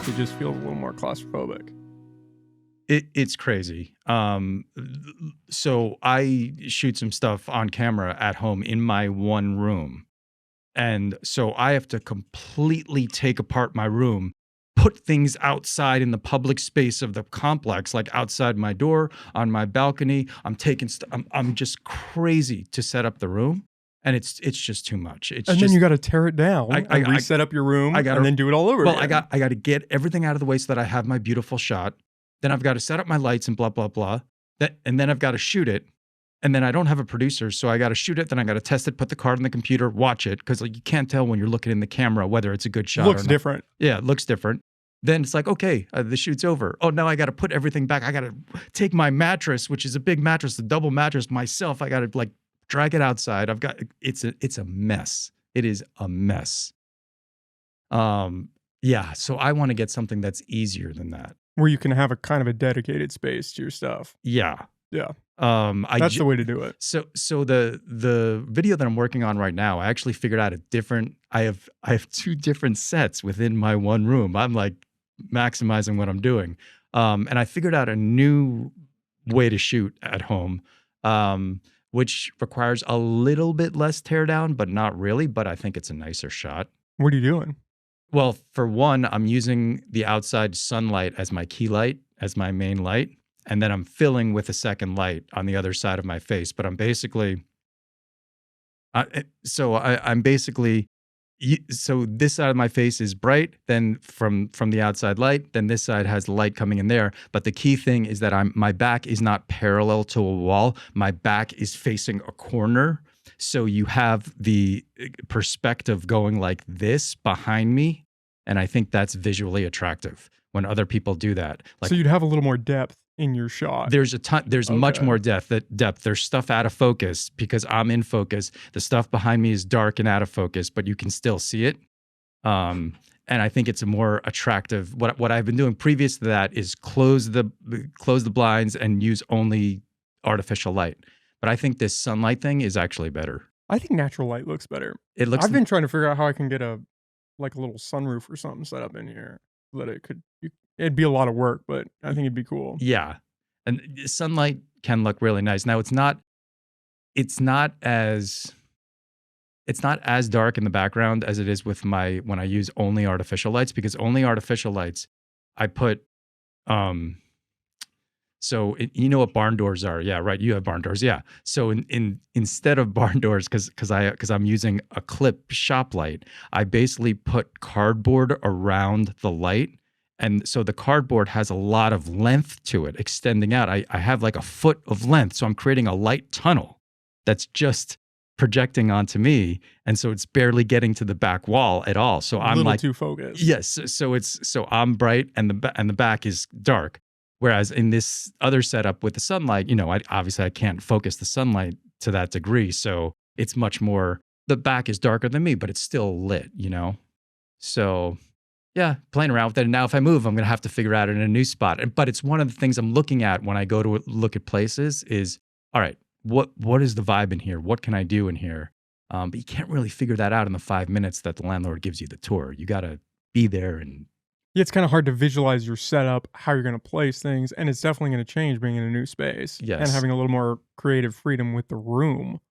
it just feels a little more claustrophobic. It's crazy. So I shoot some stuff on camera at home in my one room. And so I have to completely take apart my room, put things outside in the public space of the complex, like outside my door, on my balcony. I'm just crazy to set up the room. And it's just too much. Then you got to tear it down and reset up your room and then do it all over again. Well, I got to get everything out of the way so that I have my beautiful shot. Then I've got to set up my lights and blah, blah, blah. And then I've got to shoot it. And then I don't have a producer, so I got to shoot it. Then I got to test it, put the card in the computer, watch it. Because like, you can't tell when you're looking in the camera whether it's a good shot or not. Looks different. Yeah, it looks different. Then it's like, okay, the shoot's over. Oh, now I got to put everything back. I got to take my mattress, which is a big mattress, the double mattress myself. I got to like drag it outside. It's a mess. It is a mess. Yeah, so I want to get something that's easier than that. Where you can have a kind of a dedicated space to your stuff. Yeah. Yeah. That's the way to do it. So the video that I'm working on right now, I actually figured out I have 2 different sets within my one room. I'm like maximizing what I'm doing. And I figured out a new way to shoot at home, which requires a little bit less teardown, but not really. But I think it's a nicer shot. What are you doing? Well, for one, I'm using the outside sunlight as my key light, as my main light. And then I'm filling with a second light on the other side of my face. But I'm basically, so this side of my face is bright, then from the outside light, then this side has light coming in there. But the key thing is that my back is not parallel to a wall. My back is facing a corner. So you have the perspective going like this behind me. And I think that's visually attractive when other people do that. Like, so you'd have a little more depth in your shot. There's much more depth. There's stuff out of focus because I'm in focus. The stuff behind me is dark and out of focus, but you can still see it. And I think it's a more attractive. What I've been doing previous to that is close the blinds and use only artificial light. But I think this sunlight thing is actually better. I think natural light looks better. I've been trying to figure out how I can get a little sunroof or something set up in here so that it'd be a lot of work, but I think it'd be cool. Yeah. And sunlight can look really nice. Now it's not as dark in the background as it is with when I use only artificial lights, because only artificial lights I put you know what barn doors are? Yeah, right. You have barn doors. Yeah. So instead of barn doors, because I'm using a clip shop light, I basically put cardboard around the light. And so the cardboard has a lot of length to it, extending out. I have like a foot of length. So I'm creating a light tunnel that's just projecting onto me. And so it's barely getting to the back wall at all. So I'm like too focused. Yes. So I'm bright and the back is dark. Whereas in this other setup with the sunlight, I can't focus the sunlight to that degree. So it's much more, the back is darker than me, but it's still lit, So yeah, playing around with it. And now if I move, I'm going to have to figure out it in a new spot. But it's one of the things I'm looking at when I go to look at places is, all right, what is the vibe in here? What can I do in here? But you can't really figure that out in the 5 minutes that the landlord gives you the tour. You got to be there and... Yeah, it's kind of hard to visualize your setup, how you're going to place things, and it's definitely going to change being in a new space. Yes. And having a little more creative freedom with the room.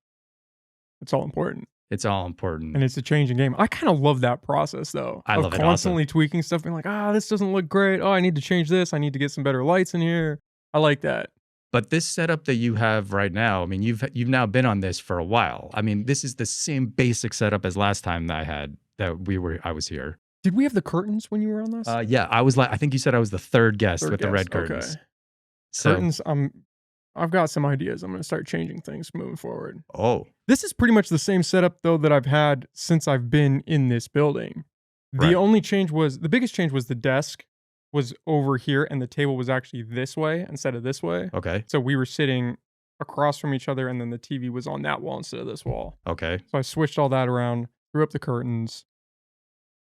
It's all important. It's all important. And it's a changing game. I kind of love that process, though. I love it constantly tweaking stuff, being like, this doesn't look great. Oh, I need to change this. I need to get some better lights in here. I like that. But this setup that you have right now, I mean, you've now been on this for a while. I mean, this is the same basic setup as last time that I was here. Did we have the curtains when you were on this? Yeah, I think you said I was the third guest with the red curtains. Okay. So, curtains, I've got some ideas. I'm going to start changing things moving forward. Oh. This is pretty much the same setup, though, that I've had since I've been in this building. The biggest change was the desk was over here and the table was actually this way instead of this way. Okay. So we were sitting across from each other and then the TV was on that wall instead of this wall. Okay. So I switched all that around, threw up the curtains.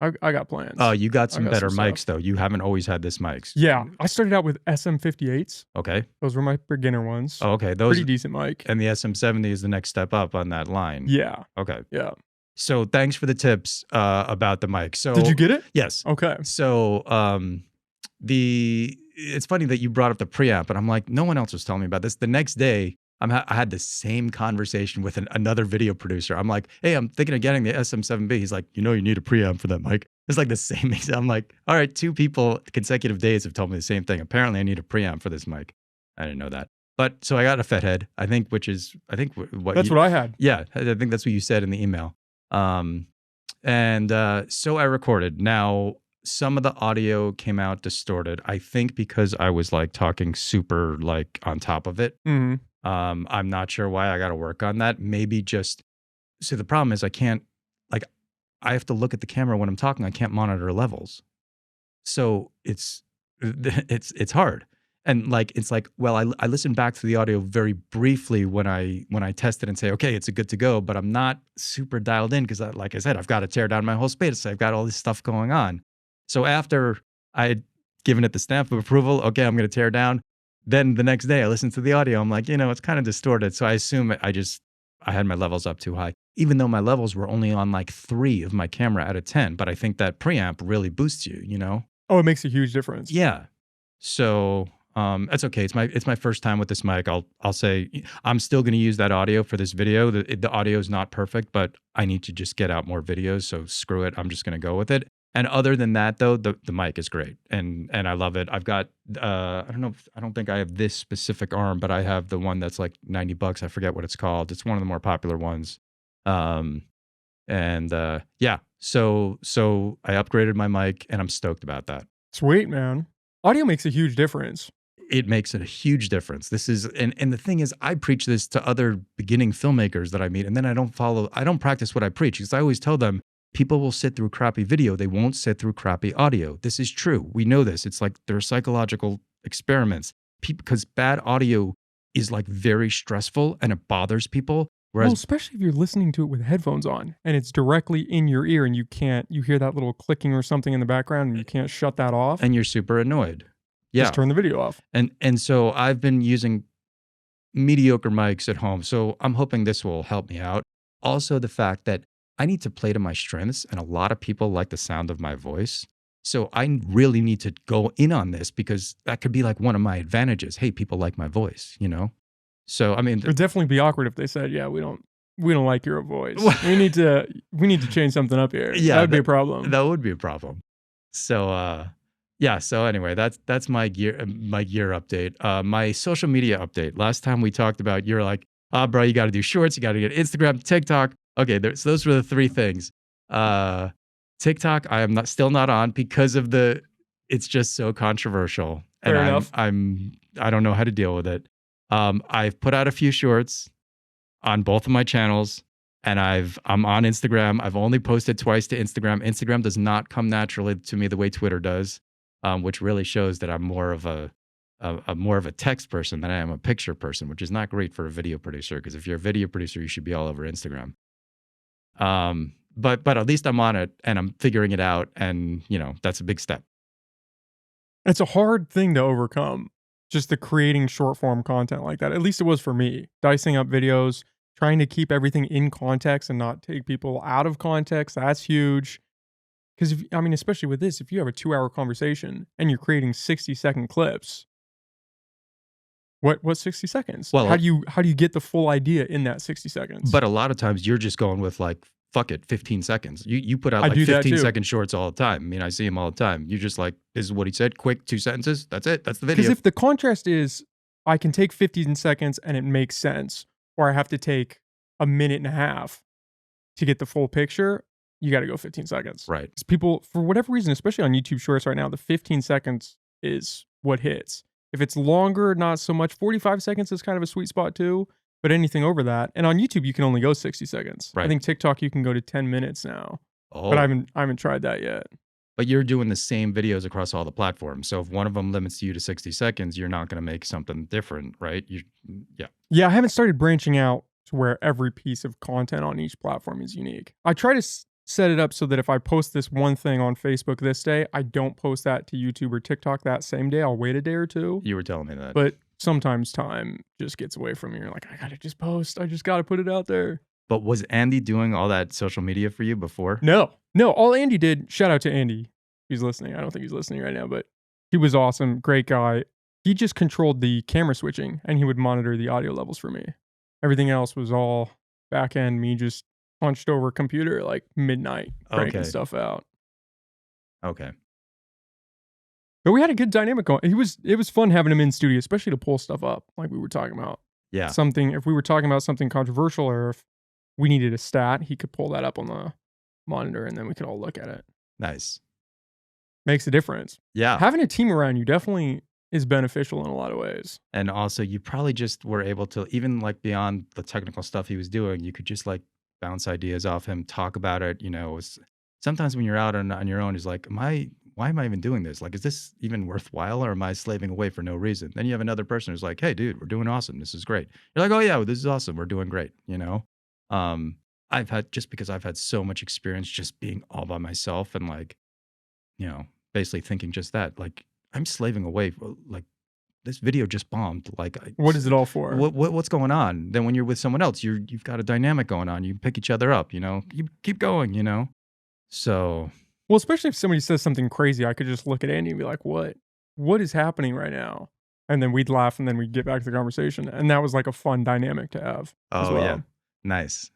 I got plans. Oh, you got some better mics, though. You haven't always had this mics. Yeah. I started out with SM58s. Okay. Those were my beginner ones. Oh, okay. Pretty decent mic. And the SM70 is the next step up on that line. Yeah. Okay. Yeah. So thanks for the tips about the mic. So Did you get it? yes. Okay. So it's funny that you brought up the preamp, and I'm like, no one else was telling me about this. The next day, I had the same conversation with another video producer. I'm like, hey, I'm thinking of getting the SM7B. He's like, you need a preamp for that mic. It's like the same. I'm like, all right, 2 people consecutive days have told me the same thing. Apparently, I need a preamp for this mic. I didn't know that. But so I got a FET I think, what That's you, what I had. Yeah, I think that's what you said in the email. So I recorded. Now, some of the audio came out distorted. I think because I was like talking super like on top of it. Mm-hmm. I'm not sure why. I got to work on that. Maybe just see, the problem is I can't, like, I have to look at the camera when I'm talking. I can't monitor levels. So it's hard. And like, it's like, well, I listen back to the audio very briefly when I test it and say, okay, it's a good to go, but I'm not super dialed in because, like I said, I've got to tear down my whole space. I've got all this stuff going on. So after I had given it the stamp of approval, okay, I'm going to tear down. Then the next day I listened to the audio. I'm like, it's kind of distorted. So I assume I had my levels up too high, even though my levels were only on like 3 of my camera out of 10. But I think that preamp really boosts you. Oh, it makes a huge difference. Yeah. So that's okay. It's my first time with this mic. I'll say I'm still going to use that audio for this video. The audio is not perfect, but I need to just get out more videos. So screw it. I'm just going to go with it. And other than that, though, the mic is great, and I love it. I've got I don't think I have this specific arm, but I have the one that's like $90. I forget what it's called. It's one of the more popular ones. Yeah. So I upgraded my mic, and I'm stoked about that. Sweet, man. Audio makes a huge difference. It makes a huge difference. This is, and the thing is, I preach this to other beginning filmmakers that I meet, and then I don't practice what I preach, because I always tell them, people will sit through crappy video. They won't sit through crappy audio. This is true. We know this. It's like there are psychological experiments, because bad audio is like very stressful and it bothers people. Whereas, well, especially if you're listening to it with headphones on and it's directly in your ear and you hear that little clicking or something in the background and you can't shut that off. And you're super annoyed. Yeah. Just turn the video off. And so I've been using mediocre mics at home. So I'm hoping this will help me out. Also, the fact that I need to play to my strengths, and a lot of people like the sound of my voice. So I really need to go in on this, because that could be like one of my advantages. Hey, people like my voice, So I mean, it would definitely be awkward if they said, "Yeah, we don't like your voice. we need to change something up here." Yeah, that'd be a problem. That would be a problem. So yeah. So anyway, that's my gear update. My social media update. Last time we talked about, you're like, bro, you got to do shorts. You got to get Instagram, TikTok. Okay, so those were the 3 things. TikTok, I am still not on, because of it's just so controversial. Fair enough. I don't know how to deal with it. I've put out a few shorts on both of my channels, and I'm on Instagram. I've only posted twice to Instagram. Instagram does not come naturally to me the way Twitter does, which really shows that I'm more of a text person than I am a picture person, which is not great for a video producer, because if you're a video producer, you should be all over Instagram. But at least I'm on it and I'm figuring it out, and that's a big step. It's a hard thing to overcome, just the creating short form content like that. At least it was for me. Dicing up videos, trying to keep everything in context and not take people out of context. That's huge. Because especially with this, if you have a 2-hour conversation and you're creating 60-second clips, what's 60 seconds? Well, how do you get the full idea in that 60 seconds? But a lot of times you're just going with like, fuck it, 15 seconds. You put out like 15-second shorts all the time. I see them all the time. You're just like, this is what he said, quick, 2 sentences. That's it. That's the video. Because if the contrast is, I can take 15 seconds and it makes sense, or I have to take a minute and a half to get the full picture, you got to go 15 seconds. Right. Because people, for whatever reason, especially on YouTube Shorts right now, the 15 seconds is what hits. If it's longer, not so much. 45 seconds is kind of a sweet spot too. But anything over that, and on YouTube you can only go 60 seconds. Right. I think TikTok you can go to 10 minutes now. Oh. But I haven't tried that yet. But you're doing the same videos across all the platforms. So if one of them limits you to 60 seconds, you're not going to make something different, right? Yeah, I haven't started branching out to where every piece of content on each platform is unique. I try to set it up so that if I post this one thing on Facebook this day, I don't post that to YouTube or TikTok that same day. I'll wait a day or 2. You were telling me that. But sometimes time just gets away from you. You're like, I gotta just post. I just gotta put it out there. But was Andy doing all that social media for you before? No. All Andy did, shout out to Andy. He's listening. I don't think he's listening right now, but he was awesome. Great guy. He just controlled the camera switching and he would monitor the audio levels for me. Everything else was all back end, me just hunched over a computer like midnight, cranking stuff out. Okay. But we had a good dynamic going. It was fun having him in studio, especially to pull stuff up like we were talking about. Yeah. If we were talking about something controversial or if we needed a stat, he could pull that up on the monitor and then we could all look at it. Nice. Makes a difference. Yeah. Having a team around you definitely is beneficial in a lot of ways. And also you probably just were able to, even like beyond the technical stuff he was doing, you could just like bounce ideas off him, talk about it. You know, sometimes when you're out on your own, it's like, why am I even doing this? Like, is this even worthwhile or am I slaving away for no reason? Then you have another person who's like, hey, dude, we're doing awesome. This is great. You're like, oh yeah, well, this is awesome. We're doing great. You know, because I've had so much experience just being all by myself and like, you know, basically thinking just that, like I'm slaving away. Like this video just bombed. Like, what is it all for? What's going on? Then when you're with someone else, you've got a dynamic going on. You pick each other up. You know, you keep going. You know, so. Well, especially if somebody says something crazy, I could just look at Andy and be like, what is happening right now? And then we'd laugh and then we'd get back to the conversation. And that was like a fun dynamic to have. Oh, well. Yeah. Nice.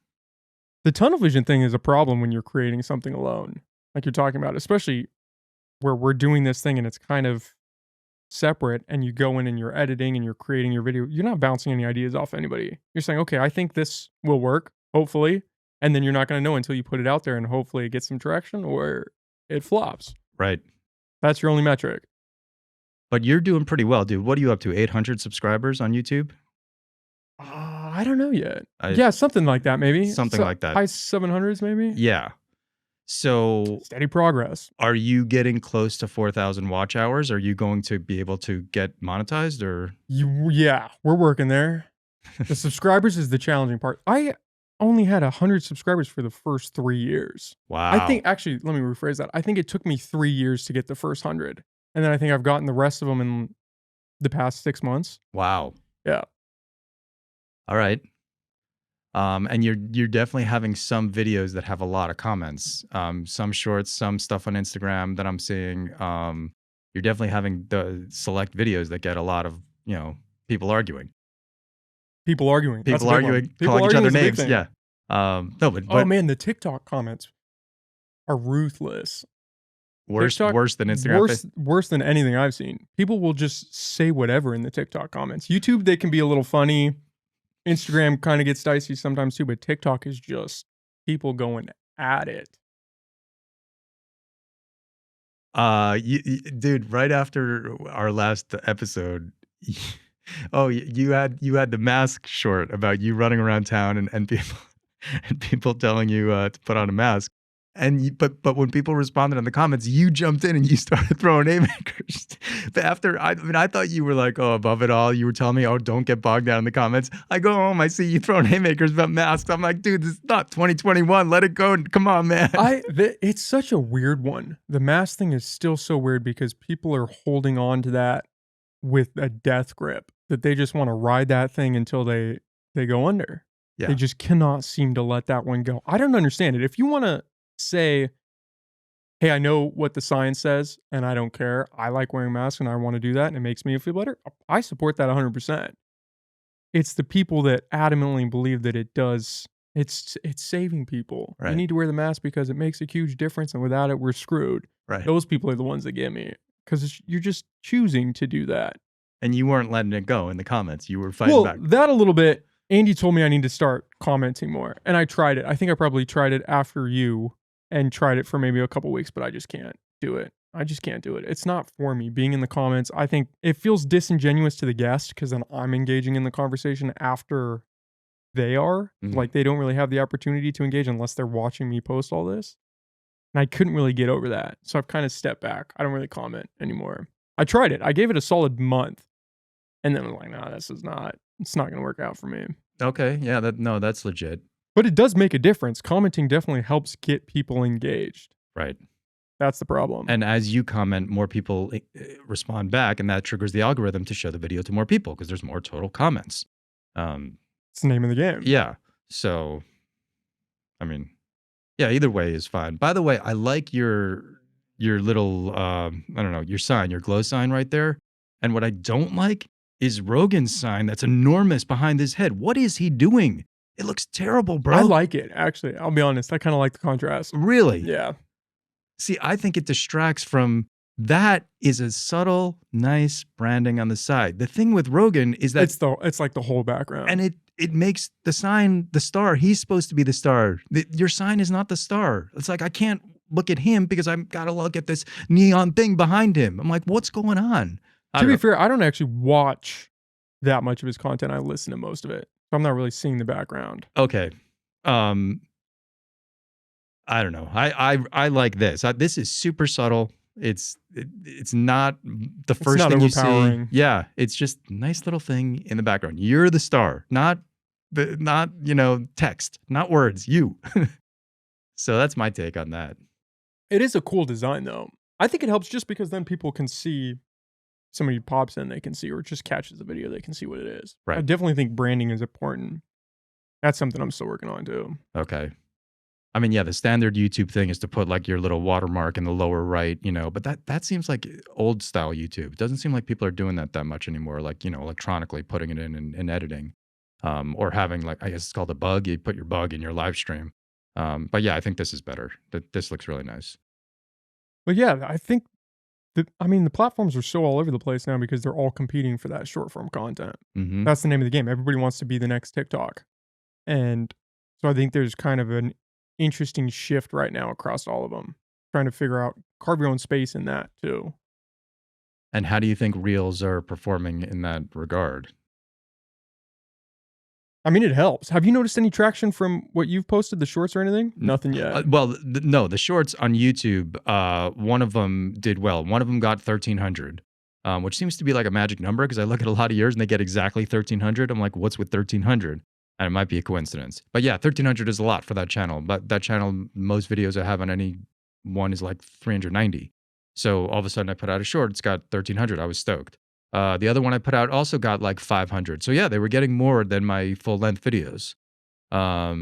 The tunnel vision thing is a problem when you're creating something alone, like you're talking about, especially where we're doing this thing and it's kind of separate and you go in and you're editing and you're creating your video. You're not bouncing any ideas off anybody. You're saying, okay, I think this will work, hopefully. And then you're not going to know until you put it out there and hopefully it gets some traction or it flops. Right. That's your only metric. But you're doing pretty well, dude. What are you up to? 800 subscribers on YouTube? I don't know yet. Yeah, something like that, maybe. Something like that. High 700s, maybe. Yeah. So steady progress. Are you getting close to 4,000 watch hours? Are you going to be able to get monetized or? Yeah, we're working there. The subscribers is the challenging part. I only had 100 subscribers for the first 3 years. Wow. I think, actually, let me rephrase that. I think it took me 3 years to get the first 100. And then I think I've gotten the rest of them in the past 6 months. Wow. Yeah. All right. And you're definitely having some videos that have a lot of comments. Some shorts, some stuff on Instagram that I'm seeing. You're definitely having the select videos that get a lot of, you know, people arguing. People arguing. Calling each other names. Yeah. No, but oh man, the TikTok comments are ruthless. Worse than Instagram. Worse than anything I've seen. People will just say whatever in the TikTok comments. YouTube, they can be a little funny. Instagram kind of gets dicey sometimes too, but TikTok is just people going at it. Dude, right after our last episode, you had the mask short about you running around town and people telling you to put on a mask. But when people responded in the comments, you jumped in and you started throwing haymakers. But I thought you were like, oh, above it all. You were telling me, oh, don't get bogged down in the comments. I go home, I see you throwing haymakers about masks. I'm like, dude, this is not 2021. Let it go. Come on, man. It's such a weird one. The mask thing is still so weird because people are holding on to that with a death grip that they just want to ride that thing until they go under. Yeah. They just cannot seem to let that one go. I don't understand it. If you want to say, hey, I know what the science says and I don't care. I like wearing masks and I want to do that and it makes me feel better. I support that 100%. It's the people that adamantly believe that it does. It's saving people. Right. You need to wear the mask because it makes a huge difference and without it, we're screwed. Right. Those people are the ones that get me because you're just choosing to do that. And you weren't letting it go in the comments. You were fighting back. That a little bit. Andy told me I need to start commenting more. And I tried it. I think I probably tried it after you and tried it for maybe a couple weeks, but I just can't do it. I just can't do it. It's not for me. Being in the comments, I think it feels disingenuous to the guest because then I'm engaging in the conversation after they are. Mm-hmm. Like they don't really have the opportunity to engage unless they're watching me post all this. And I couldn't really get over that. So I've kind of stepped back. I don't really comment anymore. I tried it. I gave it a solid month. And then I'm like, nah, it's not going to work out for me. Okay. Yeah, that's legit. But it does make a difference. Commenting definitely helps get people engaged. Right. That's the problem. And as you comment, more people respond back, and that triggers the algorithm to show the video to more people because there's more total comments. It's the name of the game. Yeah. So I mean, yeah, either way is fine. By the way, I like your little I don't know, your sign, your glow sign right there. And what I don't like is Rogan's sign that's enormous behind his head. What is he doing? It looks terrible, I bro. like it, actually. I'll be honest. I kind of like the contrast. Really? Yeah. See, I think it distracts from that is a subtle, nice branding on the side. The thing with Rogan is that It's like the whole background. and it makes the sign the star. He's supposed to be the star. Your sign is not the star. It's like I can't look at him because I've got to look at this neon thing behind him. I'm like, what's going on? To be fair, I don't actually watch that much of his content. I listen to most of it. So I'm not really seeing the background. Okay. Um, I don't know. I like this. This is super subtle. It's not the first not thing you see. overpowering. Yeah, it's just a nice little thing in the background. You're the star, not text, not words. You. So that's my take on that. It is a cool design, though. I think it helps just because then people can see somebody pops in, they can see, or just catches the video, they can see what it is. Right. I definitely think branding is important. That's something I'm still working on too. Okay. I mean, yeah, the standard YouTube thing is to put like your little watermark in the lower right, but that seems like old style YouTube. It doesn't seem like people are doing that much anymore, like, electronically putting it in editing, or having like, I guess it's called a bug. You put your bug in your live stream. But yeah, I think this is better. This looks really nice. But yeah, I think the platforms are so all over the place now because they're all competing for that short form content. Mm-hmm. That's the name of the game. Everybody wants to be the next TikTok. And so I think there's kind of an interesting shift right now across all of them, trying to figure out, carve your own space in that too. And how do you think Reels are performing in that regard? I mean, it helps. Have you noticed any traction from what you've posted, the shorts or anything? Nothing yet. Well, no, the shorts on YouTube, one of them did well. One of them got 1,300, which seems to be like a magic number because I look at a lot of yours and they get exactly 1,300. I'm like, what's with 1,300? And it might be a coincidence. But yeah, 1,300 is a lot for that channel. But that channel, most videos I have on any one is like 390. So all of a sudden I put out a short, it's got 1,300. I was stoked. The other one I put out also got like 500. So yeah, they were getting more than my full length videos. I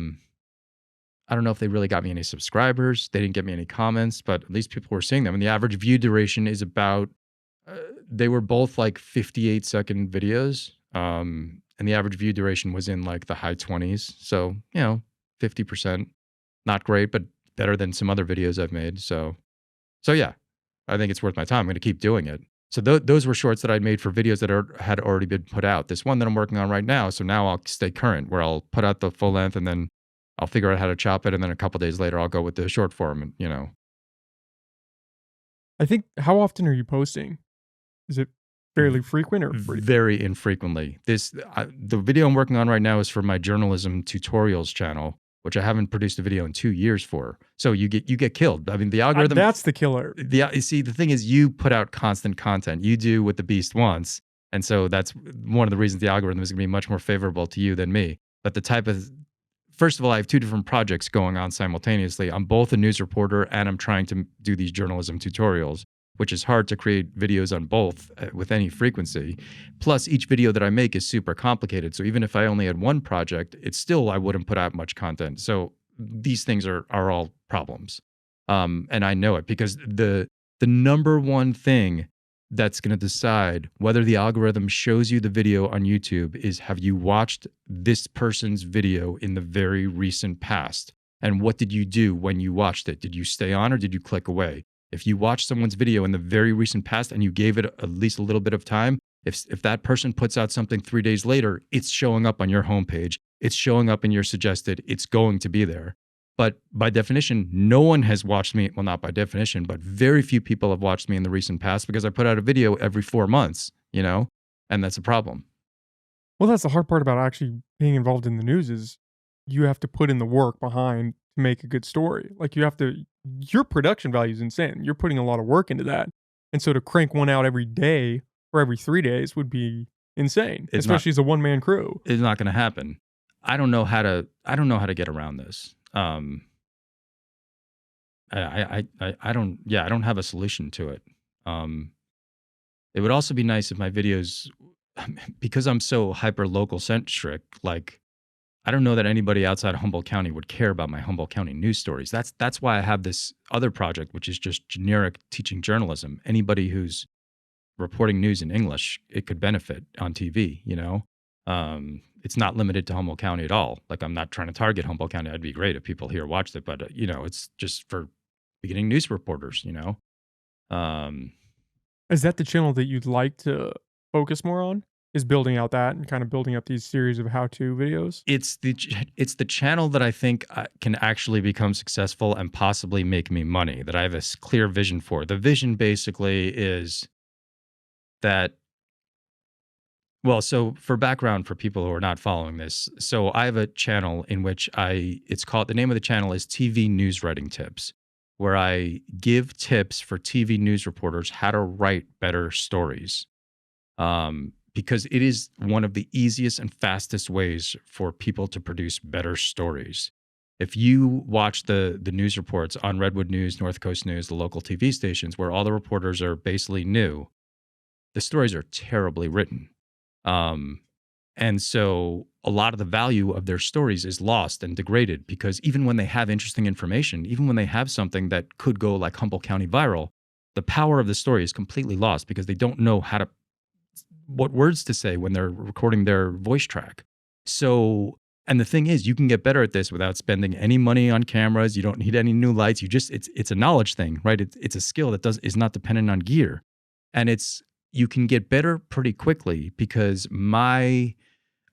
don't know if they really got me any subscribers. They didn't get me any comments, but at least people were seeing them. And the average view duration is about, they were both like 58-second videos. And the average view duration was in like the high 20s. So, 50%, not great, but better than some other videos I've made. So yeah, I think it's worth my time. I'm going to keep doing it. So those were shorts that I made for videos that had already been put out. This one that I'm working on right now, so now I'll stay current, where I'll put out the full length and then I'll figure out how to chop it, and then a couple days later I'll go with the short form. I think, how often are you posting? Is it fairly frequent or pretty? Very infrequently. The video I'm working on right now is for my journalism tutorials channel, which I haven't produced a video in 2 years for. So you get killed. I mean, the algorithm. That's the killer. You see, the thing is, you put out constant content. You do what the beast wants, and so that's one of the reasons the algorithm is going to be much more favorable to you than me. But first of all, I have 2 different projects going on simultaneously. I'm both a news reporter and I'm trying to do these journalism tutorials, which is hard to create videos on both with any frequency. Plus, each video that I make is super complicated. So even if I only had one project, I wouldn't put out much content. So these things are all problems. And I know it because the number one thing that's going to decide whether the algorithm shows you the video on YouTube is, have you watched this person's video in the very recent past? And what did you do when you watched it? Did you stay on or did you click away? If you watched someone's video in the very recent past and you gave it at least a little bit of time, if that person puts out something 3 days later, it's showing up on your homepage. It's showing up in your suggested. It's going to be there. But by definition, no one has watched me. Well, not by definition, but very few people have watched me in the recent past because I put out a video every 4 months, and that's a problem. Well, that's the hard part about actually being involved in the news is you have to put in the work behind to make a good story. Like your production value is insane. You're putting a lot of work into that. And so to crank one out every day or every 3 days would be insane, especially as a one-man crew. It's not going to happen. I don't know how to get around this. I don't have a solution to it. It would also be nice if my videos, because I'm so hyper local centric, like I don't know that anybody outside Humboldt County would care about my Humboldt County news stories. That's why I have this other project, which is just generic teaching journalism. Anybody who's reporting news in English, it could benefit on TV, you know? It's not limited to Humboldt County at all. Like, I'm not trying to target Humboldt County. It'd be great if people here watched it, but, you know, it's just for beginning news reporters, you know? Um, Is that the channel that you'd like to focus more on? Is building out that and kind of building up these series of how-to videos? it's the channel that I think can actually become successful and possibly make me money, that I have a clear vision for. The vision basically is that, well, so for background for people who are not following this, so I have a channel in which it's called, the name of the channel is TV News Writing Tips, where I give tips for TV news reporters how to write better stories. Because it is one of the easiest and fastest ways for people to produce better stories. If you watch the news reports on Redwood News, North Coast News, the local TV stations, where all the reporters are basically new, the stories are terribly written. And so a lot of the value of their stories is lost and degraded, because even when they have interesting information, even when they have something that could go like Humboldt County viral, the power of the story is completely lost because they don't know what words to say when they're recording their voice track. So, and the thing is, you can get better at this without spending any money on cameras. You don't need any new lights. It's a knowledge thing, right? It's a skill that is not dependent on gear. And you can get better pretty quickly because my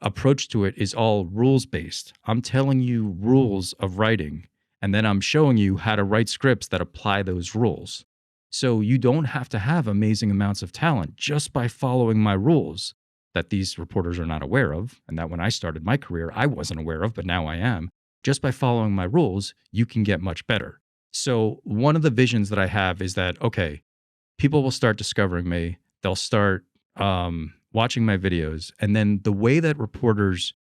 approach to it is all rules based. I'm telling you rules of writing, and then I'm showing you how to write scripts that apply those rules. So you don't have to have amazing amounts of talent just by following my rules that these reporters are not aware of, and that when I started my career, I wasn't aware of, but now I am. Just by following my rules, you can get much better. So one of the visions that I have is that, okay, people will start discovering me. They'll start watching my videos. And then the way that reporters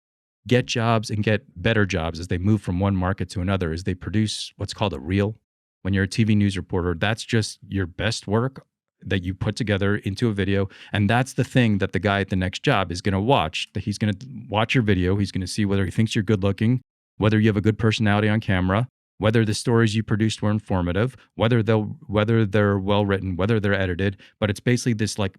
get jobs and get better jobs as they move from one market to another is they produce what's called a reel. When you're a TV news reporter, that's just your best work that you put together into a video. And that's the thing that the guy at the next job is going to watch. That he's going to watch your video. He's going to see whether he thinks you're good looking, whether you have a good personality on camera, whether the stories you produced were informative, whether they're well written, whether they're edited. But it's basically this like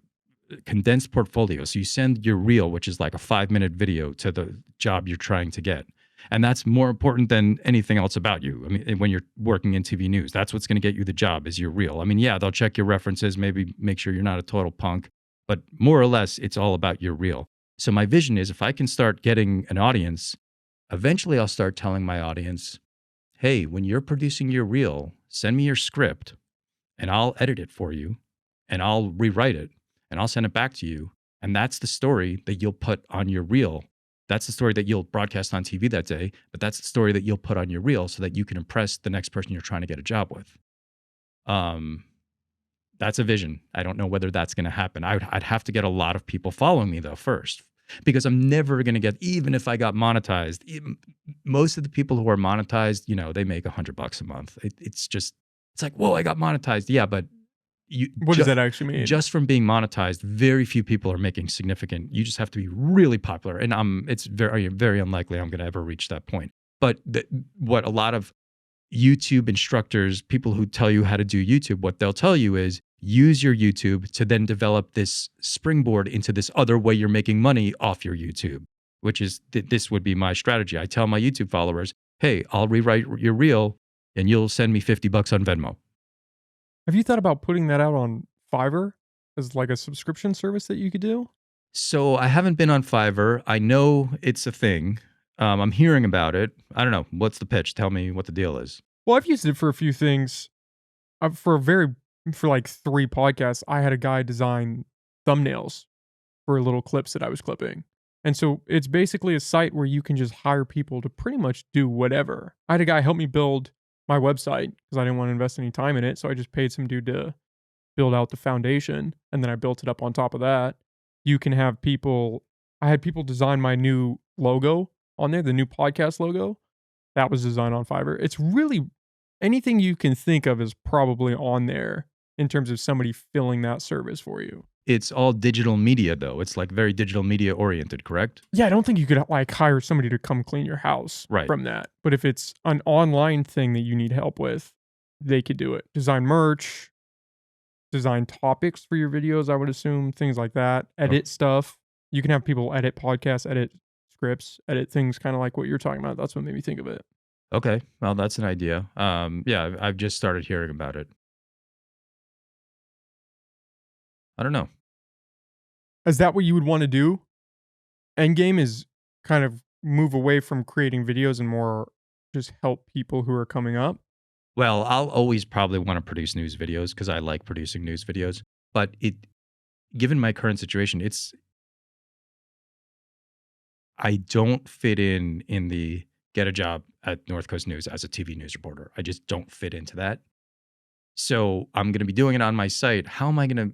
condensed portfolio. So you send your reel, which is like a 5-minute video, to the job you're trying to get. And that's more important than anything else about you. I mean, when you're working in TV news, that's what's going to get you the job, is your reel. I mean, yeah, they'll check your references, maybe make sure you're not a total punk, but more or less, it's all about your reel. So my vision is, if I can start getting an audience, eventually I'll start telling my audience, hey, when you're producing your reel, send me your script and I'll edit it for you and I'll rewrite it and I'll send it back to you. And that's the story that you'll put on your reel. That's the story that you'll broadcast on TV that day, but that's the story that you'll put on your reel so that you can impress the next person you're trying to get a job with. That's a vision. I don't know whether that's going to happen. I'd have to get a lot of people following me though first, because I'm never going to get, even if I got monetized, most of the people who are monetized, you know, they make $100 a month. It's like, whoa, I got monetized. Yeah, but what does that actually mean? Just from being monetized, very few people are making significant. You just have to be really popular, and it's very, very unlikely I'm going to ever reach that point. But what a lot of YouTube instructors, people who tell you how to do YouTube, what they'll tell you is use your YouTube to then develop this springboard into this other way you're making money off your YouTube, which is this would be my strategy. I tell my YouTube followers, hey, I'll rewrite your reel, and you'll send me $50 on Venmo. Have you thought about putting that out on Fiverr as like a subscription service that you could do? So I haven't been on Fiverr. I know it's a thing. I'm hearing about it. I don't know. What's the pitch? Tell me what the deal is. Well, I've used it for a few things. For like 3 podcasts, I had a guy design thumbnails for little clips that I was clipping. And so it's basically a site where you can just hire people to pretty much do whatever. I had a guy help me build my website because I didn't want to invest any time in it. So I just paid some dude to build out the foundation, and then I built it up on top of that. You can have I had people design my new logo on there, the new podcast logo. That was designed on Fiverr. It's really anything you can think of is probably on there in terms of somebody filling that service for you. it's all digital media though. It's like very digital media oriented, correct? Yeah, I don't think you could like hire somebody to come clean your house Right. from that. But if it's an online thing that you need help with, they could do it. Design merch, design topics for your videos, I would assume, things like that. Oh, Edit stuff. You can have people edit podcasts, edit scripts, edit things kind of like what you're talking about. That's what made me think of it. okay. Well, that's an idea. Yeah, I've just started hearing about it. I don't know. Is that what you would want to do? Endgame is kind of move away from creating videos and more just help people who are coming up. Well, I'll always probably want to produce news videos because I like producing news videos. But given my current situation, I don't fit in the get a job at North Coast News as a TV news reporter. I just don't fit into that. So I'm going to be doing it on my site. How am I going to?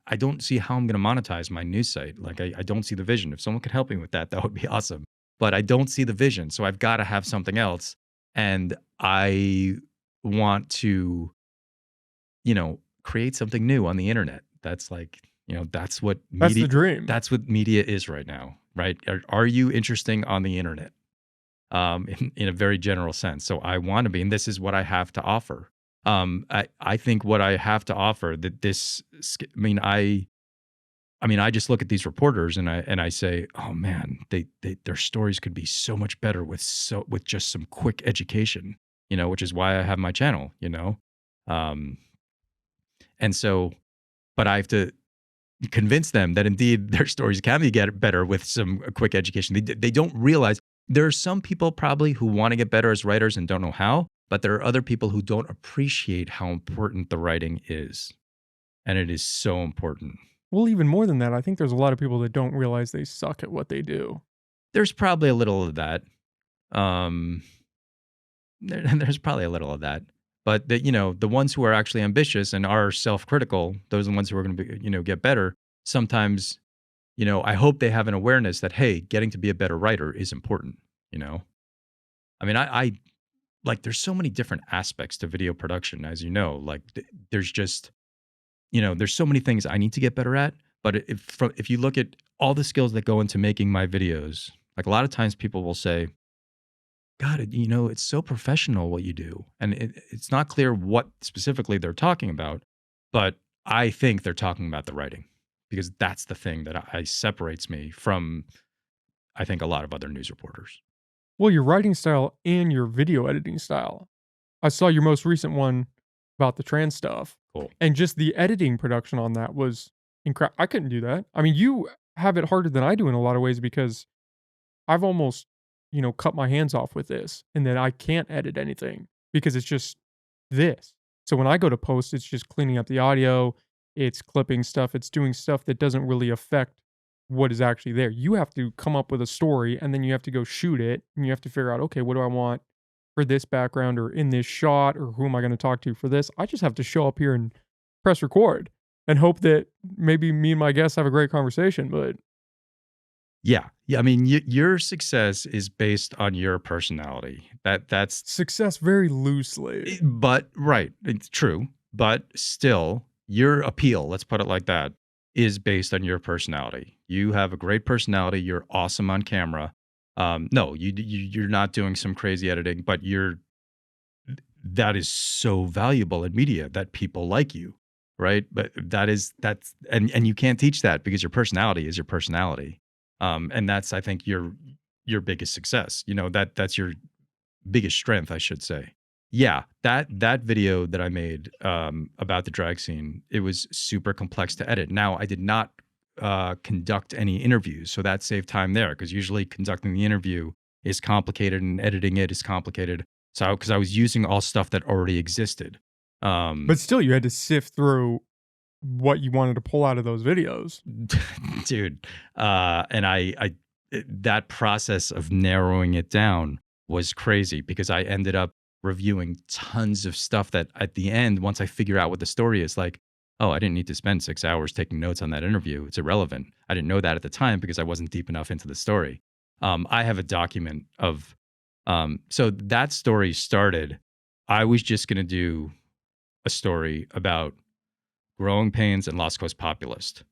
I don't see how I'm going to monetize my news site. Like I don't see the vision. If someone could help me with that, that would be awesome. But I don't see the vision, so I've got to have something else. And I want to, create something new on the internet. That's like, that's what That's the media. dream. That's what media is right now, right? Are you interesting on the internet? In a very general sense. So I want to be, and this is what I have to offer. I think what I have to offer that I just look at these reporters and I say, oh man, their stories could be so much better with just some quick education, which is why I have my channel, um, and so, but I have to convince them that indeed their stories can be get better with some quick education. They don't realize there are some people probably who want to get better as writers and don't know how, but there are other people who don't appreciate how important the writing is. And it is so important. Well, even more than that, I think there's a lot of people that don't realize they suck at what they do. There's probably a little of that. Um, there's probably a little of that. But the ones who are actually ambitious and are self-critical, those are the ones who are going to be, get better. Sometimes, I hope they have an awareness that, hey, getting to be a better writer is important, I mean, I like there's so many different aspects to video production, as you know. Like there's just, there's so many things I need to get better at. But if you look at all the skills that go into making my videos, like a lot of times people will say, God, it's so professional what you do. And it's not clear what specifically they're talking about, but I think they're talking about the writing because that's the thing that I separates me from, I think, a lot of other news reporters. Well, your writing style and your video editing style. I saw your most recent one about the trans stuff, Cool. and just the editing production on that was incredible. I couldn't do that. I mean, you have it harder than I do in a lot of ways because I've almost, cut my hands off with this and that I can't edit anything because it's just this. So when I go to post, it's just cleaning up the audio, it's clipping stuff, it's doing stuff that doesn't really affect what is actually there. You have to come up with a story and then you have to go shoot it and you have to figure out, okay, what do I want for this background or in this shot or who am I going to talk to for this? I just have to show up here and press record and hope that maybe me and my guests have a great conversation, but Yeah. Yeah. I mean, your success is based on your personality. That's, success very loosely. but right. It's true. But still, your appeal, let's put it like that, is based on your personality. You have a great personality. You're awesome on camera. No, you're not doing some crazy editing, but that is so valuable in media that people like you, right? But and you can't teach that because your personality is your personality. And that's, I think, your biggest success. That's your biggest strength, I should say. Yeah, that video that I made about the drag scene, it was super complex to edit. Now, I did not conduct any interviews, so that saved time there because usually conducting the interview is complicated and editing it is complicated. So, because I was using all stuff that already existed. But still, you had to sift through what you wanted to pull out of those videos. Dude, and that process of narrowing it down was crazy because I ended up reviewing tons of stuff that at the end, once I figure out what the story is, like, oh, I didn't need to spend 6 hours taking notes on that interview. It's irrelevant. I didn't know that at the time because I wasn't deep enough into the story. I have a document of, so that story started, I was just going to do a story about growing pains and Lost Coast Populist.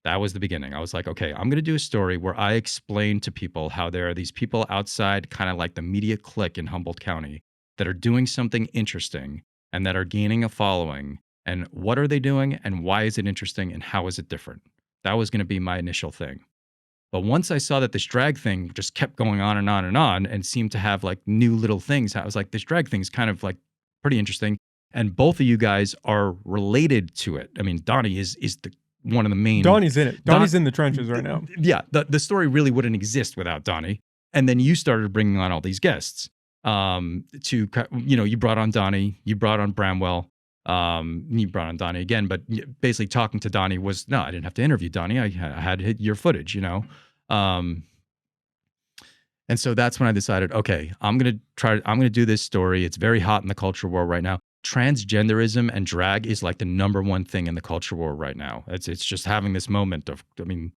That was the beginning. I was like, okay, I'm going to do a story where I explain to people how there are these people outside, kind of like the media clique in Humboldt County, that are doing something interesting and that are gaining a following. And what are they doing? And why is it interesting? And how is it different? That was going to be my initial thing. But once I saw that this drag thing just kept going on and on and on and seemed to have like new little things, I was like, this drag thing is kind of like pretty interesting. And both of you guys are related to it. I mean, Donnie is the one of the main. Donnie's in it. Donnie's in the trenches right now. Yeah, the story really wouldn't exist without Donnie. And then you started bringing on all these guests. You brought on Donnie, you brought on Bramwell, you brought on Donnie again, but basically talking to Donnie was, no, I didn't have to interview Donnie. I had hit your footage, and so that's when I decided, okay, I'm going to do this story. It's very hot in the culture war right now. Transgenderism and drag is like the number one thing in the culture war right now. It's just having this moment of, I mean,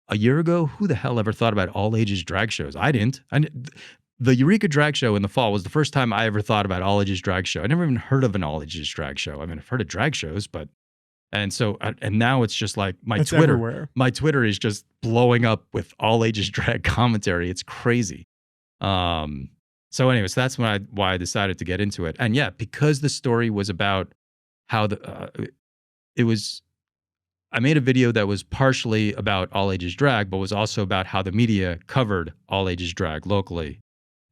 a year ago, who the hell ever thought about all ages drag shows? I didn't. The Eureka Drag Show in the fall was the first time I ever thought about all ages drag show. I never even heard of an all ages drag show. I mean, I've heard of drag shows, and now it's just like it's Twitter. Everywhere. My Twitter is just blowing up with all ages drag commentary. It's crazy. So anyways, that's why I decided to get into it. And yeah, because the story was about how I made a video that was partially about all ages drag, but was also about how the media covered all ages drag locally.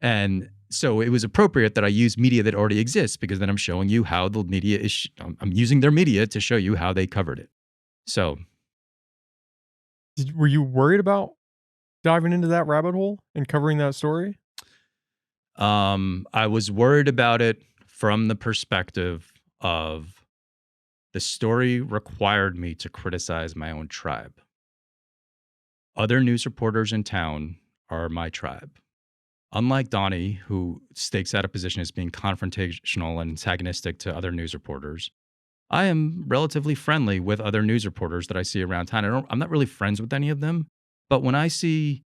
And so it was appropriate that I use media that already exists, because then I'm showing you how the media is, I'm using their media to show you how they covered it. So. Were you worried about diving into that rabbit hole and covering that story? I was worried about it from the perspective of the story required me to criticize my own tribe. Other news reporters in town are my tribe. Unlike Donnie, who stakes out a position as being confrontational and antagonistic to other news reporters, I am relatively friendly with other news reporters that I see around town. I'm not really friends with any of them, but when I see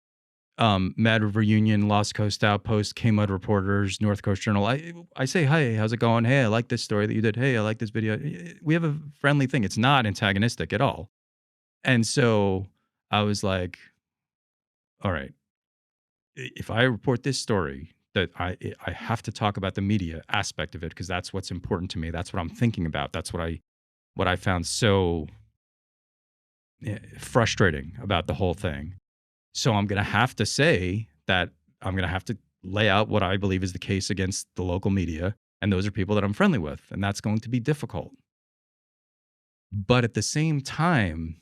Mad River Union, Lost Coast Outpost, K-Mud reporters, North Coast Journal, I say, hey, how's it going? Hey, I like this story that you did. Hey, I like this video. We have a friendly thing. It's not antagonistic at all. And so I was like, all right, if I report this story, that I have to talk about the media aspect of it, because that's what's important to me. That's what I'm thinking about. That's what I found so frustrating about the whole thing. So I'm going to have to say that I'm going to have to lay out what I believe is the case against the local media. And those are people that I'm friendly with. And that's going to be difficult. But at the same time,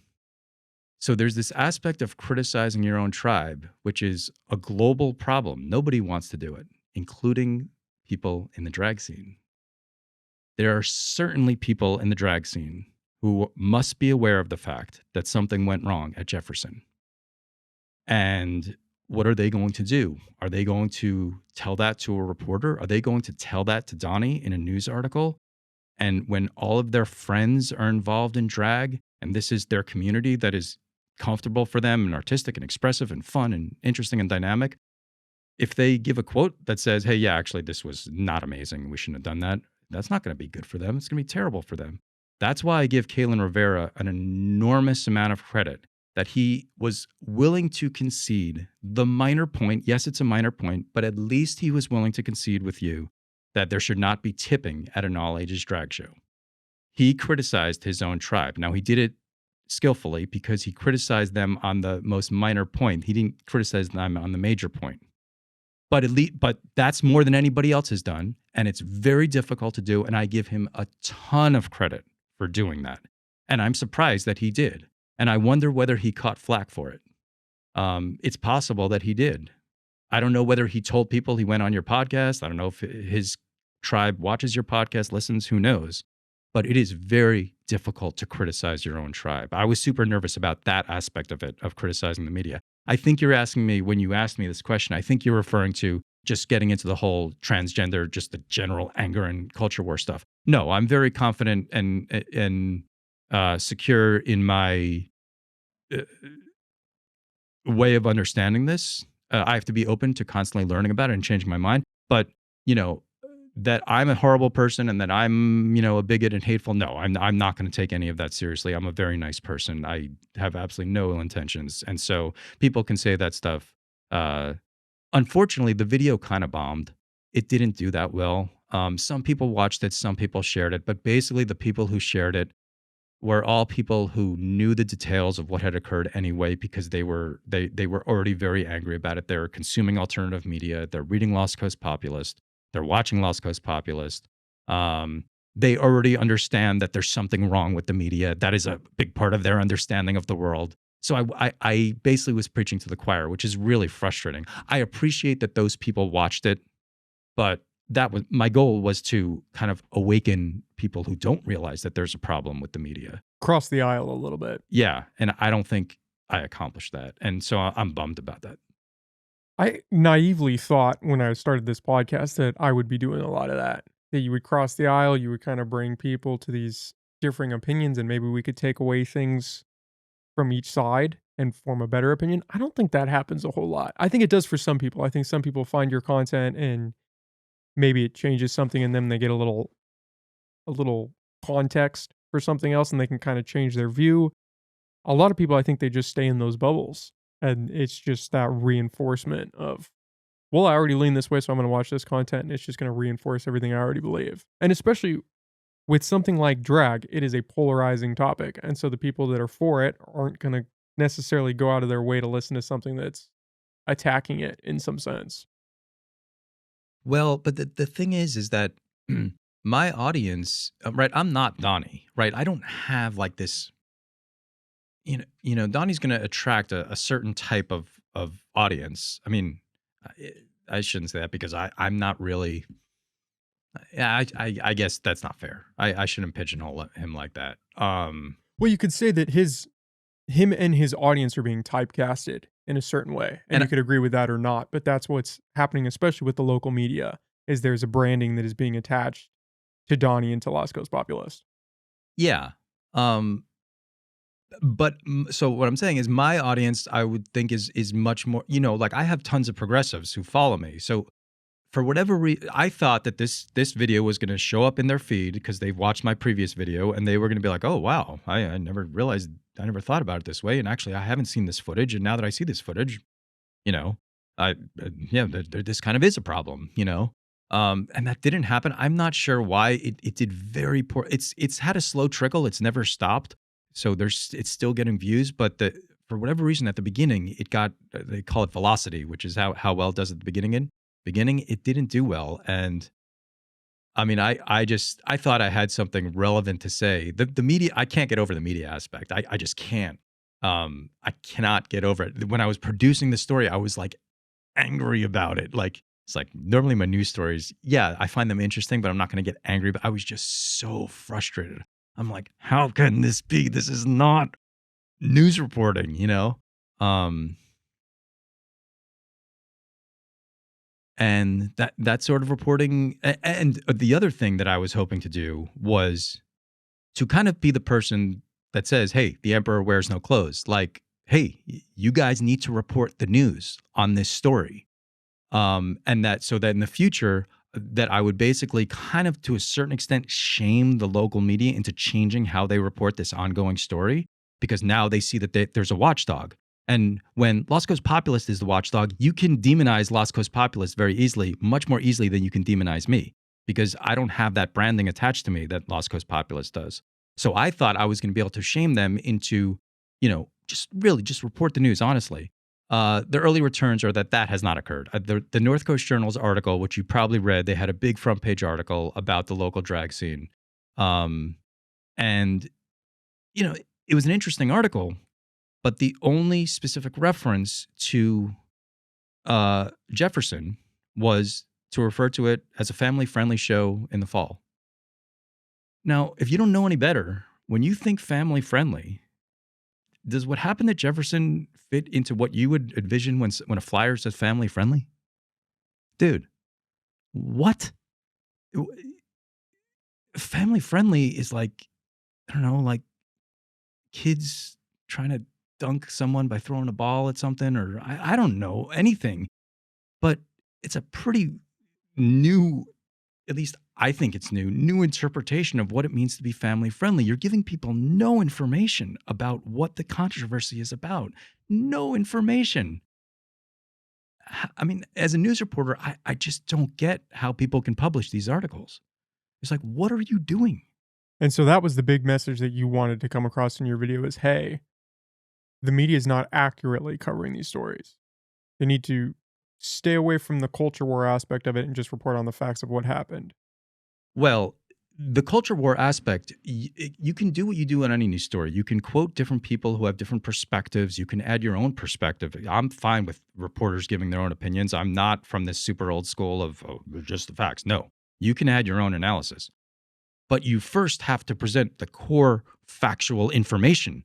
so there's this aspect of criticizing your own tribe, which is a global problem. Nobody wants to do it, including people in the drag scene. There are certainly people in the drag scene who must be aware of the fact that something went wrong at Jefferson. And what are they going to do? Are they going to tell that to a reporter? Are they going to tell that to Donnie in a news article? And when all of their friends are involved in drag, and this is their community that is comfortable for them and artistic and expressive and fun and interesting and dynamic, if they give a quote that says, hey, yeah, actually, this was not amazing, we shouldn't have done that, that's not going to be good for them. It's going to be terrible for them. That's why I give Kaylin Rivera an enormous amount of credit, that he was willing to concede the minor point. Yes, it's a minor point, but at least he was willing to concede with you that there should not be tipping at an all-ages drag show. He criticized his own tribe. Now, he did it skillfully because he criticized them on the most minor point. He didn't criticize them on the major point. But that's more than anybody else has done, and it's very difficult to do, and I give him a ton of credit for doing that. And I'm surprised that he did. And I wonder whether he caught flack for it. It's possible that he did. I don't know whether he told people he went on your podcast. I don't know if his tribe watches your podcast, listens, who knows. But it is very difficult to criticize your own tribe. I was super nervous about that aspect of it, of criticizing the media. I think you're asking me, when you asked me this question, I think you're referring to just getting into the whole transgender, just the general anger and culture war stuff. No, I'm very confident and secure in my way of understanding this. I have to be open to constantly learning about it and changing my mind. But, that I'm a horrible person and that I'm, a bigot and hateful. No, I'm not going to take any of that seriously. I'm a very nice person. I have absolutely no ill intentions. And so people can say that stuff. Unfortunately, the video kind of bombed. It didn't do that well. Some people watched it, some people shared it, but basically the people who shared it were all people who knew the details of what had occurred anyway, because they were already very angry about it. They're consuming alternative media. They're reading Lost Coast Populist. They're watching Lost Coast Populist. They already understand that there's something wrong with the media. That is a big part of their understanding of the world. So I basically was preaching to the choir, which is really frustrating. I appreciate that those people watched it, but that was my goal, was to kind of awaken people who don't realize that there's a problem with the media. Cross the aisle a little bit. Yeah, and I don't think I accomplished that, and so I'm bummed about that. I naively thought when I started this podcast that I would be doing a lot of that. That you would cross the aisle, you would kind of bring people to these differing opinions, and maybe we could take away things from each side and form a better opinion. I don't think that happens a whole lot. I think it does for some people. I think some people find your content and maybe it changes something in them. They get a little context for something else and they can kind of change their view. A lot of people, I think they just stay in those bubbles and it's just that reinforcement of, well, I already lean this way, so I'm going to watch this content and it's just going to reinforce everything I already believe. And especially with something like drag, it is a polarizing topic. And so the people that are for it aren't going to necessarily go out of their way to listen to something that's attacking it in some sense. Well, but the thing is that my audience, right? I'm not Donnie, right? I don't have like this. Donnie's going to attract a certain type of audience. I mean, I shouldn't say that because I'm not really. Yeah, I guess that's not fair. I shouldn't pigeonhole him like that. Well, you could say that him and his audience are being typecasted in a certain way, and you could agree with that or not. But that's what's happening, especially with the local media, is there's a branding that is being attached to Donnie and to Lost Coast Populist. Yeah. But so what I'm saying is my audience, I would think is much more, like I have tons of progressives who follow me. So for whatever reason, I thought that this video was going to show up in their feed because they've watched my previous video and they were going to be like, oh, wow, I never realized, I never thought about it this way. And actually, I haven't seen this footage. And now that I see this footage, this kind of is a problem, and that didn't happen. I'm not sure why. It did very poor. It's had a slow trickle. It's never stopped. So it's still getting views, but for whatever reason at the beginning, it got, they call it velocity, which is how well it does at the beginning, it didn't do well. And I mean, I thought I had something relevant to say. The media, I can't get over the media aspect. I just can't. I cannot get over it. When I was producing the story, I was like angry about it. Like, it's like normally my news stories, yeah, I find them interesting, but I'm not going to get angry. But I was just so frustrated. I'm like, how can this be? This is not news reporting, And that sort of reporting. And the other thing that I was hoping to do was to kind of be the person that says, hey, the emperor wears no clothes. Like, hey, you guys need to report the news on this story. And so that in the future, that I would basically kind of, to a certain extent, shame the local media into changing how they report this ongoing story, because now they see that there's a watchdog. And when Lost Coast Populist is the watchdog, you can demonize Lost Coast Populist very easily, much more easily than you can demonize me, because I don't have that branding attached to me that Lost Coast Populist does. So I thought I was going to be able to shame them into, just report the news honestly. The early returns are that has not occurred. The North Coast Journal's article, which you probably read, they had a big front page article about the local drag scene. And, it was an interesting article, but the only specific reference to Jefferson was to refer to it as a family-friendly show in the fall. Now, if you don't know any better, when you think family-friendly, does what happened at Jefferson fit into what you would envision when a flyer says family friendly? Dude, what? Family friendly is like, I don't know, like kids trying to dunk someone by throwing a ball at something, or I don't know anything. But it's a pretty new at least I think it's new interpretation of what it means to be family friendly. You're giving people no information about what the controversy is about. No information. I mean, as a news reporter, I just don't get how people can publish these articles. It's like, what are you doing? And so that was the big message that you wanted to come across in your video is, hey, the media is not accurately covering these stories. They need to stay away from the culture war aspect of it and just report on the facts of what happened. Well, the culture war aspect, you can do what you do on any news story. You can quote different people who have different perspectives. You can add your own perspective. I'm fine with reporters giving their own opinions. I'm not from this super old school of just the facts. No, you can add your own analysis. But you first have to present the core factual information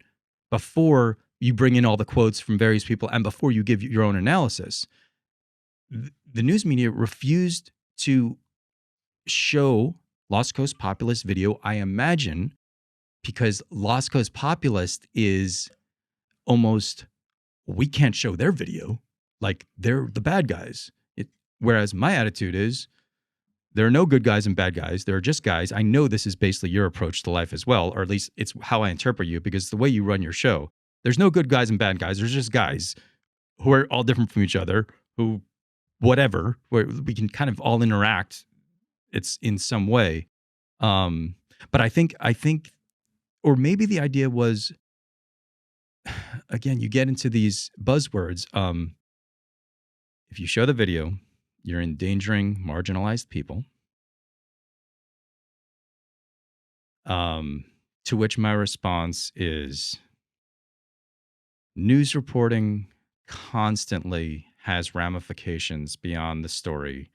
before you bring in all the quotes from various people and before you give your own analysis. The news media refused to show Lost Coast Populist video, I imagine, because Lost Coast Populist is almost, we can't show their video. Like, they're the bad guys. Whereas my attitude is, there are no good guys and bad guys. There are just guys. I know this is basically your approach to life as well, or at least it's how I interpret you, because the way you run your show, there's no good guys and bad guys. There's just guys who are all different from each other, who, whatever, where we can kind of all interact. It's in some way. But I think, or maybe the idea was, again, you get into these buzzwords. If you show the video, you're endangering marginalized people. To which my response is, news reporting constantly has ramifications beyond the story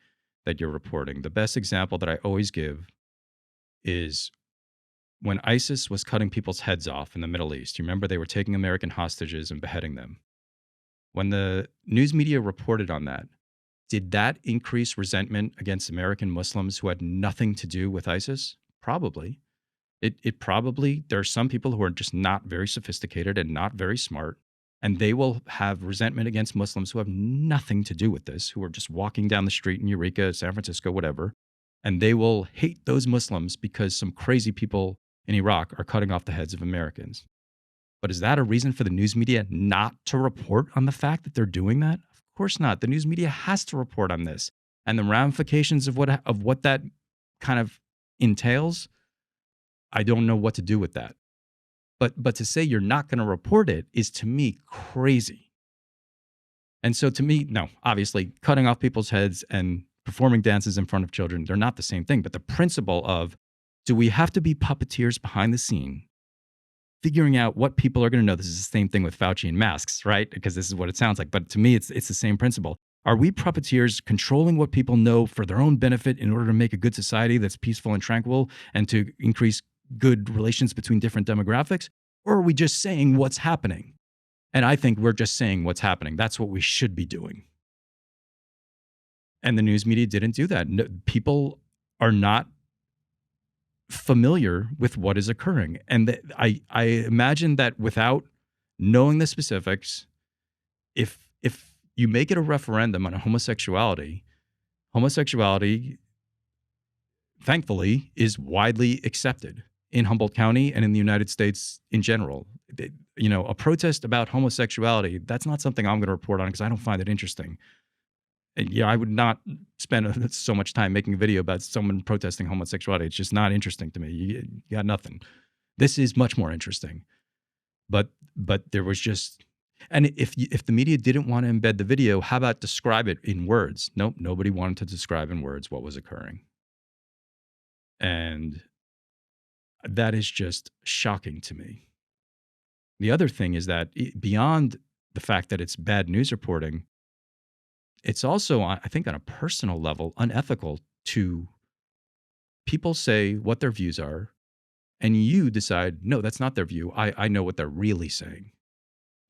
that you're reporting. The best example that I always give is when ISIS was cutting people's heads off in the Middle East. You remember they were taking American hostages and beheading them. When the news media reported on that, did that increase resentment against American Muslims who had nothing to do with ISIS? Probably. It probably, there are some people who are just not very sophisticated and not very smart, and they will have resentment against Muslims who have nothing to do with this, who are just walking down the street in Eureka, San Francisco, whatever, and they will hate those Muslims because some crazy people in Iraq are cutting off the heads of Americans. But is that a reason for the news media not to report on the fact that they're doing that? Of course not. The news media has to report on this. And the ramifications of what that kind of entails, I don't know what to do with that. But to say you're not going to report it is, to me, crazy. And so to me, no, obviously, cutting off people's heads and performing dances in front of children, they're not the same thing. But the principle of, do we have to be puppeteers behind the scene, figuring out what people are going to know? This is the same thing with Fauci and masks, right? Because this is what it sounds like. But to me, it's the same principle. Are we puppeteers controlling what people know for their own benefit in order to make a good society that's peaceful and tranquil and to increase good relations between different demographics? Or are we just saying what's happening? And I think we're just saying what's happening. That's what we should be doing. And the news media didn't do that. No, people are not familiar with what is occurring. And I imagine that without knowing the specifics, if you make it a referendum on homosexuality, thankfully, is widely accepted in Humboldt County and in the United States in general. A protest about homosexuality, that's not something I'm going to report on because I don't find it interesting. And I would not spend so much time making a video about someone protesting homosexuality. It's just not interesting to me. You got nothing. This is much more interesting. But there was just, and if the media didn't want to embed the video, how about describe it in words? Nope, nobody wanted to describe in words what was occurring. And that is just shocking to me. The other thing is that beyond the fact that it's bad news reporting, it's also, I think, on a personal level, unethical to people say what their views are, and you decide, no, that's not their view. I know what they're really saying.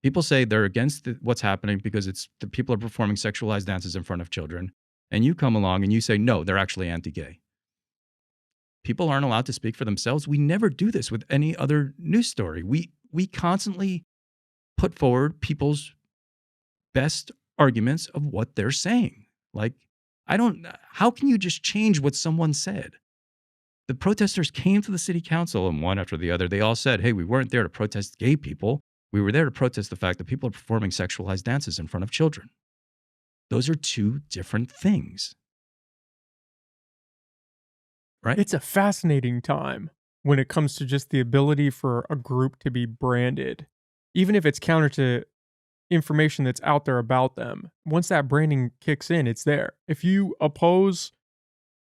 People say they're against what's happening because the people are performing sexualized dances in front of children, and you come along and you say, no, they're actually anti-gay. People aren't allowed to speak for themselves. We never do this with any other news story. We constantly put forward people's best arguments of what they're saying. Like, How can you just change what someone said? The protesters came to the city council, and one after the other, they all said, hey, we weren't there to protest gay people. We were there to protest the fact that people are performing sexualized dances in front of children. Those are two different things. Right? It's a fascinating time when it comes to just the ability for a group to be branded, even if it's counter to information that's out there about them. Once that branding kicks in, it's there. If you oppose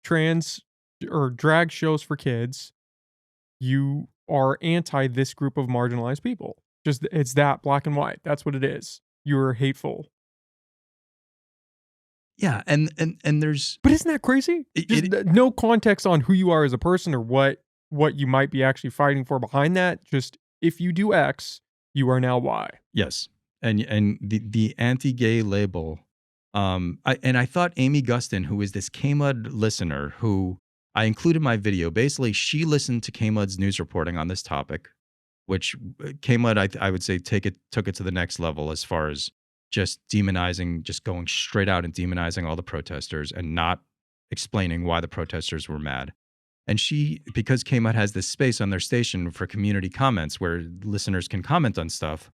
trans or drag shows for kids, you are anti this group of marginalized people. Just it's that black and white. That's what it is. You're hateful. Yeah, and there's But isn't that crazy? Just no context on who you are as a person or what you might be actually fighting for behind that. Just if you do X, you are now Y. Yes. And the anti-gay label, I thought Amy Gustin, who is this KMUD listener who I included in my video, basically she listened to KMUD's news reporting on this topic, which KMUD I would say took it to the next level as far as just demonizing, just going straight out and demonizing all the protesters and not explaining why the protesters were mad. And because KMUD has this space on their station for community comments where listeners can comment on stuff,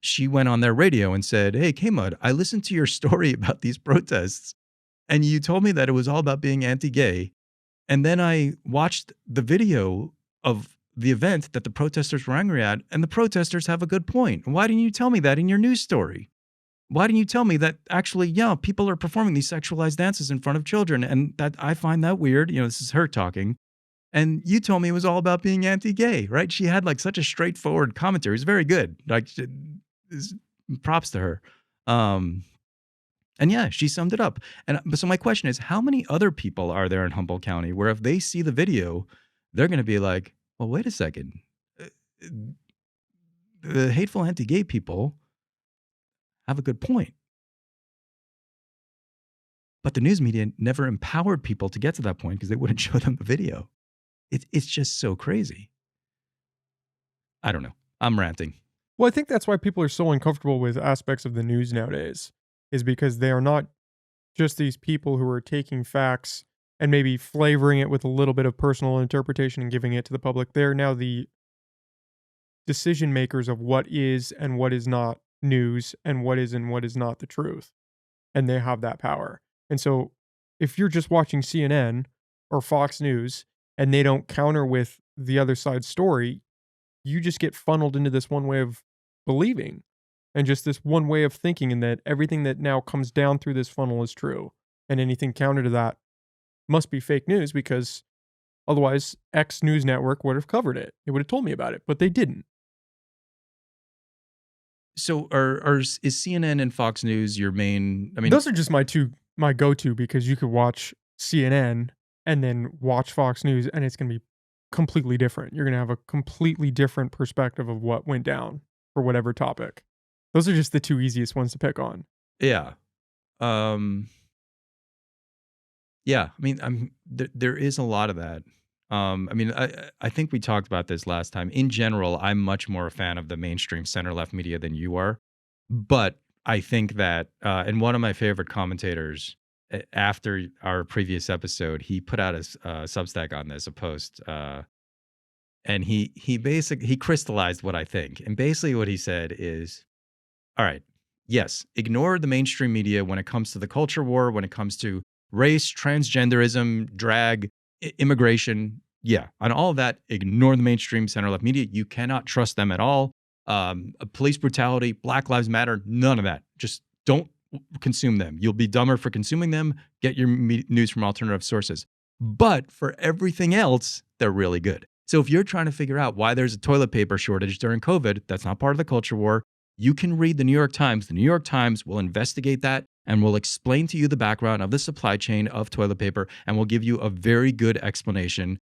she went on their radio and said, hey, KMUD, I listened to your story about these protests, and you told me that it was all about being anti-gay. And then I watched the video of the event that the protesters were angry at, and the protesters have a good point. Why didn't you tell me that in your news story? Why didn't you tell me that actually, yeah, people are performing these sexualized dances in front of children, and that I find that weird. This is her talking. And you told me it was all about being anti-gay, right? She had like such a straightforward commentary. It was very good. Like, props to her. And yeah, she summed it up. And so my question is, how many other people are there in Humboldt County where if they see the video, they're going to be like, well, wait a second. The hateful anti-gay people have a good point. But the news media never empowered people to get to that point because they wouldn't show them the video. It's just so crazy. I don't know. I'm ranting. Well, I think that's why people are so uncomfortable with aspects of the news nowadays, is because they are not just these people who are taking facts and maybe flavoring it with a little bit of personal interpretation and giving it to the public. They're now the decision makers of what is and what is not news and what is not the truth. And they have that power. And so if you're just watching CNN or Fox News and they don't counter with the other side's story, you just get funneled into this one way of believing and just this one way of thinking, and that everything that now comes down through this funnel is true. And anything counter to that must be fake news, because otherwise X news network would have covered it. It would have told me about it, but they didn't. So is CNN and Fox News your main? I mean, those are just my go-to, because you could watch CNN and then watch Fox News and it's going to be completely different. You're going to have a completely different perspective of what went down for whatever topic. Those are just the two easiest ones to pick on. Yeah. Yeah. I mean, there is a lot of that. I mean, I think we talked about this last time. In general, I'm much more a fan of the mainstream center-left media than you are. But I think that, and one of my favorite commentators, after our previous episode, he put out a Substack on this, a post, and he basically crystallized what I think. And basically what he said is, all right, yes, ignore the mainstream media when it comes to the culture war, when it comes to race, transgenderism, drag, immigration. Yeah, on all of that, ignore the mainstream center-left media. You cannot trust them at all. Police brutality, Black Lives Matter, none of that. Just don't consume them. You'll be dumber for consuming them. Get your news from alternative sources. But for everything else, they're really good. So if you're trying to figure out why there's a toilet paper shortage during COVID, that's not part of the culture war. You can read the New York Times. The New York Times will investigate that and will explain to you the background of the supply chain of toilet paper and will give you a very good explanation.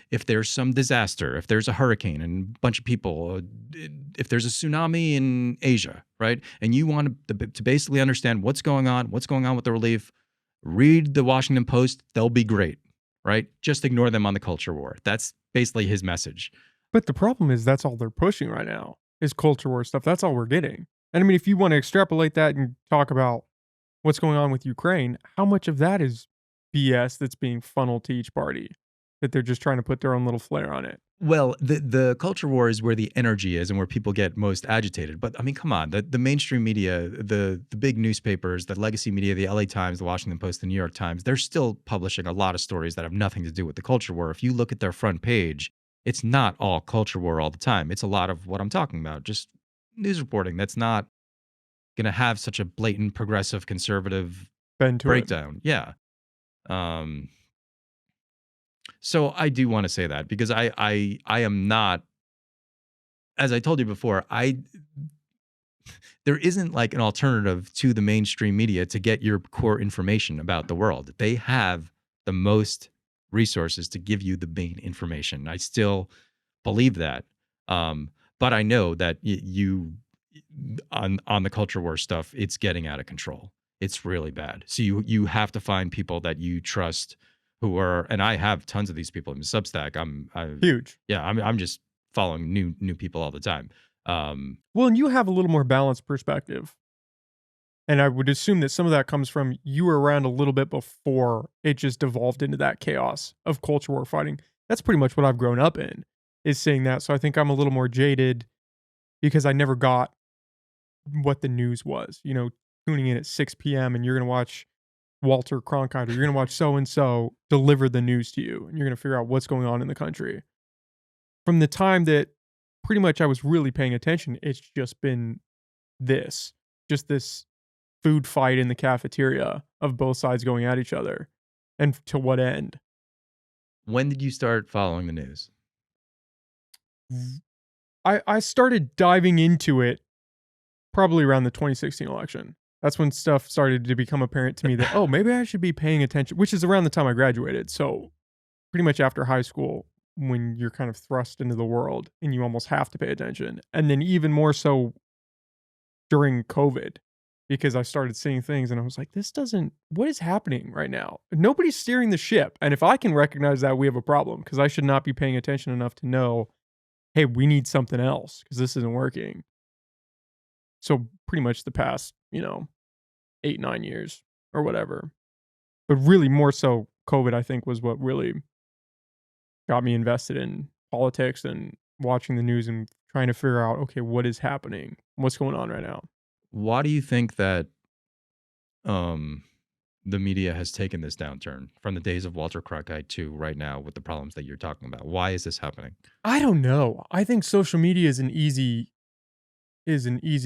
If there's some disaster, if there's a hurricane and a bunch of people, if there's a tsunami in Asia, right? And you want to basically understand what's going on with the relief, read the Washington Post. They'll be great, right? Just ignore them on the culture war. That's basically his message. But the problem is that's all they're pushing right now is culture war stuff. That's all we're getting. And I mean, if you want to extrapolate that and talk about what's going on with Ukraine, how much of that is BS that's being funneled to each party, that they're just trying to put their own little flair on it? Well, the culture war is where the energy is and where people get most agitated. But I mean, come on, the mainstream media, the big newspapers, the legacy media, the LA Times, the Washington Post, the New York Times, they're still publishing a lot of stories that have nothing to do with the culture war. If you look at their front page, it's not all culture war all the time. It's a lot of what I'm talking about, just news reporting that's not going to have such a blatant progressive conservative Bend to it. breakdown. Yeah. Um, so I do want to say that because I am not, as I told you before, there isn't like an alternative to the mainstream media to get your core information about the world. They have the most resources to give you the main information. I still believe that. But I know that you on the culture war stuff, it's getting out of control. It's really bad. So you have to find people that you trust who are, and I have tons of these people in Substack. Huge. I'm just following new people all the time. Well, and you have a little more balanced perspective. And I would assume that some of that comes from you were around a little bit before it just devolved into that chaos of culture war fighting. That's pretty much what I've grown up in, is seeing that. So I think I'm a little more jaded because I never got what the news was. You know, tuning in at 6 p.m. and you're going to watch Walter Cronkite or you're going to watch so and so deliver the news to you and you're going to figure out what's going on in the country. From the time that pretty much I was really paying attention, it's just been just this food fight in the cafeteria of both sides going at each other. And to what end? When did you start following the news? I started diving into it probably around the 2016 election. That's when stuff started to become apparent to me that, oh, maybe I should be paying attention, which is around the time I graduated. So pretty much after high school, when you're kind of thrust into the world and you almost have to pay attention. And then even more so during COVID, because I started seeing things and I was like, what is happening right now? Nobody's steering the ship. And if I can recognize that, we have a problem because I should not be paying attention enough to know, hey, we need something else because this isn't working. So pretty much the past, 8, 9 years or whatever. But really more so COVID, I think, was what really got me invested in politics and watching the news and trying to figure out, okay, what is happening? What's going on right now? Why do you think that um, the media has taken this downturn from the days of Walter Cronkite to right now with the problems that you're talking about? Why is this happening? I don't know. I think social media is an easy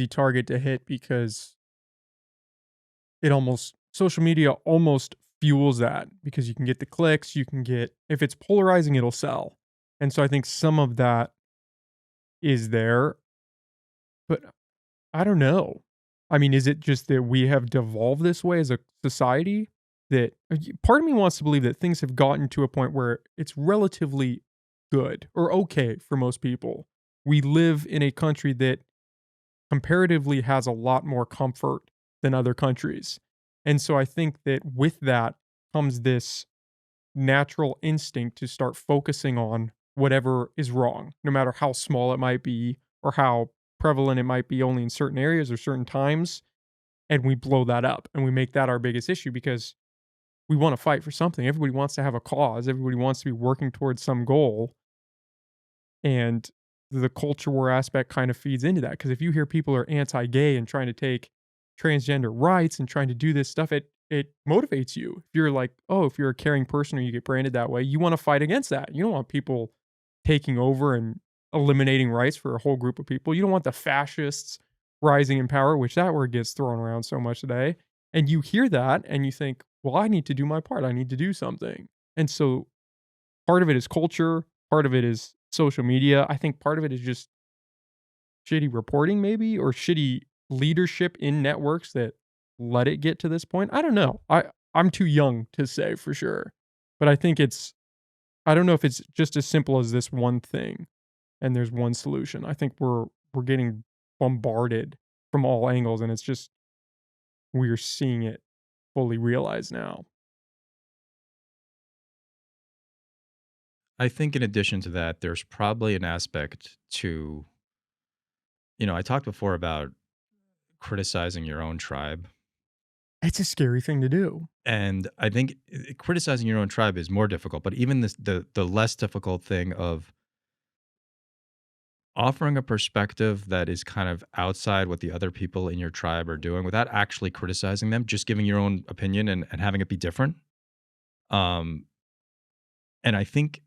target to hit because social media almost fuels that because you can get the clicks, if it's polarizing, it'll sell. And so I think some of that is there, but I don't know. I mean, is it just that we have devolved this way as a society that part of me wants to believe that things have gotten to a point where it's relatively good or okay for most people. We live in a country that comparatively has a lot more comfort than other countries. And so I think that with that comes this natural instinct to start focusing on whatever is wrong, no matter how small it might be or how prevalent it might be only in certain areas or certain times. And we blow that up and we make that our biggest issue because we want to fight for something. Everybody wants to have a cause, everybody wants to be working towards some goal. And the culture war aspect kind of feeds into that. Because if you hear people are anti-gay and trying to take transgender rights and trying to do this stuff, it motivates you. If you're like, oh, if you're a caring person or you get branded that way, you want to fight against that. You don't want people taking over and eliminating rights for a whole group of people. You don't want the fascists rising in power, which that word gets thrown around so much today. And you hear that and you think, well, I need to do my part. I need to do something. And so part of it is culture, part of it is social media. I think part of it is just shitty reporting, maybe, or shitty leadership in networks that let it get to this point. I don't know. I'm too young to say for sure. But I don't know if it's just as simple as this one thing and there's one solution. I think we're getting bombarded from all angles and it's just we're seeing it fully realized now. I think in addition to that, there's probably an aspect to, I talked before about criticizing your own tribe. It's a scary thing to do. And I think criticizing your own tribe is more difficult, but even the less difficult thing of offering a perspective that is kind of outside what the other people in your tribe are doing without actually criticizing them, just giving your own opinion and having it be different. Um, and I think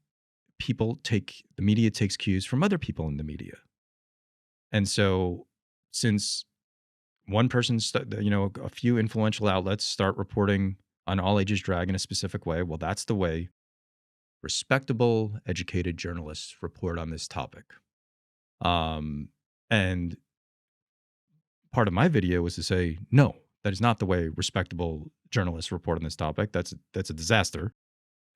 the media takes cues from other people in the media. And so since one person, a few influential outlets start reporting on all ages drag in a specific way, well, that's the way respectable, educated journalists report on this topic. Um, and part of my video was to say, no, that is not the way respectable journalists report on this topic. That's a disaster,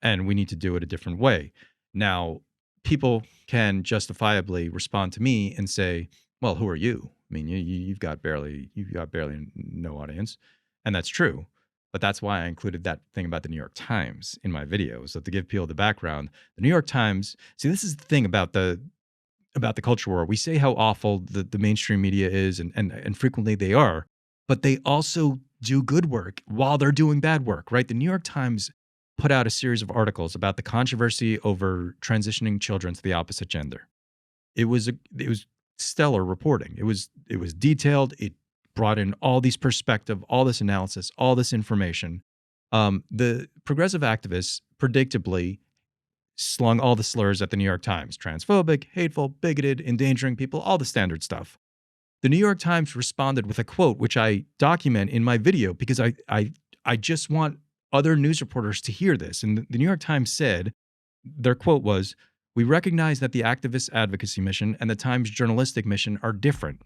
and we need to do it a different way. Now, people can justifiably respond to me and say, "Well, who are you? I mean, you've got barely no audience," and that's true. But that's why I included that thing about the New York Times in my video, so to give people the background. The New York Times. See, this is the thing about the culture war. We say how awful the mainstream media is, and frequently they are, but they also do good work while they're doing bad work, right? The New York Times put out a series of articles about the controversy over transitioning children to the opposite gender. It was stellar reporting. It was detailed. It brought in all these perspective, all this analysis, all this information. The progressive activists predictably slung all the slurs at the New York Times: transphobic, hateful, bigoted, endangering people, all the standard stuff. The New York Times responded with a quote, which I document in my video because I just want other news reporters to hear this. And the New York Times said, their quote was, "We recognize that the activist advocacy mission and the Times journalistic mission are different.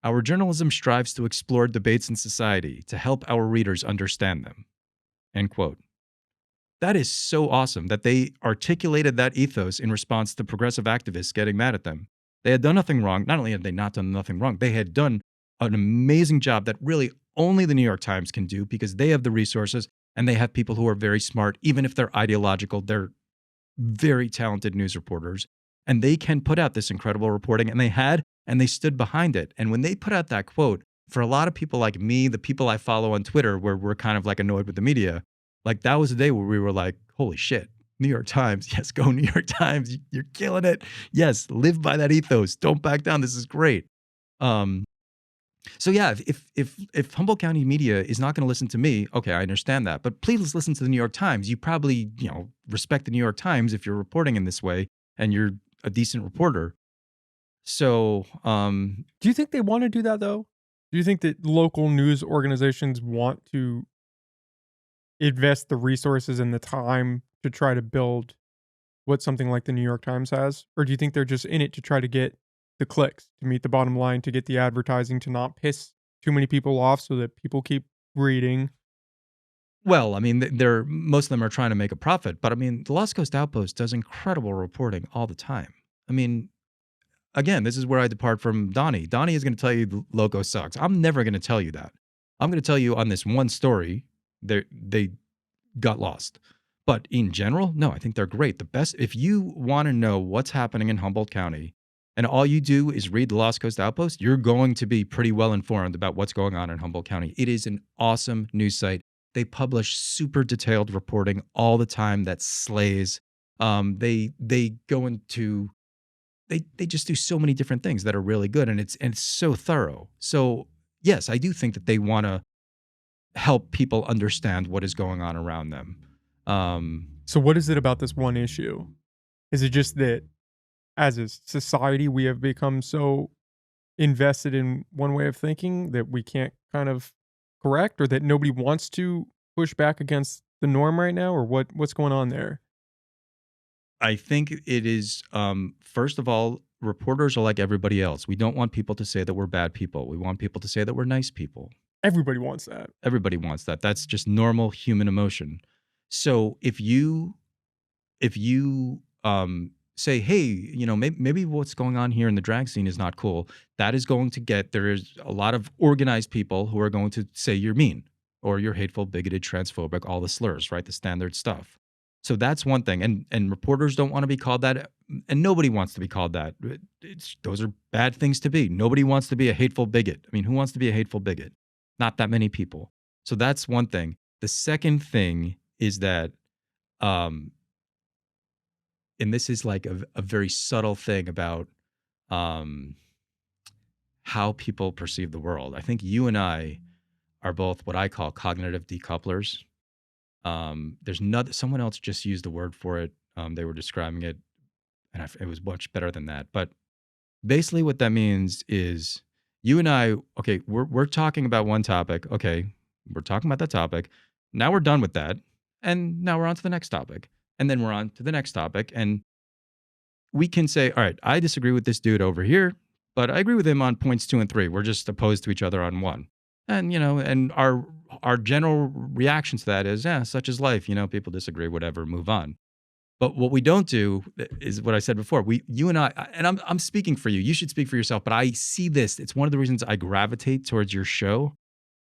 Our journalism strives to explore debates in society to help our readers understand them." End quote. That is so awesome that they articulated that ethos in response to progressive activists getting mad at them. They had done nothing wrong. Not only had they not done nothing wrong, they had done an amazing job that really only the New York Times can do because they have the resources and they have people who are very smart. Even if they're ideological, they're very talented news reporters, and they can put out this incredible reporting, and they stood behind it. And when they put out that quote, for a lot of people like me, the people I follow on Twitter, where we're kind of like annoyed with the media, like that was the day where we were like, holy shit, New York Times. Yes, go New York Times. You're killing it. Yes, live by that ethos. Don't back down. This is great. So yeah, if Humboldt County media is not going to listen to me, okay, I understand that. But please listen to the New York Times. You probably, respect the New York Times if you're reporting in this way and you're a decent reporter. So, do you think they want to do that though? Do you think that local news organizations want to invest the resources and the time to try to build what something like the New York Times has? Or do you think they're just in it to try to get the clicks, to meet the bottom line, to get the advertising, to not piss too many people off so that people keep reading? Well, I mean, most of them are trying to make a profit, but I mean, the Lost Coast Outpost does incredible reporting all the time. I mean, again, this is where I depart from Donnie. Donnie is going to tell you the logo sucks. I'm never going to tell you that. I'm going to tell you on this one story, they got lost. But in general, no, I think they're great. The best, if you want to know what's happening in Humboldt County, and all you do is read the Lost Coast Outpost, you're going to be pretty well informed about what's going on in Humboldt County. It is an awesome news site. They publish super detailed reporting all the time that slays. They go into they just do so many different things that are really good, and it's so thorough. So yes, I do think that they want to help people understand what is going on around them. So what is it about this one issue? Is it just that as a society we have become so invested in one way of thinking that we can't kind of correct, or that nobody wants to push back against the norm right now, or what's going on there? I think it is, first of all, reporters are like everybody else. We don't want people to say that we're bad people. We want people to say that we're nice people. Everybody wants that. Everybody wants that. That's just normal human emotion. So if you say, hey, maybe what's going on here in the drag scene is not cool, that is going to there is a lot of organized people who are going to say you're mean or you're hateful, bigoted, transphobic, all the slurs, right? The standard stuff. So that's one thing. And reporters don't want to be called that. And nobody wants to be called that. Those are bad things to be. Nobody wants to be a hateful bigot. I mean, who wants to be a hateful bigot? Not that many people. So that's one thing. The second thing is that, um, and this is like a very subtle thing about um, how people perceive the world. I think you and I are both what I call cognitive decouplers. There's not someone else just used the word for it. They were describing it, and it was much better than that. But basically, what that means is you and I. Okay, we're talking about one topic. Okay, we're talking about that topic. Now we're done with that, and now we're on to the next topic, and then we're on to the next topic, and we can say, all right, I disagree with this dude over here, but I agree with him on points 2 and 3. We're just opposed to each other on one. And, and our general reaction to that is, yeah, such is life. People disagree, whatever, move on. But what we don't do is what I said before. You and I, and I'm speaking for you. You should speak for yourself. But I see this. It's one of the reasons I gravitate towards your show.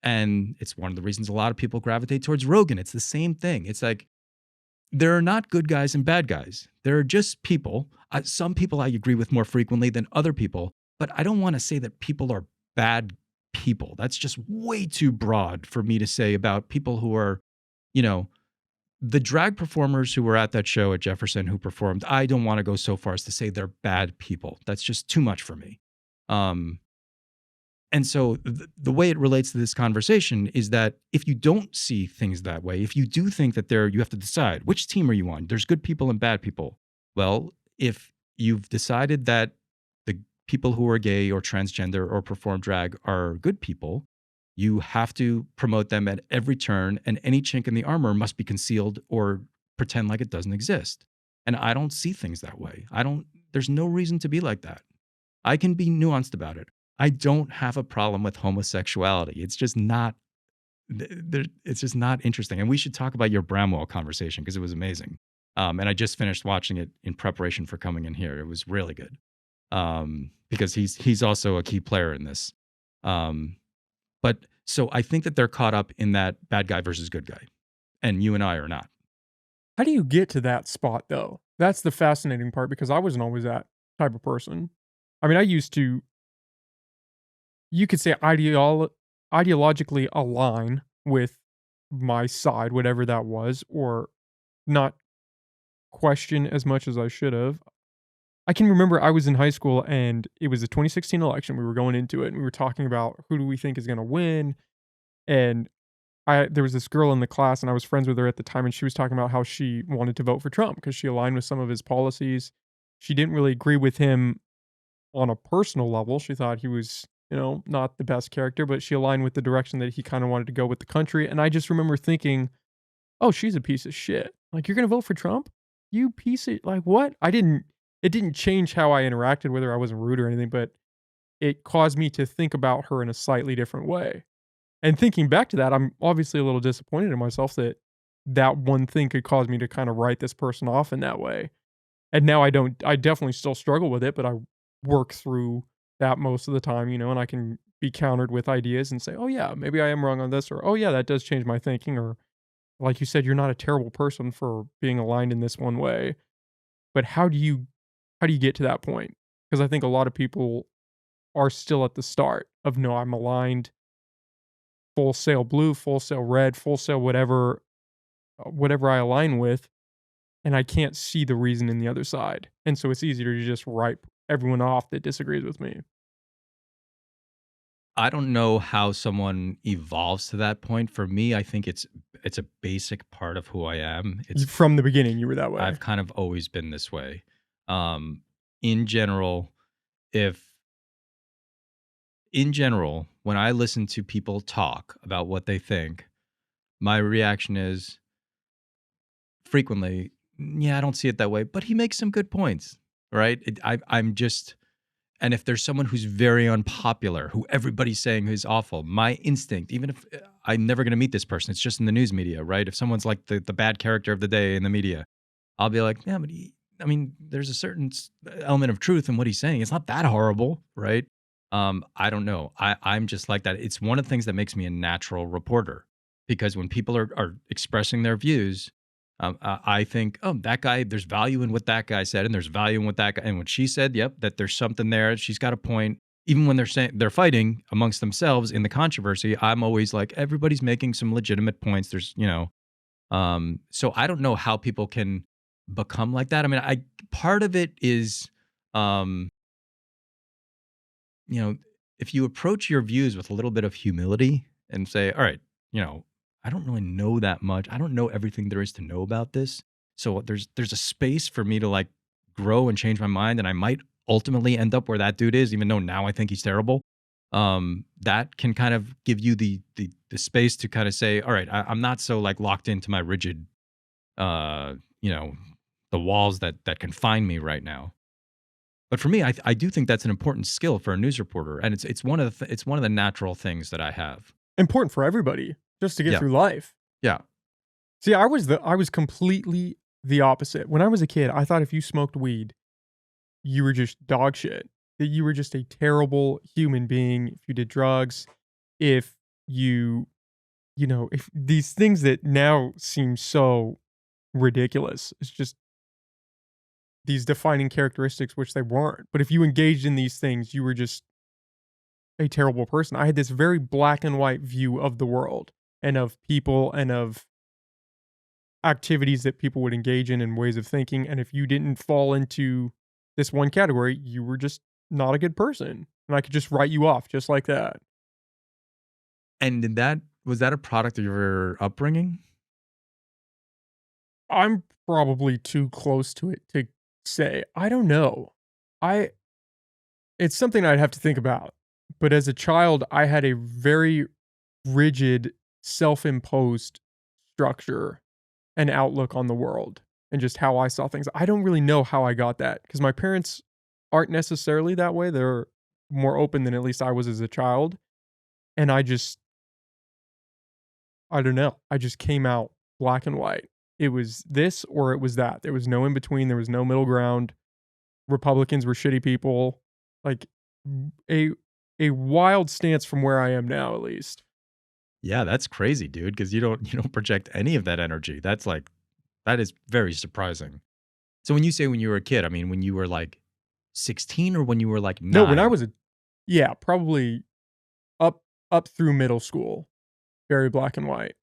And it's one of the reasons a lot of people gravitate towards Rogan. It's the same thing. It's like, there are not good guys and bad guys. There are just people. Some people I agree with more frequently than other people, but I don't want to say that people are bad people. That's just way too broad for me to say about people who are, the drag performers who were at that show at Jefferson who performed. I don't want to go so far as to say they're bad people. That's just too much for me. And so the way it relates to this conversation is that if you don't see things that way, if you do think that you have to decide which team are you on? There's good people and bad people. Well, if you've decided that the people who are gay or transgender or perform drag are good people, you have to promote them at every turn, and any chink in the armor must be concealed or pretend like it doesn't exist. And I don't see things that way. There's no reason to be like that. I can be nuanced about it. I don't have a problem with homosexuality. It's just not interesting. And we should talk about your Bramwell conversation because it was amazing. And I just finished watching it in preparation for coming in here. It was really good because he's also a key player in this. But so I think that they're caught up in that bad guy versus good guy, and you and I are not. How do you get to that spot though? That's the fascinating part because I wasn't always that type of person. I mean, I used to, you could say, ideologically align with my side, whatever that was, or not question as much as I should have. I can remember I was in high school and it was the 2016 election. We were going into it and we were talking about who do we think is going to win. And there was this girl in the class and I was friends with her at the time and she was talking about how she wanted to vote for Trump because she aligned with some of his policies. She didn't really agree with him on a personal level. She thought he was, not the best character, but she aligned with the direction that he kind of wanted to go with the country. And I just remember thinking, oh, she's a piece of shit. Like, you're going to vote for Trump? You piece of, like, what? It didn't change how I interacted with her. I wasn't rude or anything, but it caused me to think about her in a slightly different way. And thinking back to that, I'm obviously a little disappointed in myself that that one thing could cause me to kind of write this person off in that way. And now I definitely still struggle with it, but I work through that most of the time, and I can be countered with ideas and say, oh yeah, maybe I am wrong on this, or oh yeah, that does change my thinking, or like you said, you're not a terrible person for being aligned in this one way. But how do you get to that point? Because I think a lot of people are still at the start of no, I'm aligned, full sail blue, full sail red, full sail whatever I align with, and I can't see the reason in the other side. And so it's easier to just write everyone off that disagrees with me. I don't know how someone evolves to that point. For me, I think it's a basic part of who I am. From the beginning, you were that way. I've kind of always been this way. In general, when I listen to people talk about what they think, my reaction is frequently, yeah, I don't see it that way, but he makes some good points, right? I'm just, and if there's someone who's very unpopular, who everybody's saying is awful, my instinct, even if I'm never going to meet this person, it's just in the news media, right? If someone's like the bad character of the day in the media, I'll be like, yeah, but there's a certain element of truth in what he's saying. It's not that horrible, right? I don't know. I'm just like that. It's one of the things that makes me a natural reporter because when people are expressing their views, I think, oh, that guy, there's value in what that guy said, and there's value in what that guy, and what she said, yep, that there's something there. She's got a point. even when they're fighting amongst themselves in the controversy, I'm always like, everybody's making some legitimate points. There's, so I don't know how people can become like that. I mean, I part of it is, um, you know, if you approach your views with a little bit of humility and say, all right, you know, I don't really know that much. I don't know everything there is to know about this. So there's a space for me to like grow and change my mind, and I might ultimately end up where that dude is, even though now I think he's terrible. That can kind of give you the space to kind of say, all right, I'm not so like locked into my rigid, uh, you know, the walls that confine me right now. But for me, I do think that's an important skill for a news reporter, and it's one of it's one of the natural things that I have. Important for everybody just to get Yeah, through life. yeah, See, I was completely the opposite. When I was a kid, I thought if you smoked weed, you were just dog shit. That you were just a terrible human being if you did drugs, if you, if these things that now seem so ridiculous. It's just these defining characteristics which they weren't. But if you engaged in these things, you were just a terrible person. I had this very black and white view of the world and of people and of activities that people would engage in and ways of thinking. And if you didn't fall into this one category, you were just not a good person. And I could just write you off just like that. and did that was that a product of your upbringing? I'm probably too close to it to say. I don't know. I It's something I'd have to think about. But as a child, I had a very rigid, self-imposed structure and outlook on the world and just how I saw things. I don't really know how I got that because my parents aren't necessarily that way. They're more open than at least I was as a child. And I don't know. I just came out black and white. It was this or it was that. There was no in between. There was no middle ground. Republicans were shitty people. Like a a wild stance from where I am now, at least. Yeah, that's crazy, dude. Because you don't project any of that energy. That's like that is very surprising. So when you say when you were a kid, I mean when you were like 16 or when you were like No, when I 9? was yeah, probably up up through middle school, very black and white,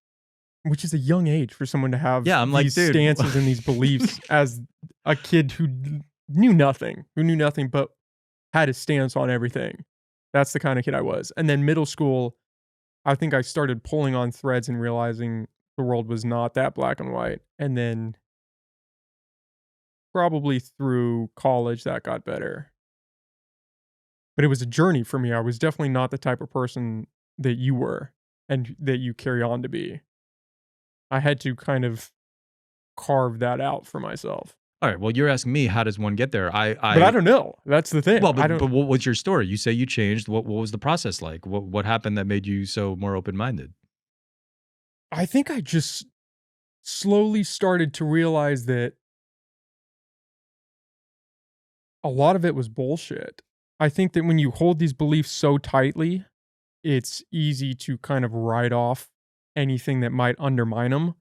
which is a young age for someone to have Yeah, I'm like, these dude. stances and these beliefs as a kid who knew nothing but had a stance on everything. That's the kind of kid I was. And then middle school, I think I started pulling on threads and realizing the world was not that black and white. And then probably through college that got better. But it was a journey for me. I was definitely not the type of person that you were and that you carry on to be. I had to kind of carve that out for myself. All right. Well, you're asking me how does one get there? But I don't know. That's the thing. Well, I but don't what was your story? You say you changed. What was the process like? What happened that made you so more open minded? I think I just slowly started to realize that a lot of it was bullshit. I think that when you hold these beliefs so tightly, it's easy to kind of write off anything that might undermine them.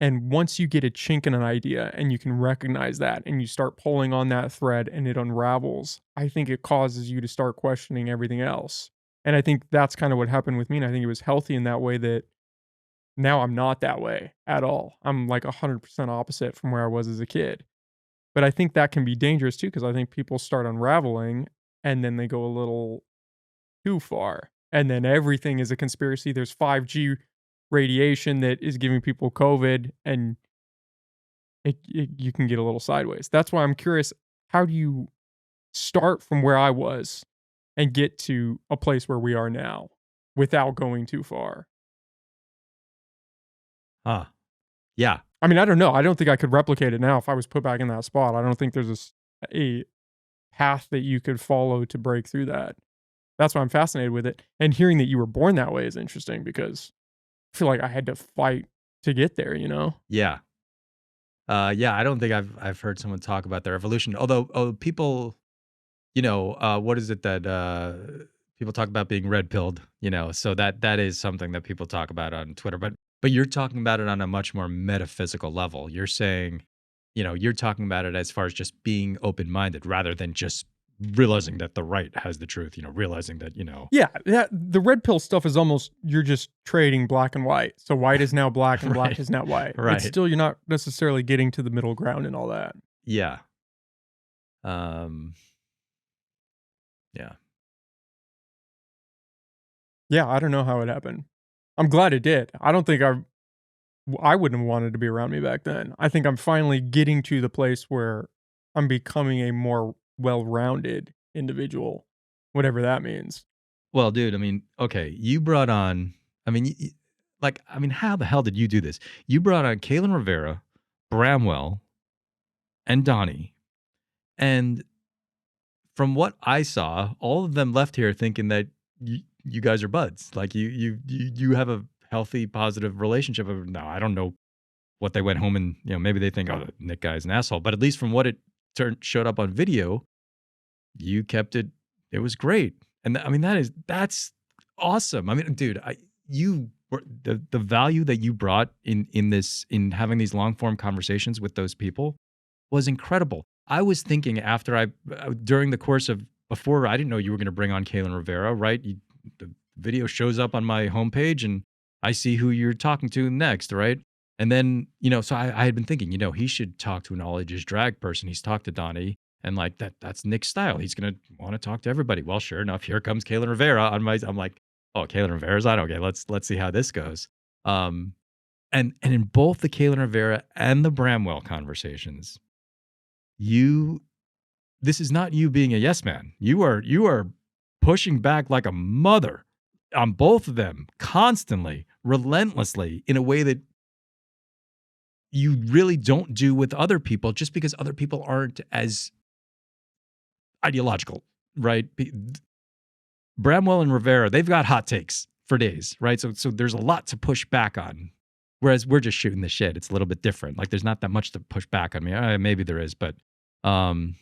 And once you get a chink in an idea and you can recognize that and you start pulling on that thread and it unravels, I think it causes you to start questioning everything else. And I think that's kind of what happened with me. And I think it was healthy in that way that now I'm not that way at all. I'm like 100% opposite from where I was as a kid. But I think that can be dangerous too, because I think people start unraveling and then they go a little too far. And then everything is a conspiracy. There's 5G radiation that is giving people COVID, and you can get a little sideways. That's why I'm curious, how do you start from where I was and get to a place where we are now without going too far? Huh. Yeah. I mean, I don't know. I don't think I could replicate it now if I was put back in that spot. I don't think there's a path that you could follow to break through that. That's why I'm fascinated with it. And hearing that you were born that way is interesting because I feel like I had to fight to get there, you know? Yeah. Yeah. I don't think I've heard someone talk about their evolution. Although people, what is it that people talk about being red pilled? So that is something that people talk about on Twitter. But you're talking about it on a much more metaphysical level. You're saying, you're talking about it as far as just being open minded rather than just realizing that the right has the truth, realizing that, Yeah, the red pill stuff is almost you're just trading black and white. So white is now black and black right, is now white. It's right. still, you're not necessarily getting to the middle ground and all that. Yeah. Yeah. Yeah, I don't know how it happened. I'm glad it did. I don't think I wouldn't have wanted to be around me back then. I think I'm finally getting to the place where I'm becoming a more well-rounded individual, whatever that means. Well, dude, I mean, okay, you brought on, I mean, how the hell did you do this? You brought on Kaylin Rivera, Bramwell, and Donnie. And from what I saw, all of them left here thinking that you guys are buds. Like you have a healthy, positive relationship. Now, I don't know what they went home and, maybe they think, oh, Nick guy's an asshole. But at least from what it showed up on video, you kept it. It was great. And I mean, that's awesome. I mean, dude, the value that you brought in having these long form conversations with those people was incredible. I was thinking during the course of, before, I didn't know you were going to bring on Kaylin Rivera, right? The video shows up on my homepage and I see who you're talking to next, right? And then, so I had been thinking, he should talk to an all ages drag person. He's talked to Donnie, and like that's Nick's style. He's going to want to talk to everybody. Well, sure enough, here comes Kaylin Rivera I'm like, oh, Kaylin Rivera's on. Okay, let's see how this goes. And in both the Kaylin Rivera and the Bramwell conversations, this is not you being a yes man. You are pushing back like a mother on both of them constantly, relentlessly, in a way that you really don't do with other people, just because other people aren't as ideological, right? Bramwell and Rivera, they've got hot takes for days, right? So there's a lot to push back on. Whereas we're just shooting the shit. It's a little bit different. Like there's not that much to push back on me. Maybe there is, but and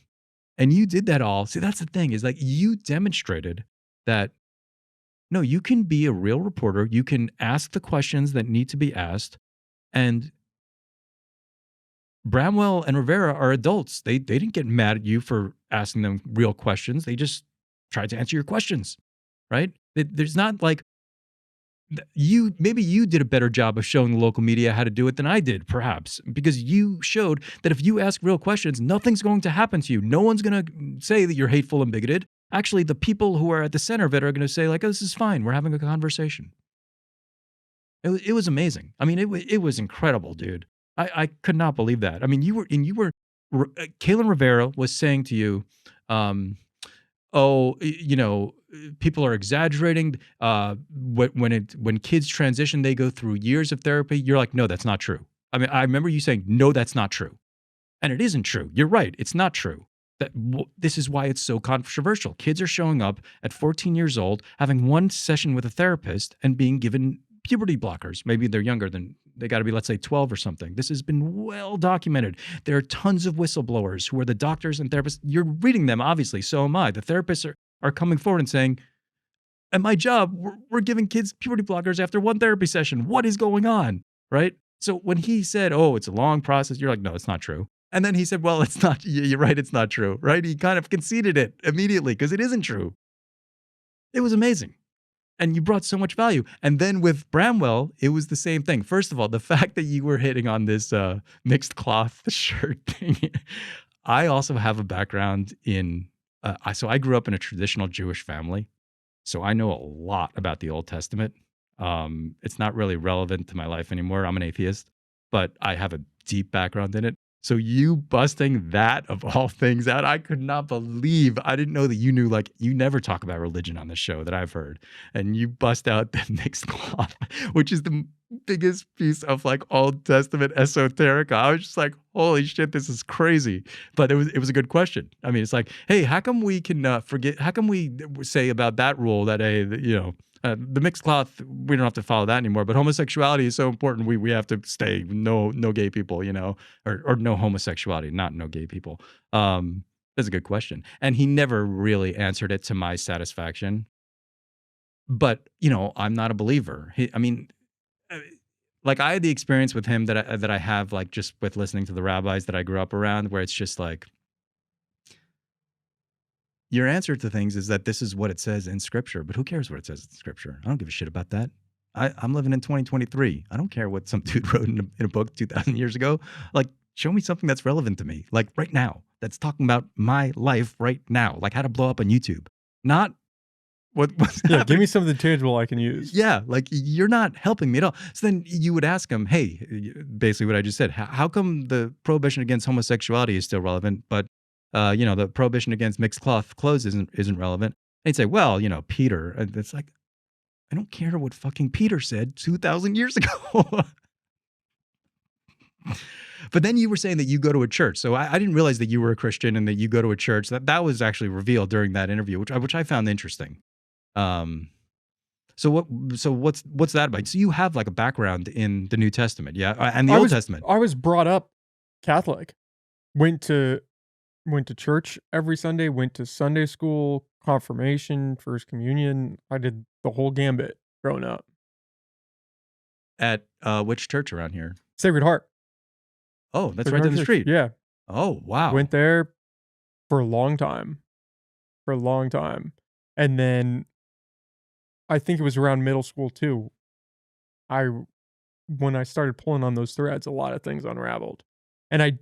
you did that all. See, that's the thing, is like you demonstrated that no, you can be a real reporter. You can ask the questions that need to be asked. And Bramwell and Rivera are adults. They didn't get mad at you for asking them real questions. They just tried to answer your questions, right? There's not like maybe you did a better job of showing the local media how to do it than I did, perhaps, because you showed that if you ask real questions, nothing's going to happen to you. No one's going to say that you're hateful and bigoted. Actually, the people who are at the center of it are going to say like, oh, this is fine. We're having a conversation. It was amazing. I mean, it was incredible, dude. I could not believe that. I mean, Kaylin Rivera was saying to you, people are exaggerating. When kids transition, they go through years of therapy. You're like, no, that's not true. I mean, I remember you saying, no, that's not true. And it isn't true. You're right. It's not true. This is why it's so controversial. Kids are showing up at 14 years old, having one session with a therapist and being given puberty blockers. Maybe they're younger they got to be, let's say, 12 or something. This has been well documented. There are tons of whistleblowers who are the doctors and therapists. You're reading them, obviously. So am I. The therapists are coming forward and saying, at my job, we're giving kids puberty blockers after one therapy session. What is going on? Right? So when he said, oh, it's a long process, you're like, no, it's not true. And then he said, well, it's not, you're right, it's not true, right? He kind of conceded it immediately because it isn't true. It was amazing. And you brought so much value. And then with Bramwell, it was the same thing. First of all, the fact that you were hitting on this mixed cloth shirt thing. I also have a background in, so I grew up in a traditional Jewish family. So I know a lot about the Old Testament. It's not really relevant to my life anymore. I'm an atheist, but I have a deep background in it. So you busting that of all things out, I could not believe. I didn't know that you knew, like, you never talk about religion on the show that I've heard. And you bust out the mixed cloth, which is the biggest piece of like Old Testament esoterica. I was just like, holy shit, this is crazy. But it was a good question. I mean, it's like, hey, how come we can forget? How come we say about that rule that the mixed cloth, we don't have to follow that anymore, but homosexuality is so important. We have to stay no gay people, or no homosexuality, not no gay people. That's a good question. And he never really answered it to my satisfaction. But, I'm not a believer. Like I had the experience with him that I have, like, just with listening to the rabbis that I grew up around, where it's just like, your answer to things is that this is what it says in scripture, but who cares what it says in scripture? I don't give a shit about that. I'm living in 2023. I don't care what some dude wrote in a book 2,000 years ago. Like, show me something that's relevant to me, like right now, that's talking about my life right now, like how to blow up on YouTube. Not what's Yeah, happening. give me something tangible I can use. Yeah, like you're not helping me at all. So then you would ask him, hey, basically what I just said, how come the prohibition against homosexuality is still relevant, but the prohibition against mixed clothes isn't relevant? And he'd say, well, Peter. And it's like, I don't care what fucking Peter said 2,000 years ago. But then you were saying that you go to a church. So I didn't realize that you were a Christian and that you go to a church. That was actually revealed during that interview, which I found interesting. So what's that about? So you have like a background in the New Testament, yeah, and the Old Testament. I was brought up Catholic. Went to church every Sunday. Went to Sunday school, confirmation, first communion. I did the whole gambit growing up. At which church around here? Sacred Heart. Oh, that's right down the street. Yeah. Oh, wow. Went there for a long time. And then I think it was around middle school too. When I started pulling on those threads, a lot of things unraveled. And I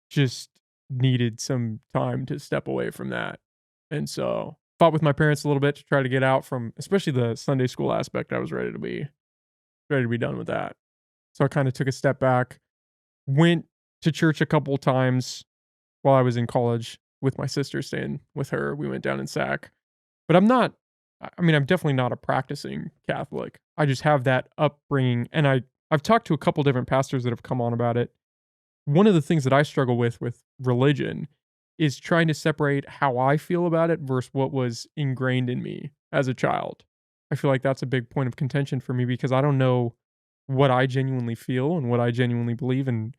just needed some time to step away from that. And so fought with my parents a little bit to try to get out from, especially the Sunday school aspect. I was ready to be done with that. So I kind of took a step back, went to church a couple times while I was in college with my sister, staying with her. We went down in Sac. But I'm definitely not a practicing Catholic. I just have that upbringing. And I've talked to a couple different pastors that have come on about it. One of the things that I struggle with religion is trying to separate how I feel about it versus what was ingrained in me as a child. I feel like that's a big point of contention for me because I don't know what I genuinely feel and what I genuinely believe and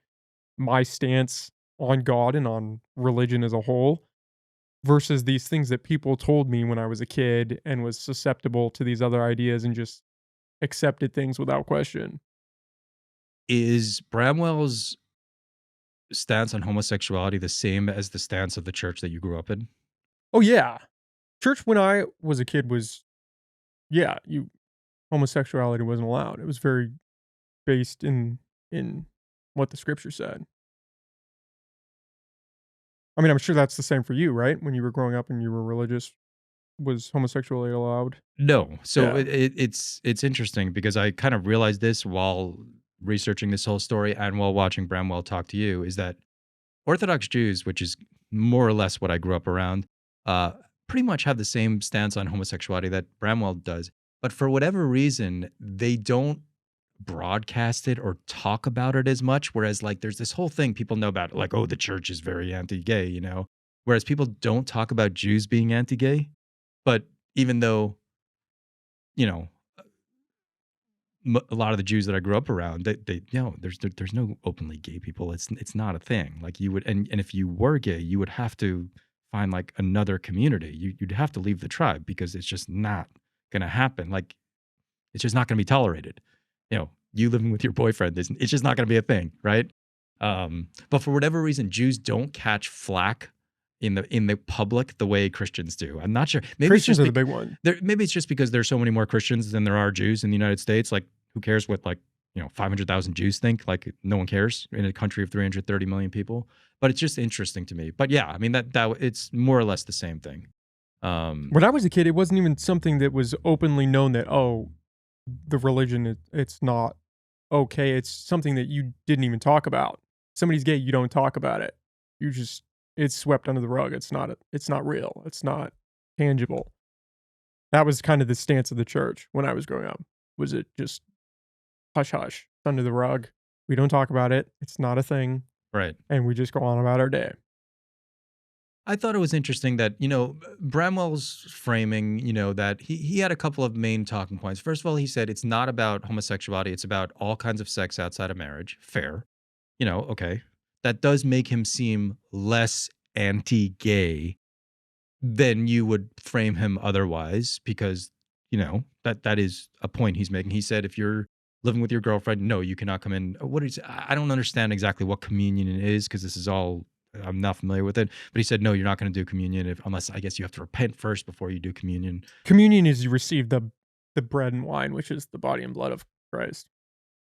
my stance on God and on religion as a whole versus these things that people told me when I was a kid and was susceptible to these other ideas and just accepted things without question. Is Bramwell's stance on homosexuality the same as the stance of the church that you grew up in? Oh yeah. Church when I was a kid was homosexuality wasn't allowed. It was very based in what the scripture said. I mean, I'm sure that's the same for you, right? When you were growing up and you were religious, was homosexuality allowed? No. So Yeah. it's interesting because I kind of realized this while researching this whole story and while watching Bramwell talk to you, is that Orthodox Jews, which is more or less what I grew up around, pretty much have the same stance on homosexuality that Bramwell does. But for whatever reason, they don't broadcast it or talk about it as much. Whereas, like, there's this whole thing people know about, like, oh, the church is very anti-gay, Whereas people don't talk about Jews being anti-gay. But even though, you know, a lot of the Jews that I grew up around, they there's no openly gay people. It's not a thing. Like you would, and if you were gay, you would have to find like another community. You'd have to leave the tribe because it's just not gonna happen. Like it's just not gonna be tolerated. You living with your boyfriend it's just not gonna be a thing, right? But for whatever reason, Jews don't catch flack in the public the way Christians do. I'm not sure. Maybe Christians it's are just the big one. maybe it's just because there's so many more Christians than there are Jews in the United States. Like, who cares what 500,000 Jews think? Like, no one cares in a country of 330 million people. But it's just interesting to me. But yeah, I mean that it's more or less the same thing. When I was a kid, it wasn't even something that was openly known that the religion it's not okay. It's something that you didn't even talk about. Somebody's gay, you don't talk about it. It's swept under the rug. It's not real. It's not tangible. That was kind of the stance of the church when I was growing up. Was it just hush hush under the rug? We don't talk about it. It's not a thing. Right. And we just go on about our day. I thought it was interesting that, Bramwell's framing, that he had a couple of main talking points. First of all, he said it's not about homosexuality. It's about all kinds of sex outside of marriage. Fair. Okay. That does make him seem less anti-gay than you would frame him otherwise, because, that is a point he's making. He said, if you're living with your girlfriend, no, you cannot come in. I don't understand exactly what communion is, because this is all I'm not familiar with it. But he said, no, you're not going to do communion unless I guess you have to repent first before you do communion. Communion is you receive the bread and wine, which is the body and blood of Christ.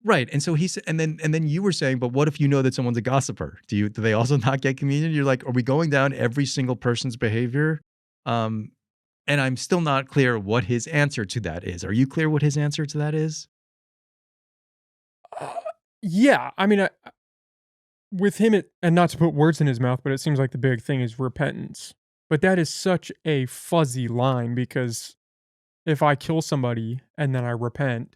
Right. And so he said, and then you were saying, but what if you know that someone's a gossiper? Do they also not get communion? You're like, are we going down every single person's behavior? And I'm still not clear what his answer to that is. Are you clear what his answer to that is? Uh, yeah, I mean, with him, and not to put words in his mouth, but it seems like the big thing is repentance. But that is such a fuzzy line because if I kill somebody and then I repent,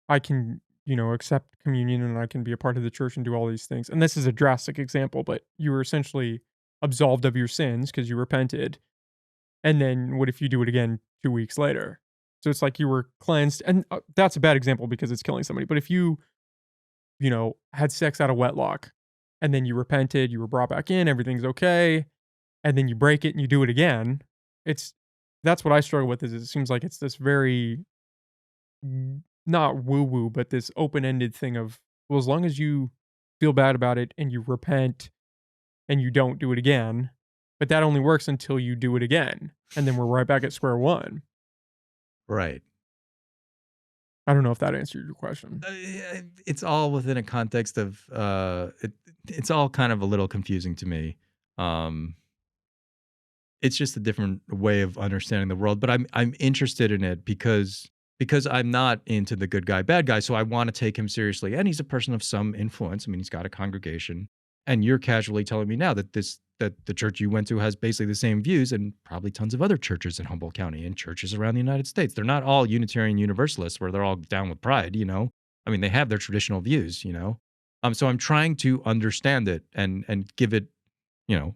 I can, accept communion and I can be a part of the church and do all these things. And this is a drastic example, but you were essentially absolved of your sins because you repented. And then what if you do it again 2 weeks later? So it's like you were cleansed. And that's a bad example because it's killing somebody. But if you had sex out of wedlock and then you repented, you were brought back in, everything's okay, and then you break it and you do it again, that's what I struggle with is it seems like it's this very not woo woo, but this open ended thing of, well, as long as you feel bad about it and you repent and you don't do it again, but that only works until you do it again. And then we're right back at square one. Right. I don't know if that answered your question. It's all within a context of it's all kind of a little confusing to me. It's just a different way of understanding the world, but I'm interested in it because I'm not into the good guy bad guy, so I want to take him seriously, and he's a person of some influence. I mean, he's got a congregation, and you're casually telling me now that the church you went to has basically the same views, and probably tons of other churches in Humboldt County and churches around the United States. They're not all Unitarian Universalists where they're all down with pride, you know. I mean, they have their traditional views, you know. So I'm trying to understand it and give it, you know,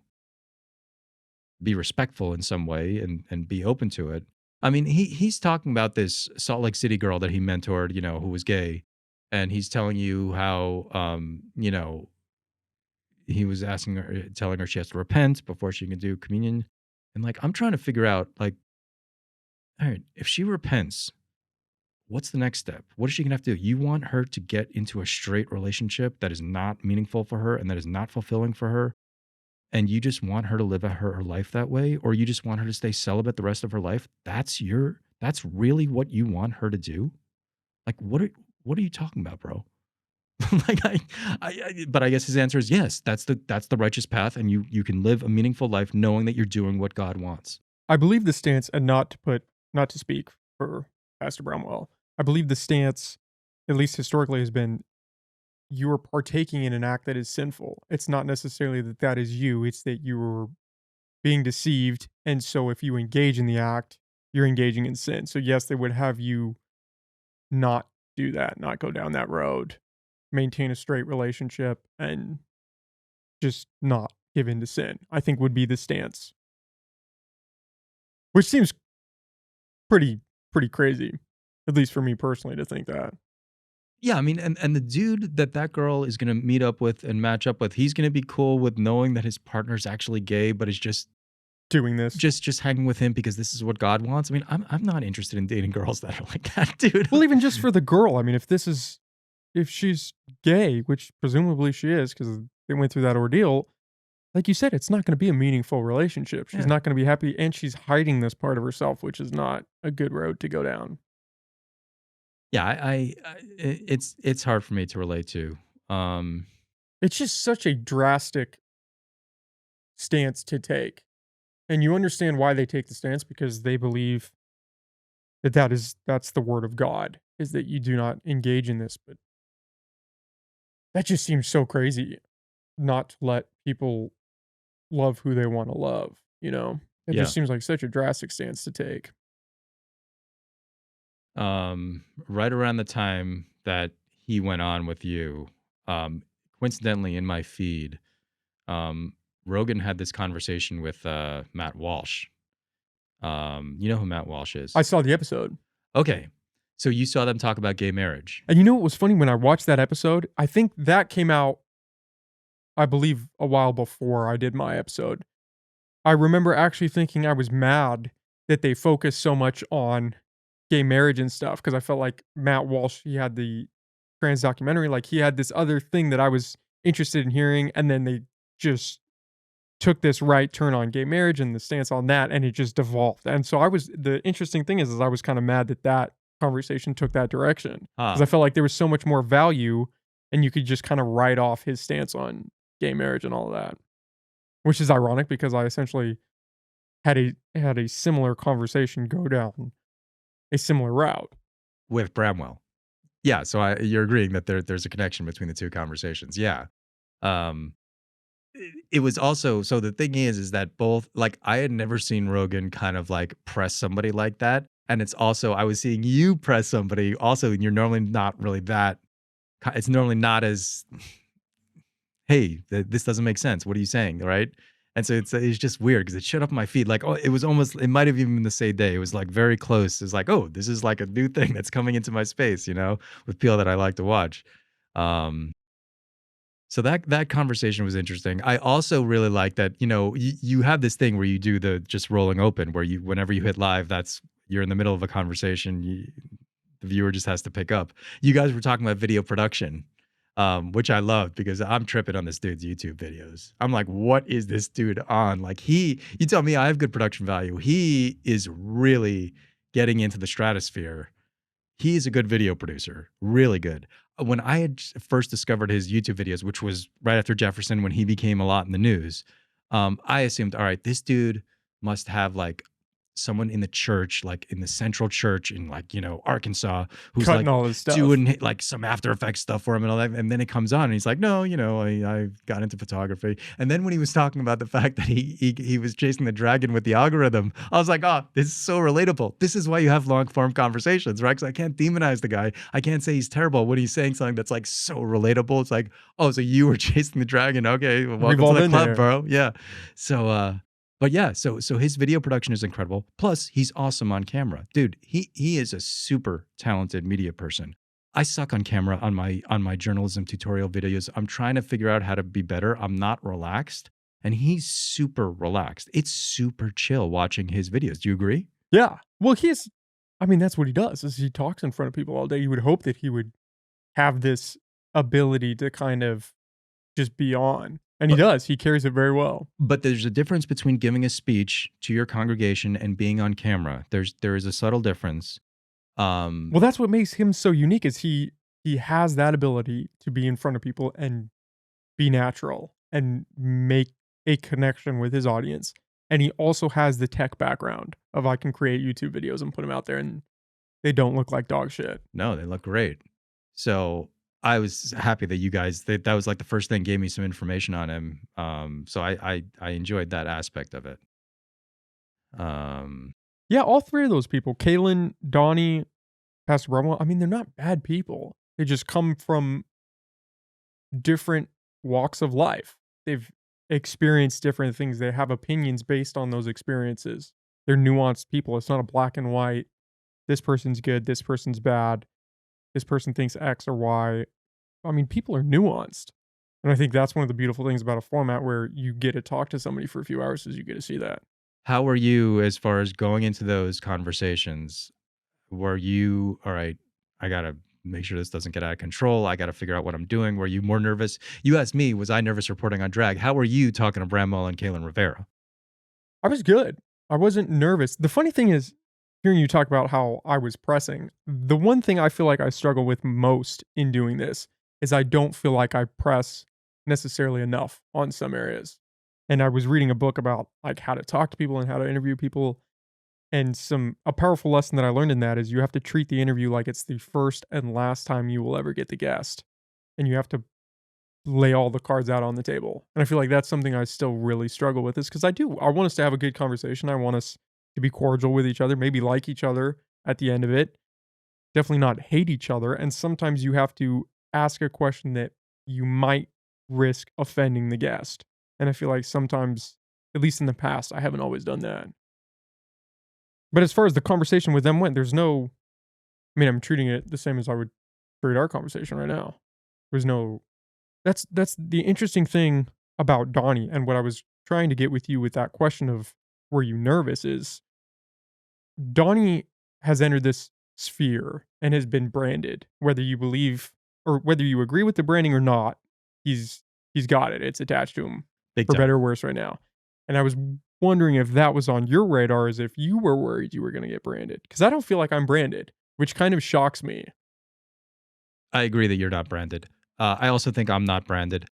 be respectful in some way and be open to it. I mean, he's talking about this Salt Lake City girl that he mentored, you know, who was gay, and he's telling you how, you know, he was asking her, telling her she has to repent before she can do communion, and like I'm trying to figure out, like, all right, if she repents, what's the next step? What is she gonna have to do? You want her to get into a straight relationship that is not meaningful for her and that is not fulfilling for her, and you just want her to live her life that way, or you just want her to stay celibate the rest of her life? That's really what you want her to do? Like, what are you talking about, bro? Like but I guess his answer is yes. That's the righteous path, and you can live a meaningful life knowing that you're doing what God wants. I believe the stance, and not to speak for Pastor Bromwell, I believe the stance, at least historically, has been you are partaking in an act that is sinful. It's not necessarily that is you, it's that you are being deceived. And so if you engage in the act, you're engaging in sin. So, yes, they would have you not do that, not go down that road, maintain a straight relationship, and just not give in to sin, I think would be the stance. Which seems pretty crazy, at least for me personally, to think that. Yeah, I mean, and the dude that girl is gonna meet up with and match up with, he's gonna be cool with knowing that his partner's actually gay, but is just Doing this. just hanging with him because this is what God wants. I mean, I'm not interested in dating girls that are like that, dude. Well, even just for the girl, I mean, if she's gay, which presumably she is because they went through that ordeal, like you said, it's not gonna be a meaningful relationship. She's Yeah. not gonna be happy, and she's hiding this part of herself, which is not a good road to go down. Yeah, it's hard for me to relate to. It's just such a drastic stance to take, and you understand why they take the stance because they believe that's the word of God, is that you do not engage in this, but that just seems so crazy not to let people love who they wanna love, you know? It Yeah. just seems like such a drastic stance to take. Right around the time that he went on with you, coincidentally in my feed, um, Rogan had this conversation with Matt Walsh. You know who Matt Walsh I is? saw the episode, Okay. So you saw them talk about gay marriage. and you know what was funny when I watched that episode? I think that came out, I believe, a while before I did my episode. I remember actually thinking I was mad that they focused so much on gay marriage and stuff because I felt like Matt Walsh, he had the trans documentary, like, he had this other thing that I was interested in hearing, and then they just took this right turn on gay marriage and the stance on that, and it just devolved. And so the interesting thing is I was kind of mad that conversation took that direction, because I felt like there was so much more value, and you could just kind of write off his stance on gay marriage and all of that, which is ironic because I essentially had a similar conversation go down a similar route with Bramwell. Yeah, so you're agreeing that there's a connection between the two conversations. Yeah. Um, it was also, so the thing is that both, like, I had never seen Rogan kind of like press somebody like that. And it's also, I was seeing you press somebody also, and you're normally not really that, it's normally not as, hey, this doesn't make sense. What are you saying? Right. And so it's just weird because it shut up my feed. Like, oh, it was almost, it might have even been the same day. It was like very close. It's like, oh, this is like a new thing that's coming into my space, with people that I like to watch. So that conversation was interesting. I also really like that, you have this thing where you do the just rolling open, where whenever you hit live, you're in the middle of a conversation. The viewer just has to pick up. You guys were talking about video production, which I love because I'm tripping on this dude's YouTube videos. I'm like, what is this dude on? Like you tell me I have good production value. He is really getting into the stratosphere. He is a good video producer, really good. When I had first discovered his YouTube videos, which was right after Jefferson, when he became a lot in the news, I assumed, all right, this dude must have like someone in the church, like in the central church in like, Arkansas, who's cutting like all this stuff, doing like some After Effects stuff for him and all that. And then it comes on and he's like, no, I got into photography. And then when he was talking about the fact that he was chasing the dragon with the algorithm, I was like, oh, this is so relatable. This is why you have long form conversations, right? Because I can't demonize the guy. I can't say he's terrible when he's saying something that's like so relatable. It's like, oh, so you were chasing the dragon. Okay, well, welcome to the club, bro. Yeah. So, but yeah, so his video production is incredible. Plus, he's awesome on camera. Dude, he is a super talented media person. I suck on camera on my journalism tutorial videos. I'm trying to figure out how to be better. I'm not relaxed, and he's super relaxed. It's super chill watching his videos. Do you agree? Yeah. Well, that's what he does, is he talks in front of people all day. You would hope that he would have this ability to kind of just be on. And he does. He carries it very well. But there's a difference between giving a speech to your congregation and being on camera. There is a subtle difference. Well, that's what makes him so unique, is he has that ability to be in front of people and be natural and make a connection with his audience. And he also has the tech background of, I can create YouTube videos and put them out there and they don't look like dog shit. No, they look great. So I was happy that you guys, that was like the first thing, gave me some information on him. So I enjoyed that aspect of it. Yeah, all three of those people, Kalen, Donnie, Pastor Brumwell, they're not bad people. They just come from different walks of life. They've experienced different things. They have opinions based on those experiences. They're nuanced people. It's not a black and white, this person's good, this person's bad, this person thinks X or Y. People are nuanced. And I think that's one of the beautiful things about a format where you get to talk to somebody for a few hours, is you get to see that. How are you as far as going into those conversations? Were you, all right, I got to make sure this doesn't get out of control. I got to figure out what I'm doing. Were you more nervous? You asked me, was I nervous reporting on drag? How were you talking to Bramwell and Kaylin Rivera? I was good. I wasn't nervous. The funny thing is, hearing you talk about how I was pressing, the one thing I feel like I struggle with most in doing this is I don't feel like I press necessarily enough on some areas. And I was reading a book about like how to talk to people and how to interview people. And a powerful lesson that I learned in that is you have to treat the interview like it's the first and last time you will ever get the guest. And you have to lay all the cards out on the table. And I feel like that's something I still really struggle with, is because I want us to have a good conversation. I want us to be cordial with each other, maybe like each other at the end of it. Definitely not hate each other. And sometimes you have to ask a question that you might risk offending the guest. And I feel like sometimes, at least in the past, I haven't always done that. But as far as the conversation with them went, I'm treating it the same as I would treat our conversation right now. That's the interesting thing about Donnie, and what I was trying to get with you with that question of, were you nervous, is Donnie has entered this sphere and has been branded. Whether you believe or whether you agree with the branding or not, he's got it. It's attached to him, Big for time. better or worse right now. And I was wondering if that was on your radar, as if you were worried you were going to get branded. Because I don't feel like I'm branded, which kind of shocks me. I agree that you're not branded. I also think I'm not branded.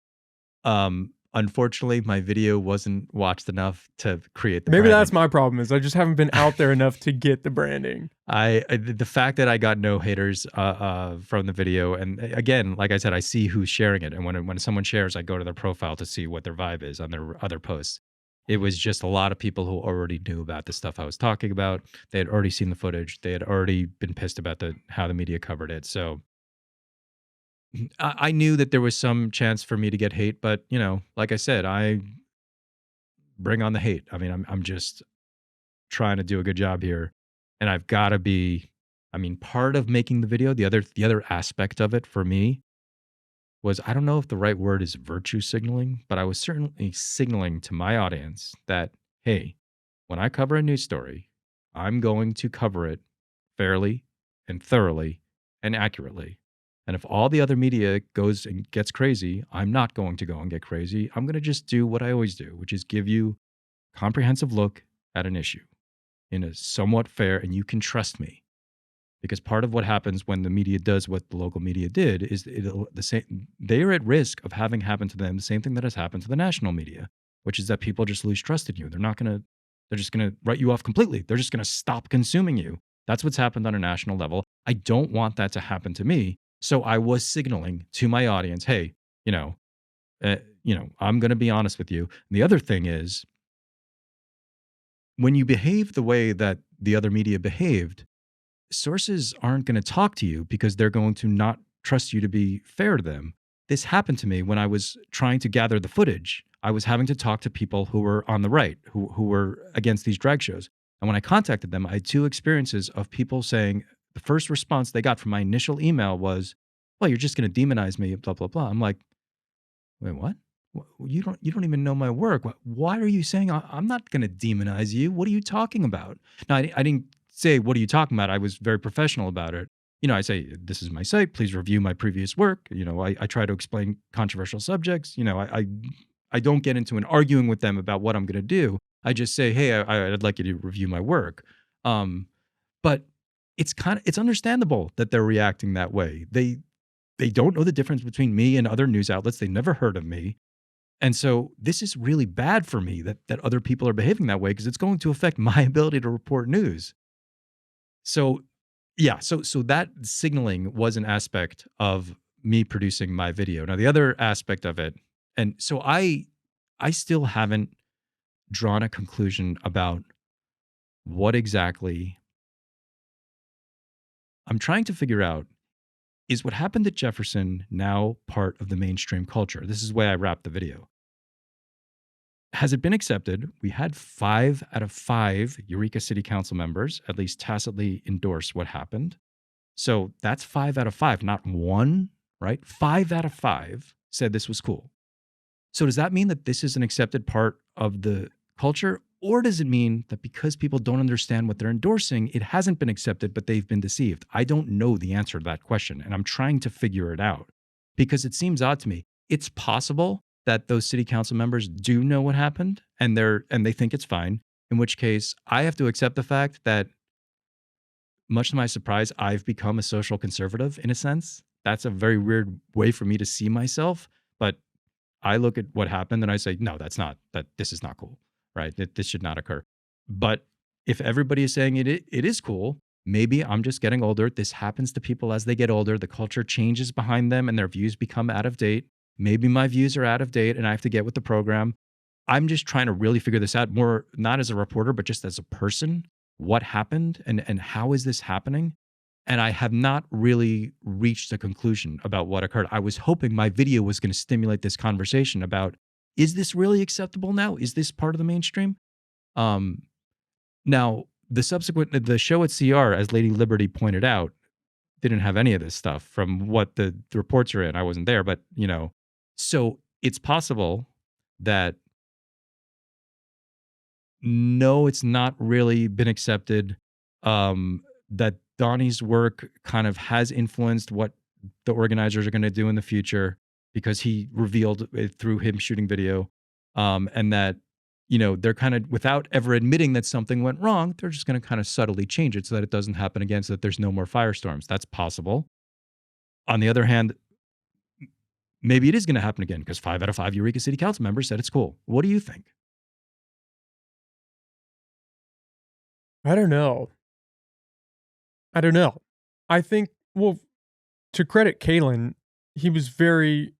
Unfortunately, my video wasn't watched enough to create the Maybe branding. that's my problem, is I just haven't been out there enough to get the branding. The fact that I got no haters from the video, and again, like I said, I see who's sharing it, and when someone shares, I go to their profile to see what their vibe is on their other posts. It was just a lot of people who already knew about the stuff I was talking about. They had already seen the footage. They had already been pissed about how the media covered it. So I knew that there was some chance for me to get hate, but like I said, I bring on the hate. I mean, I'm just trying to do a good job here, and I've got to be. I mean, part of making the video, the other aspect of it for me was, I don't know if the right word is virtue signaling, but I was certainly signaling to my audience that, hey, when I cover a news story, I'm going to cover it fairly and thoroughly and accurately. And if all the other media goes and gets crazy, I'm not going to go and get crazy. I'm going to just do what I always do, which is give you a comprehensive look at an issue in a somewhat fair, and you can trust me. Because part of what happens when the media does what the local media did is they are at risk of having happen to them the same thing that has happened to the national media, which is that people just lose trust in you. They're just gonna write you off completely. They're just gonna stop consuming you. That's what's happened on a national level. I don't want that to happen to me. So I was signaling to my audience, hey, I'm gonna be honest with you. And the other thing is, when you behave the way that the other media behaved, sources aren't going to talk to you because they're going to not trust you to be fair to them. This happened to me when I was trying to gather the footage. I was having to talk to people who were on the right, who were against these drag shows. And when I contacted them, I had two experiences of people saying the first response they got from my initial email was, well, you're just going to demonize me, blah, blah, blah. I'm like, wait, what? You don't even know my work. Why are you saying I'm not going to demonize you? What are you talking about? Now, I didn't say, what are you talking about? I was very professional about it. I say, this is my site. Please review my previous work. I try to explain controversial subjects. I don't get into an arguing with them about what I'm going to do. I just say, hey, I'd like you to review my work. But it's understandable that they're reacting that way. They don't know the difference between me and other news outlets. They never heard of me. And so this is really bad for me that other people are behaving that way, because it's going to affect my ability to report news. So yeah, so that signaling was an aspect of me producing my video. Now the other aspect of it, and so I still haven't drawn a conclusion about what exactly I'm trying to figure out. Is what happened at Jefferson now part of the mainstream culture? This is the way I wrapped the video. Has it been accepted? We had 5 out of 5 Eureka City Council members at least tacitly endorse what happened. So that's 5 out of 5, not 1, right? 5 out of 5 said this was cool. So does that mean that this is an accepted part of the culture? Or does it mean that because people don't understand what they're endorsing, it hasn't been accepted, but they've been deceived? I don't know the answer to that question, and I'm trying to figure it out, because it seems odd to me. It's possible that those city council members do know what happened and they think it's fine, in which case I have to accept the fact that, much to my surprise, I've become a social conservative in a sense. That's a very weird way for me to see myself, but I look at what happened and I say, no, this is not cool, right? This should not occur. But if everybody is saying it is cool, maybe I'm just getting older. This happens to people as they get older. The culture changes behind them and their views become out of date. Maybe my views are out of date and I have to get with the program. I'm just trying to really figure this out more, not as a reporter, but just as a person. What happened and how is this happening? And I have not really reached a conclusion about what occurred. I was hoping my video was going to stimulate this conversation about, is this really acceptable now? Is this part of the mainstream? Now, the show at CR, as Lady Liberty pointed out, didn't have any of this stuff from what the reports are in. I wasn't there, but so it's possible that no, it's not really been accepted. That Donnie's work kind of has influenced what the organizers are going to do in the future, because he revealed it through him shooting video. And that, they're kind of, without ever admitting that something went wrong, they're just going to kind of subtly change it so that it doesn't happen again, so that there's no more firestorms. That's possible. On the other hand, maybe it is going to happen again because 5 out of 5 Eureka City Council members said it's cool. What do you think? I don't know. I think, well, to credit Kalen, he was very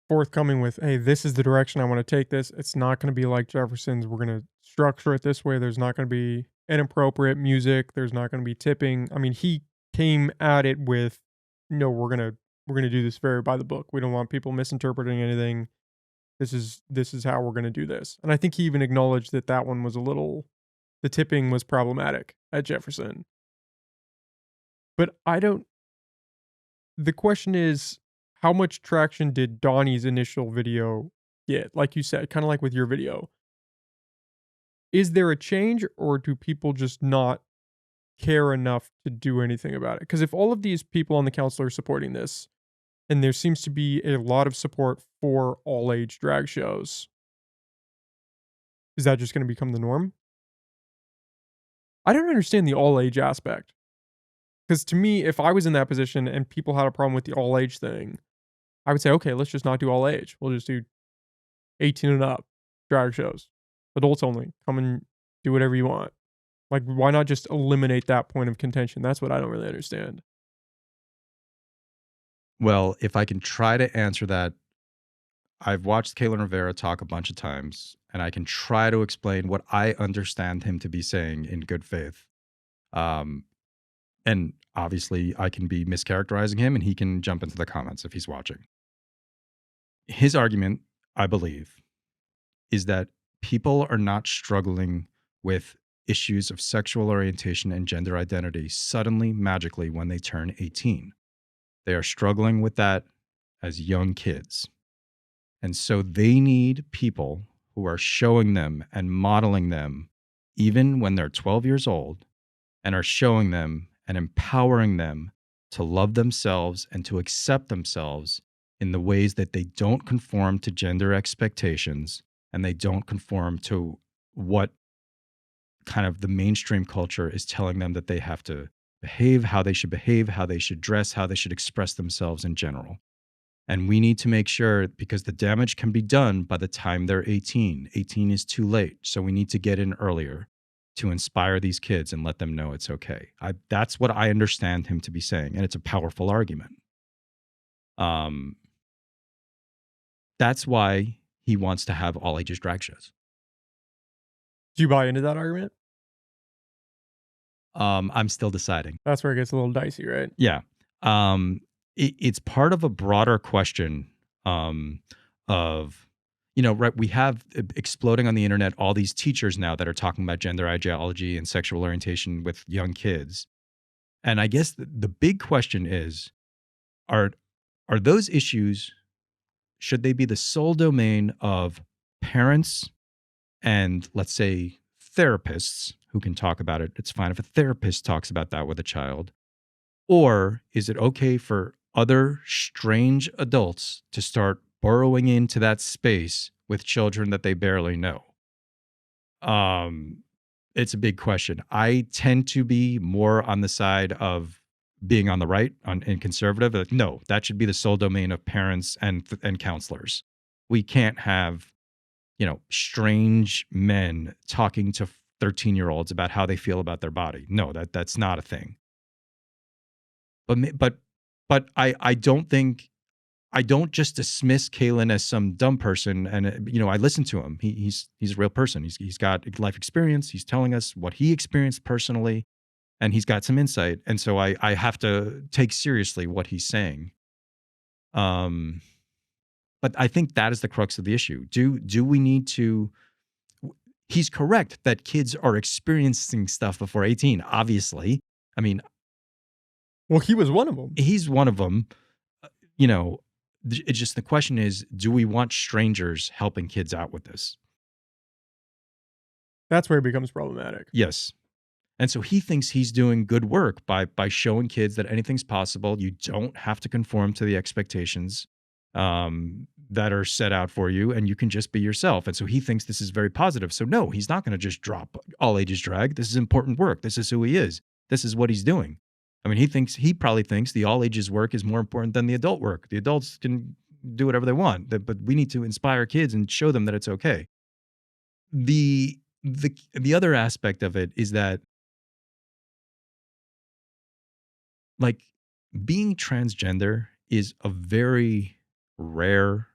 forthcoming with, hey, this is the direction I want to take this. It's not going to be like Jefferson's. We're going to structure it this way. There's not going to be inappropriate music. There's not going to be tipping. I mean, he came at it with, no, we're going to do this very by the book. We don't want people misinterpreting anything. This is how we're going to do this. And I think he even acknowledged that that one was the tipping was problematic at Jefferson. But the question is, how much traction did Donnie's initial video get? Like you said, kind of like with your video. Is there a change, or do people just not care enough to do anything about it? Because if all of these people on the council are supporting this, and there seems to be a lot of support for all age drag shows, is that just going to become the norm? I don't understand the all age aspect. Because to me, if I was in that position and people had a problem with the all age thing, I would say, okay, let's just not do all age. We'll just do 18 and up drag shows. Adults only. Come and do whatever you want. Like, why not just eliminate that point of contention? That's what I don't really understand. Well, if I can try to answer that, I've watched Kalen Rivera talk a bunch of times, and I can try to explain what I understand him to be saying in good faith. And obviously, I can be mischaracterizing him, and he can jump into the comments if he's watching. His argument, I believe, is that people are not struggling with issues of sexual orientation and gender identity suddenly, magically, when they turn 18. They are struggling with that as young kids. And so they need people who are showing them and modeling them, even when they're 12 years old, and are showing them and empowering them to love themselves and to accept themselves in the ways that they don't conform to gender expectations and they don't conform to what kind of the mainstream culture is telling them that they have to behave, how they should dress, how they should express themselves in general. And we need to make sure, because the damage can be done by the time they're 18. 18 is too late. So we need to get in earlier to inspire these kids and let them know it's okay. That's what I understand him to be saying. And it's a powerful argument. That's why he wants to have all ages drag shows. Do you buy into that argument? I'm still deciding. That's where it gets a little dicey, right? Yeah. It's part of a broader question of, right, we have exploding on the internet all these teachers now that are talking about gender ideology and sexual orientation with young kids. And I guess the big question is, are those issues, should they be the sole domain of parents and, let's say, therapists who can talk about it? It's fine if a therapist talks about that with a child. Or is it okay for other strange adults to start burrowing into that space with children that they barely know? It's a big question. I tend to be more on the side of being on the right and conservative. Like, no, that should be the sole domain of parents and counselors. We can't have, strange men talking to 13-year-olds about how they feel about their body. No, that's not a thing. But I don't just dismiss Kalen as some dumb person. And I listen to him. He's a real person. He's got life experience. He's telling us what he experienced personally, and he's got some insight. And so I have to take seriously what he's saying. But I think that is the crux of the issue. Do we need to? He's correct that kids are experiencing stuff before 18. Obviously, I mean. Well, he was one of them. He's one of them. It's just, the question is, do we want strangers helping kids out with this? That's where it becomes problematic. Yes. And so he thinks he's doing good work by showing kids that anything's possible. You don't have to conform to the expectations. that are set out for you, and you can just be yourself. And so he thinks this is very positive. So no, he's not going to just drop all ages drag. This is important work. This is who he is. This is what he's doing. I mean, he probably thinks the all ages work is more important than the adult work. The adults can do whatever they want, but we need to inspire kids and show them that it's okay. The other aspect of it is that, like, being transgender is a very rare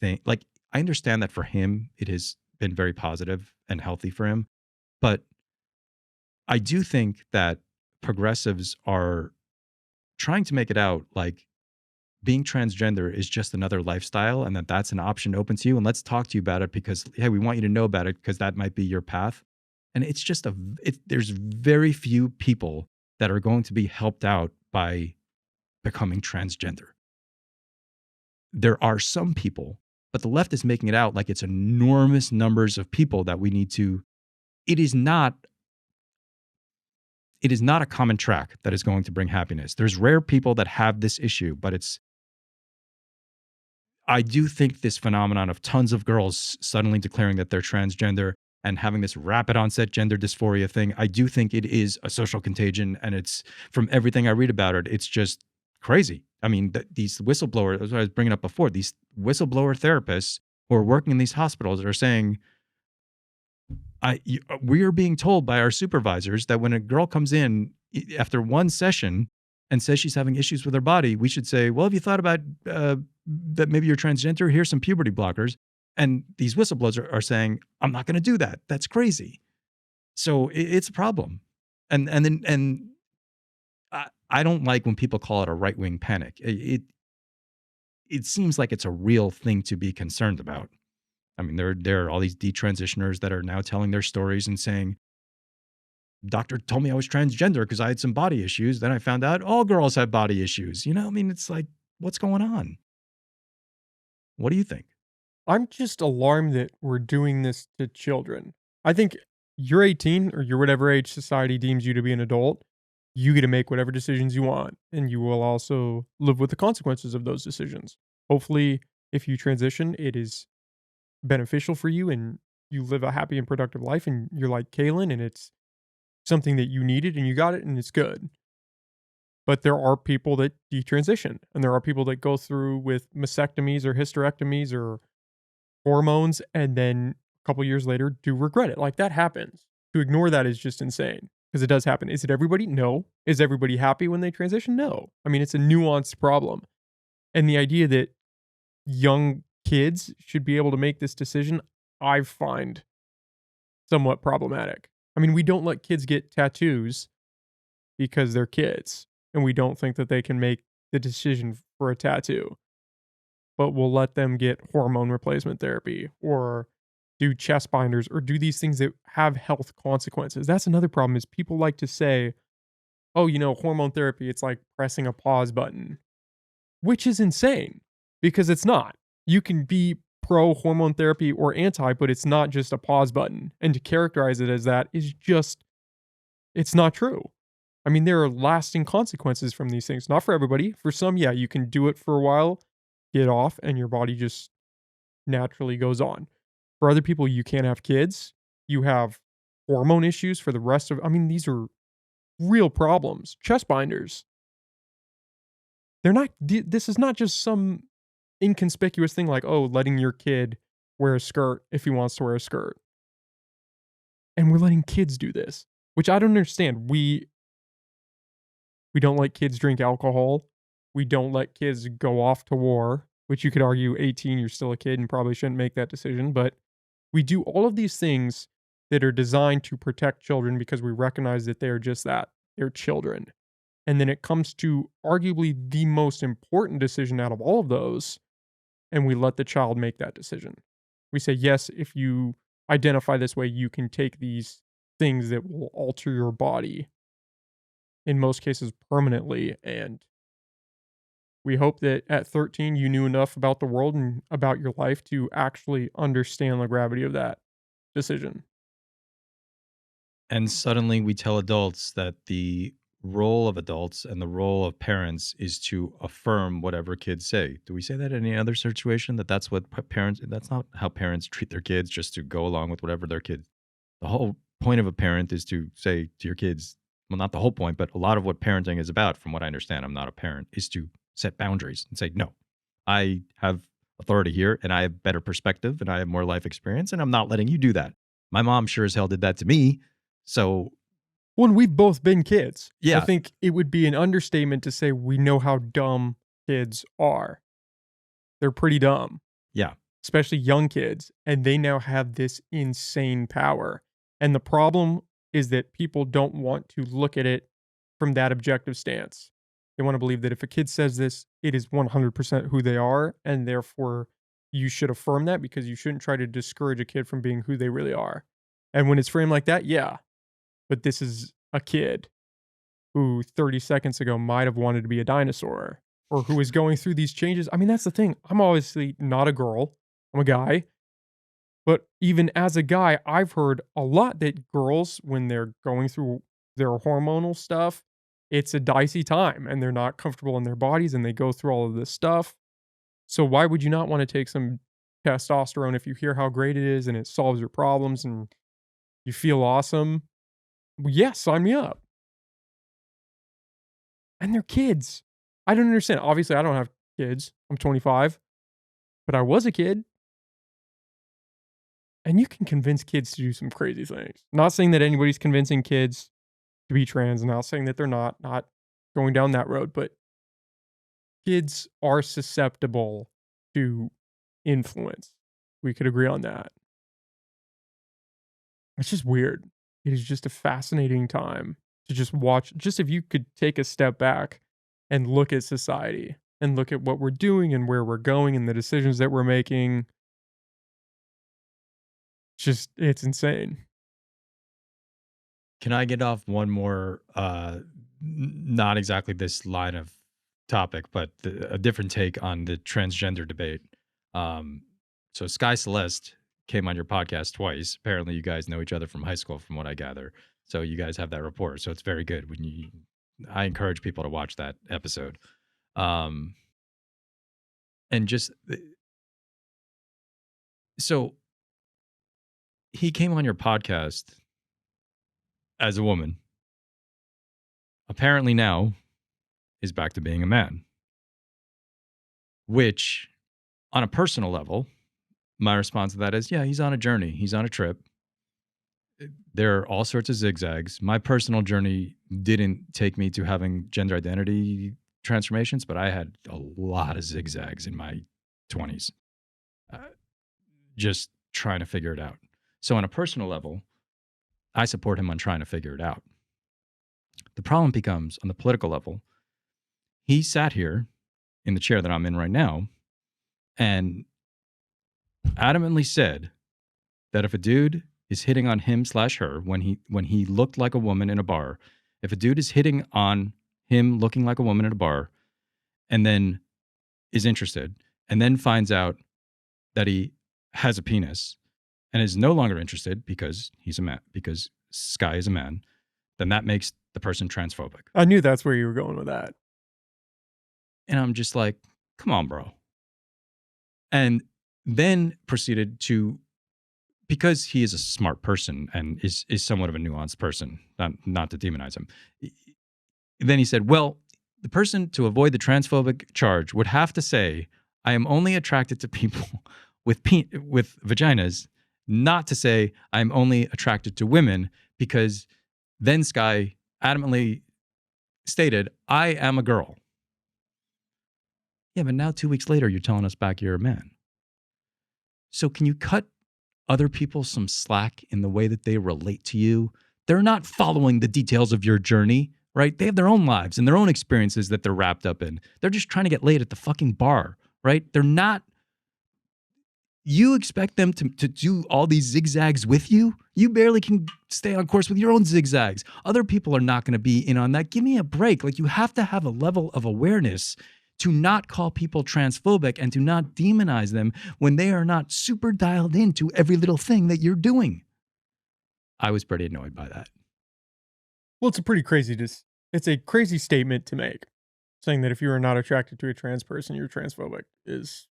thing. Like, I understand that for him, it has been very positive and healthy for him. But I do think that progressives are trying to make it out like being transgender is just another lifestyle, and that that's an option open to you. And let's talk to you about it because, hey, we want you to know about it because that might be your path. And it's just there's very few people that are going to be helped out by becoming transgender. There are some people, but the left is making it out like it's enormous numbers of people that we need to. It is not a common track that is going to bring happiness. There's rare people that have this issue, but I do think this phenomenon of tons of girls suddenly declaring that they're transgender and having this rapid onset gender dysphoria thing, I do think it is a social contagion. And it's, from everything I read about it, it's just crazy. I mean, these whistleblowers, as I was bringing up before, these whistleblower therapists who are working in these hospitals are saying, we are being told by our supervisors that when a girl comes in after one session and says she's having issues with her body, we should say, well, have you thought about that maybe you're transgender? Here's some puberty blockers. And these whistleblowers are saying, I'm not going to do that. That's crazy. So it's a problem. And I don't like when people call it a right-wing panic. It seems like it's a real thing to be concerned about. I mean, there are all these detransitioners that are now telling their stories and saying, doctor told me I was transgender because I had some body issues. Then I found out all girls have body issues. You know, I mean, it's like, what's going on? What do you think? I'm just alarmed that we're doing this to children. I think you're 18 or you're whatever age society deems you to be an adult. You get to make whatever decisions you want, and you will also live with the consequences of those decisions. Hopefully, if you transition, it is beneficial for you and you live a happy and productive life and you're like Kaylin and it's something that you needed and you got it and it's good. But there are people that detransition and there are people that go through with mastectomies or hysterectomies or hormones and then a couple years later do regret it. Like, that happens. To ignore that is just insane because it does happen. Is it everybody? No. Is everybody happy when they transition? No. I mean, it's a nuanced problem. And the idea that young kids should be able to make this decision, I find somewhat problematic. I mean, we don't let kids get tattoos because they're kids, and we don't think that they can make the decision for a tattoo. But we'll let them get hormone replacement therapy or do chest binders or do these things that have health consequences. That's another problem is people like to say, oh, hormone therapy, it's like pressing a pause button, which is insane because it's not. You can be pro hormone therapy or anti, but it's not just a pause button. And to characterize it as that is just, it's not true. I mean, there are lasting consequences from these things. Not for everybody. For some, yeah, you can do it for a while, get off, and your body just naturally goes on. For other people, you can't have kids. You have hormone issues for the rest of, I mean, these are real problems. Chest binders. This is not just some inconspicuous thing like, oh, letting your kid wear a skirt if he wants to wear a skirt. And we're letting kids do this, which I don't understand. We don't let kids drink alcohol. We don't let kids go off to war, which you could argue 18, you're still a kid and probably shouldn't make that decision. But we do all of these things that are designed to protect children because we recognize that they are just that. They're children. And then it comes to arguably the most important decision out of all of those, and we let the child make that decision. We say, yes, if you identify this way, you can take these things that will alter your body, in most cases permanently. And we hope that at 13, you knew enough about the world and about your life to actually understand the gravity of that decision. And suddenly we tell adults that the role of adults and the role of parents is to affirm whatever kids say. Do we say that in any other situation? That's what parents, that's not how parents treat their kids, just to go along with whatever their kids. The whole point of a parent is to say to your kids, well, not the whole point, but a lot of what parenting is about, from what I understand, I'm not a parent, is to set boundaries and say, no, I have authority here and I have better perspective and I have more life experience and I'm not letting you do that. My mom sure as hell did that to me. So when we've both been kids, yeah, I think it would be an understatement to say we know how dumb kids are. They're pretty dumb. Yeah. Especially young kids. And they now have this insane power. And the problem is that people don't want to look at it from that objective stance. They want to believe that if a kid says this, it is 100% who they are. And therefore, you should affirm that because you shouldn't try to discourage a kid from being who they really are. And when it's framed like that, yeah. But this is a kid who 30 seconds ago might have wanted to be a dinosaur or who is going through these changes. I mean, that's the thing. I'm obviously not a girl, I'm a guy. But even as a guy, I've heard a lot that girls, when they're going through their hormonal stuff, it's a dicey time and they're not comfortable in their bodies and they go through all of this stuff. So, why would you not want to take some testosterone if you hear how great it is and it solves your problems and you feel awesome? Well, yeah, sign me up. And they're kids. I don't understand. Obviously, I don't have kids. I'm 25, but I was a kid. And you can convince kids to do some crazy things. Not saying that anybody's convincing kids to be trans, not saying that they're not going down that road, but kids are susceptible to influence. We could agree on that. It's just weird. It is just a fascinating time to just watch. Just if you could take a step back and look at society and look at what we're doing and where we're going and the decisions that we're making. It's insane. Can I get off one more, not exactly this line of topic, but a different take on the transgender debate? So Sky Celeste came on your podcast twice. Apparently, you guys know each other from high school, from what I gather. So you guys have that rapport. So it's very good. I encourage people to watch that episode. And just so he came on your podcast as a woman. Apparently now is back to being a man, which on a personal level, my response to that is, yeah, he's on a journey. He's on a trip. There are all sorts of zigzags. My personal journey didn't take me to having gender identity transformations, but I had a lot of zigzags in my 20s, just trying to figure it out. So on a personal level, I support him on trying to figure it out. The problem becomes on the political level. He sat here in the chair that I'm in right now and adamantly said that if a dude is hitting on him/her when he looked like a woman in a bar, if a dude is hitting on him looking like a woman in a bar and then is interested and then finds out that he has a penis and is no longer interested because he's a man, because Sky is a man, then that makes the person transphobic. I knew that's where you were going with that. And I'm just like, come on, bro. And then proceeded to, because he is a smart person and is somewhat of a nuanced person, not to demonize him. Then he said, well, the person, to avoid the transphobic charge, would have to say, I am only attracted to people with vaginas, not to say I'm only attracted to women, because then Sky adamantly stated, I am a girl. Yeah, but now 2 weeks later, you're telling us back you're a man. So can you cut other people some slack in the way that they relate to you? They're not following the details of your journey, right? They have their own lives and their own experiences that they're wrapped up in. They're just trying to get laid at the fucking bar, right? They're not. You expect them to do all these zigzags with you? You barely can stay on course with your own zigzags. Other people are not going to be in on that. Give me a break. Like, you have to have a level of awareness to not call people transphobic and to not demonize them when they are not super dialed into every little thing that you're doing. I was pretty annoyed by that. Well, it's a pretty crazy it's a crazy statement to make, saying that if you are not attracted to a trans person, you're transphobic is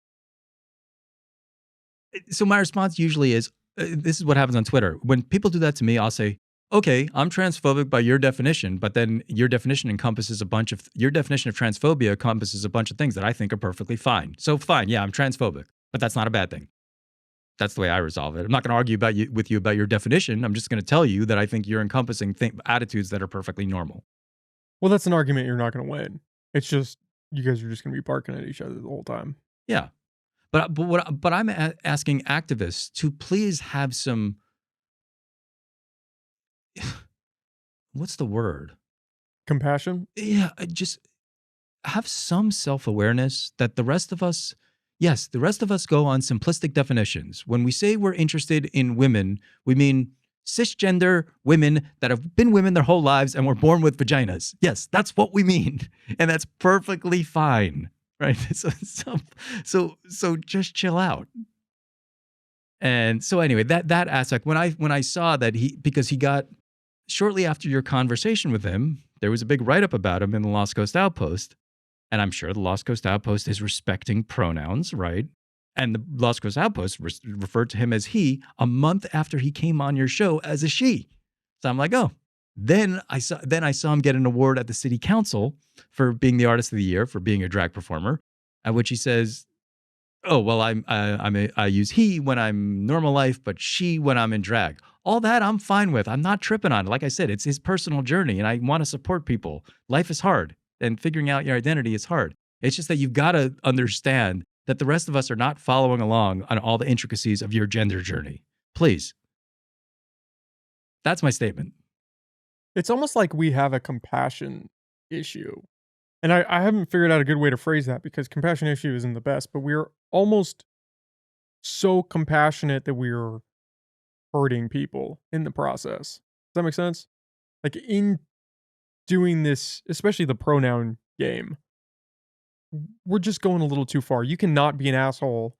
So my response usually is, this is what happens on Twitter. When people do that to me, I'll say, okay, I'm transphobic by your definition, but then your definition of transphobia encompasses a bunch of things that I think are perfectly fine. So fine, yeah, I'm transphobic, but that's not a bad thing. That's the way I resolve it. I'm not going to argue with you about your definition. I'm just going to tell you that I think you're encompassing attitudes that are perfectly normal. well, that's an argument you're not going to win. It's just you guys are just going to be barking at each other the whole time. Yeah. But I'm asking activists to please have some, what's the word? Compassion? Yeah, just have some self-awareness that the rest of us go on simplistic definitions. When we say we're interested in women, we mean cisgender women that have been women their whole lives and were born with vaginas. Yes, that's what we mean. And that's perfectly fine. Right. So just chill out. And so anyway, that aspect, when I saw that because he got, shortly after your conversation with him, there was a big write-up about him in the Lost Coast Outpost. And I'm sure the Lost Coast Outpost is respecting pronouns, right? And the Lost Coast Outpost referred to him as he a month after he came on your show as a she. So I'm like, oh. Then I saw him get an award at the city council for being the artist of the year for being a drag performer, at which he says, "Oh well, I use he when I'm normal life, but she when I'm in drag." All that I'm fine with. I'm not tripping on it. Like I said, it's his personal journey, and I want to support people. Life is hard, and figuring out your identity is hard. It's just that you've got to understand that the rest of us are not following along on all the intricacies of your gender journey. Please. That's my statement. It's almost like we have a compassion issue. And I haven't figured out a good way to phrase that because compassion issue isn't the best, but we're almost so compassionate that we're hurting people in the process. Does that make sense? Like in doing this, especially the pronoun game, we're just going a little too far. You cannot be an asshole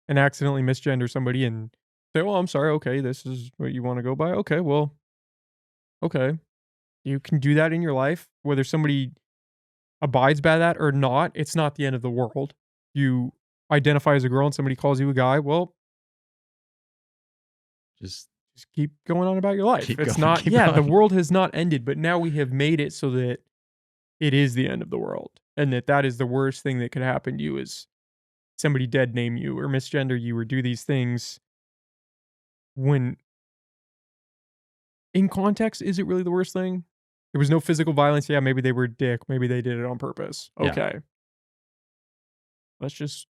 and accidentally misgender somebody and say, "Oh, I'm sorry. Okay, this is what you want to go by. Okay, well, okay." You can do that in your life, whether somebody abides by that or not. It's not the end of the world. You identify as a girl and somebody calls you a guy. Well, Just keep going on about your life. keep It's going, not, keep yeah, the going. world has not ended, but now we have made it so that it is the end of the world. And that is the worst thing that could happen to you is somebody dead name you or misgender you or do these things when in context, is it really the worst thing? There was no physical violence. Yeah, maybe they were a dick. Maybe they did it on purpose. Yeah. Okay. Let's just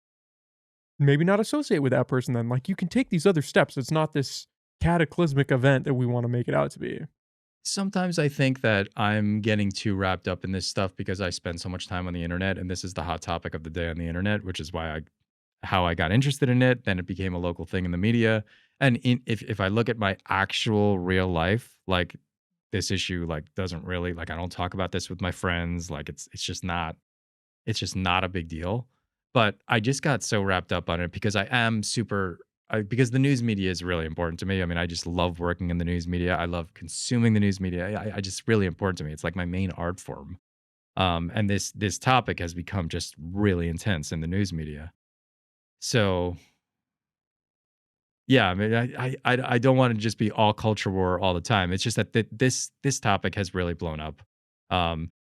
maybe not associate with that person then. Like you can take these other steps. It's not this cataclysmic event that we want to make it out to be. Sometimes I think that I'm getting too wrapped up in this stuff because I spend so much time on the internet, and this is the hot topic of the day on the internet, which is how I got interested in it. Then it became a local thing in the media. And if I look at my actual real life, like this issue, like doesn't really, like I don't talk about this with my friends. Like it's just not a big deal. But I just got so wrapped up on it because because the news media is really important to me. I mean, I just love working in the news media. I love consuming the news media. I just really important to me. It's like my main art form. And this topic has become just really intense in the news media. So yeah, I mean, I don't want to just be all culture war all the time. It's just that this topic has really blown up.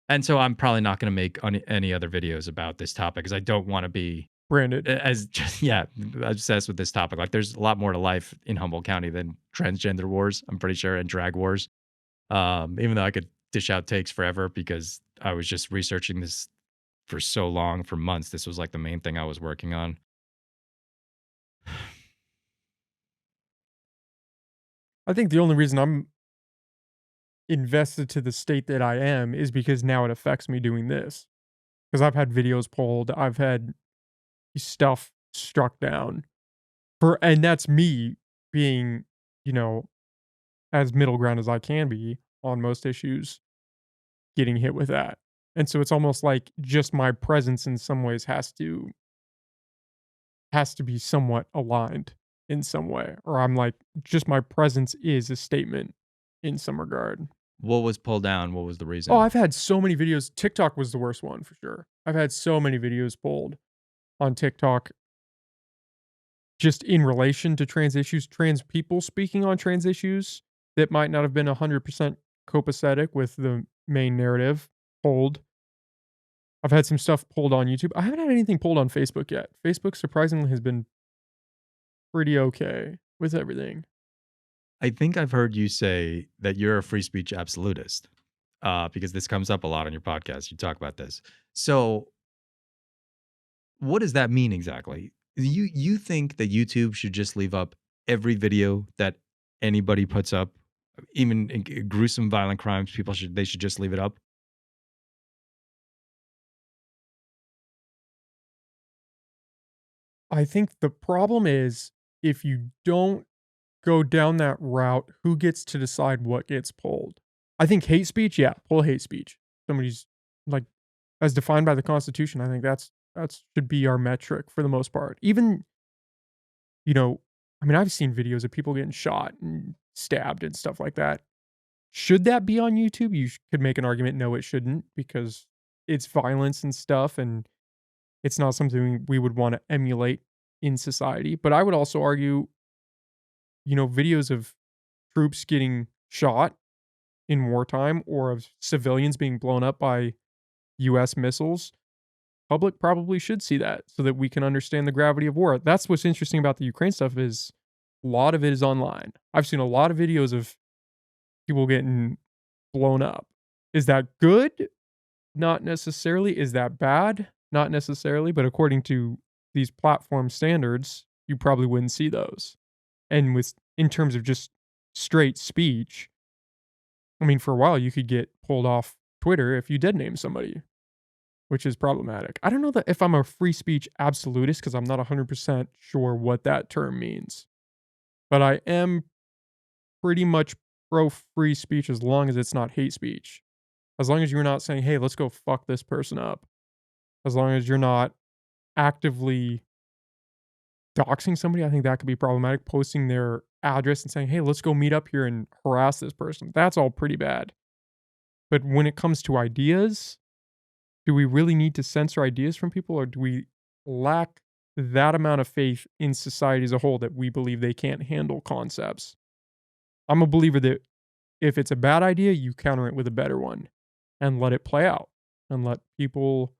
And so I'm probably not going to make any other videos about this topic because I don't want to be Branded. as just obsessed with this topic. Like there's a lot more to life in Humboldt County than transgender wars, I'm pretty sure, and drag wars. Even though I could dish out takes forever because I was just researching this for so long, for months. This was like the main thing I was working on. I think the only reason I'm invested to the state that I am is because now it affects me doing this. Because I've had videos pulled, I've had stuff struck down. And that's me being, as middle ground as I can be on most issues, getting hit with that. And so it's almost like just my presence in some ways has to be somewhat aligned in some way. Or I'm like, just my presence is a statement in some regard. What was pulled down? What was the reason? Oh, I've had so many videos. TikTok was the worst one for sure. I've had so many videos pulled on TikTok just in relation to trans issues, trans people speaking on trans issues that might not have been 100% copacetic with the main narrative pulled. I've had some stuff pulled on YouTube. I haven't had anything pulled on Facebook yet. Facebook surprisingly has been pretty okay with everything. I think I've heard you say that you're a free speech absolutist, because this comes up a lot on your podcast. You talk about this. So, what does that mean exactly? You think that YouTube should just leave up every video that anybody puts up, even gruesome, violent crimes? They should just leave it up. I think the problem is if you don't go down that route, who gets to decide what gets pulled? I think hate speech, yeah, pull hate speech. Somebody's like as defined by the Constitution, I think that's should be our metric for the most part. Even, you know, I mean, I've seen videos of people getting shot and stabbed and stuff like that. Should that be on YouTube? Could make an argument, no, it shouldn't, because it's violence and stuff, and it's not something we would want to emulate in society. But I would also argue, videos of troops getting shot in wartime or of civilians being blown up by US missiles, public probably should see that so that we can understand the gravity of war. That's what's interesting about the Ukraine stuff is a lot of it is online. I've seen a lot of videos of people getting blown up. Is that good? Not necessarily. Is that bad? Not necessarily, but according to these platform standards, you probably wouldn't see those. And in terms of just straight speech, I mean, for a while you could get pulled off Twitter if you did name somebody, which is problematic. I don't know that if I'm a free speech absolutist because I'm not 100% sure what that term means. But I am pretty much pro free speech as long as it's not hate speech. As long as you're not saying, "Hey, let's go fuck this person up." As long as you're not actively doxing somebody, I think that could be problematic. Posting their address and saying, "Hey, let's go meet up here and harass this person." That's all pretty bad. But when it comes to ideas, do we really need to censor ideas from people, or do we lack that amount of faith in society as a whole that we believe they can't handle concepts? I'm a believer that if it's a bad idea, you counter it with a better one and let it play out and let people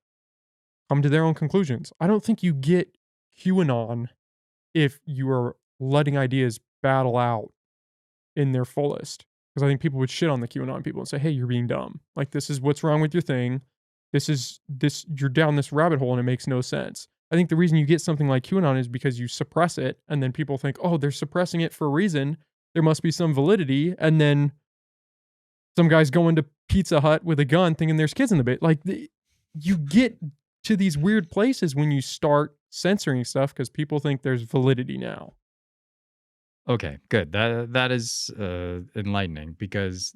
come to their own conclusions. I don't think you get QAnon if you are letting ideas battle out in their fullest. Because I think people would shit on the QAnon people and say, "Hey, you're being dumb. Like, this is what's wrong with your thing. You're down this rabbit hole and it makes no sense." I think the reason you get something like QAnon is because you suppress it and then people think, "Oh, they're suppressing it for a reason. There must be some validity." And then some guy's going to Pizza Hut with a gun thinking there's kids in the bit. You get to these weird places when you start censoring stuff because people think there's validity now. Okay, good. That is enlightening because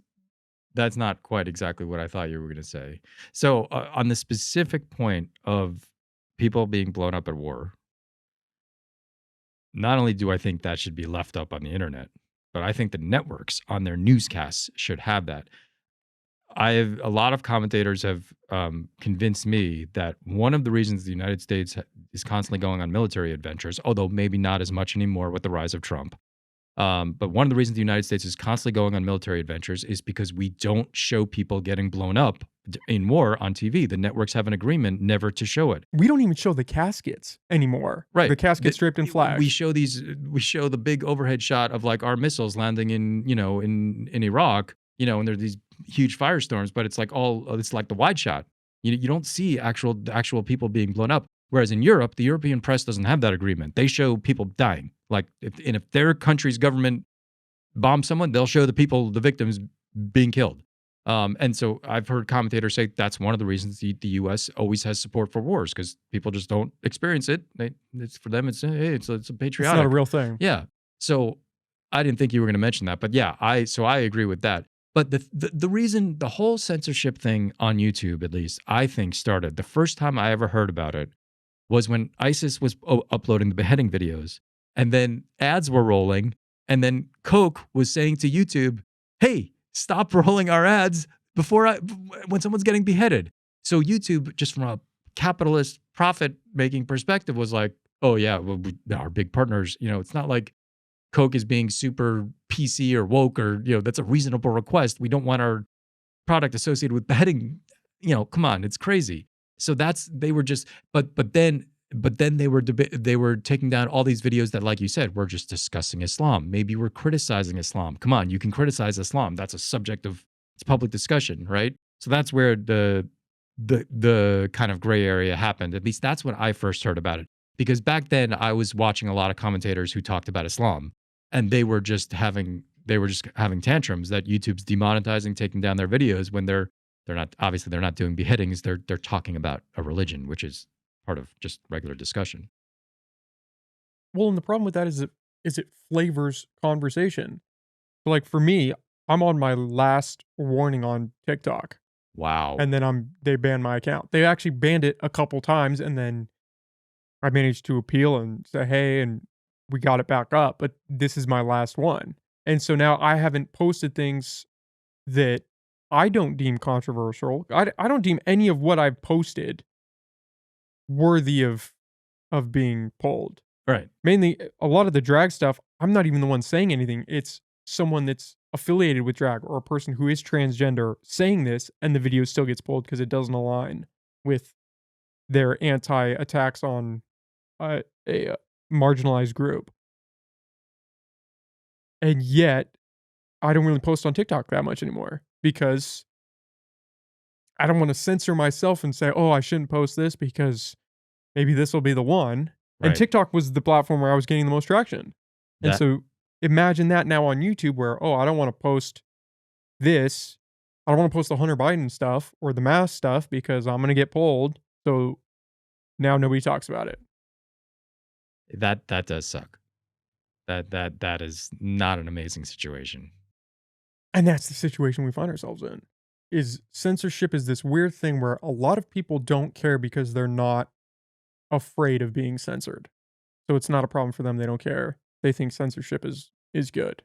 that's not quite exactly what I thought you were going to say. So, on the specific point of people being blown up at war, not only do I think that should be left up on the internet, but I think the networks on their newscasts should have that. A lot of commentators have convinced me that one of the reasons the United States is constantly going on military adventures, although maybe not as much anymore with the rise of Trump, but one of the reasons the United States is constantly going on military adventures is because we don't show people getting blown up in war on TV. The networks have an agreement never to show it. We don't even show the caskets anymore. Right. The caskets draped in flags. We show the big overhead shot of like our missiles landing in Iraq, and there's these huge firestorms, but it's like the wide shot. You don't see actual people being blown up. Whereas in Europe, the European press doesn't have that agreement. They show people dying. Like if their country's government bombs someone, they'll show the victims being killed. And so I've heard commentators say that's one of the reasons the U.S. always has support for wars because people just don't experience it. It's for them. It's a patriotic. It's not a real thing. Yeah. So I didn't think you were going to mention that, but yeah, I agree with that. But the reason the whole censorship thing on YouTube, at least, I think started the first time I ever heard about it was when ISIS was uploading the beheading videos, and then ads were rolling, and then Coke was saying to YouTube, "Hey, stop rolling our ads when someone's getting beheaded. So YouTube, just from a capitalist profit-making perspective, was like, oh yeah, well, our big partners, it's not like Coke is being super PC or woke or, that's a reasonable request. We don't want our product associated with beheading. Come on, it's crazy. So they were just, but then they were taking down all these videos that, like you said, were just discussing Islam. Maybe we're criticizing Islam. Come on, you can criticize Islam. That's a subject of public discussion, right? So that's where the kind of gray area happened. At least that's when I first heard about it. Because back then I was watching a lot of commentators who talked about Islam, and they were just having tantrums that YouTube's demonetizing, taking down their videos when they're not doing beheadings. They're talking about a religion, which is part of just regular discussion. Well, and the problem with that is it flavors conversation. So like for me, I'm on my last warning on TikTok. Wow. And then they banned my account. They actually banned it a couple times, and then I managed to appeal and say, hey, and we got it back up, but this is my last one. And so now I haven't posted things that I don't deem controversial. I don't deem any of what I've posted worthy of being pulled. Right. Mainly, a lot of the drag stuff, I'm not even the one saying anything. It's someone that's affiliated with drag or a person who is transgender saying this, and the video still gets pulled because it doesn't align with their anti-attacks on a marginalized group. And yet, I don't really post on TikTok that much anymore because I don't want to censor myself and say, oh, I shouldn't post this because maybe this will be the one. Right. And TikTok was the platform where I was getting the most traction. And so imagine that now on YouTube where, oh, I don't want to post this. I don't want to post the Hunter Biden stuff or the mask stuff because I'm going to get pulled. So now nobody talks about it. That does suck. That is not an amazing situation. And that's the situation we find ourselves in. Is censorship is this weird thing where a lot of people don't care because they're not afraid of being censored. So it's not a problem for them. They don't care. They think censorship is good.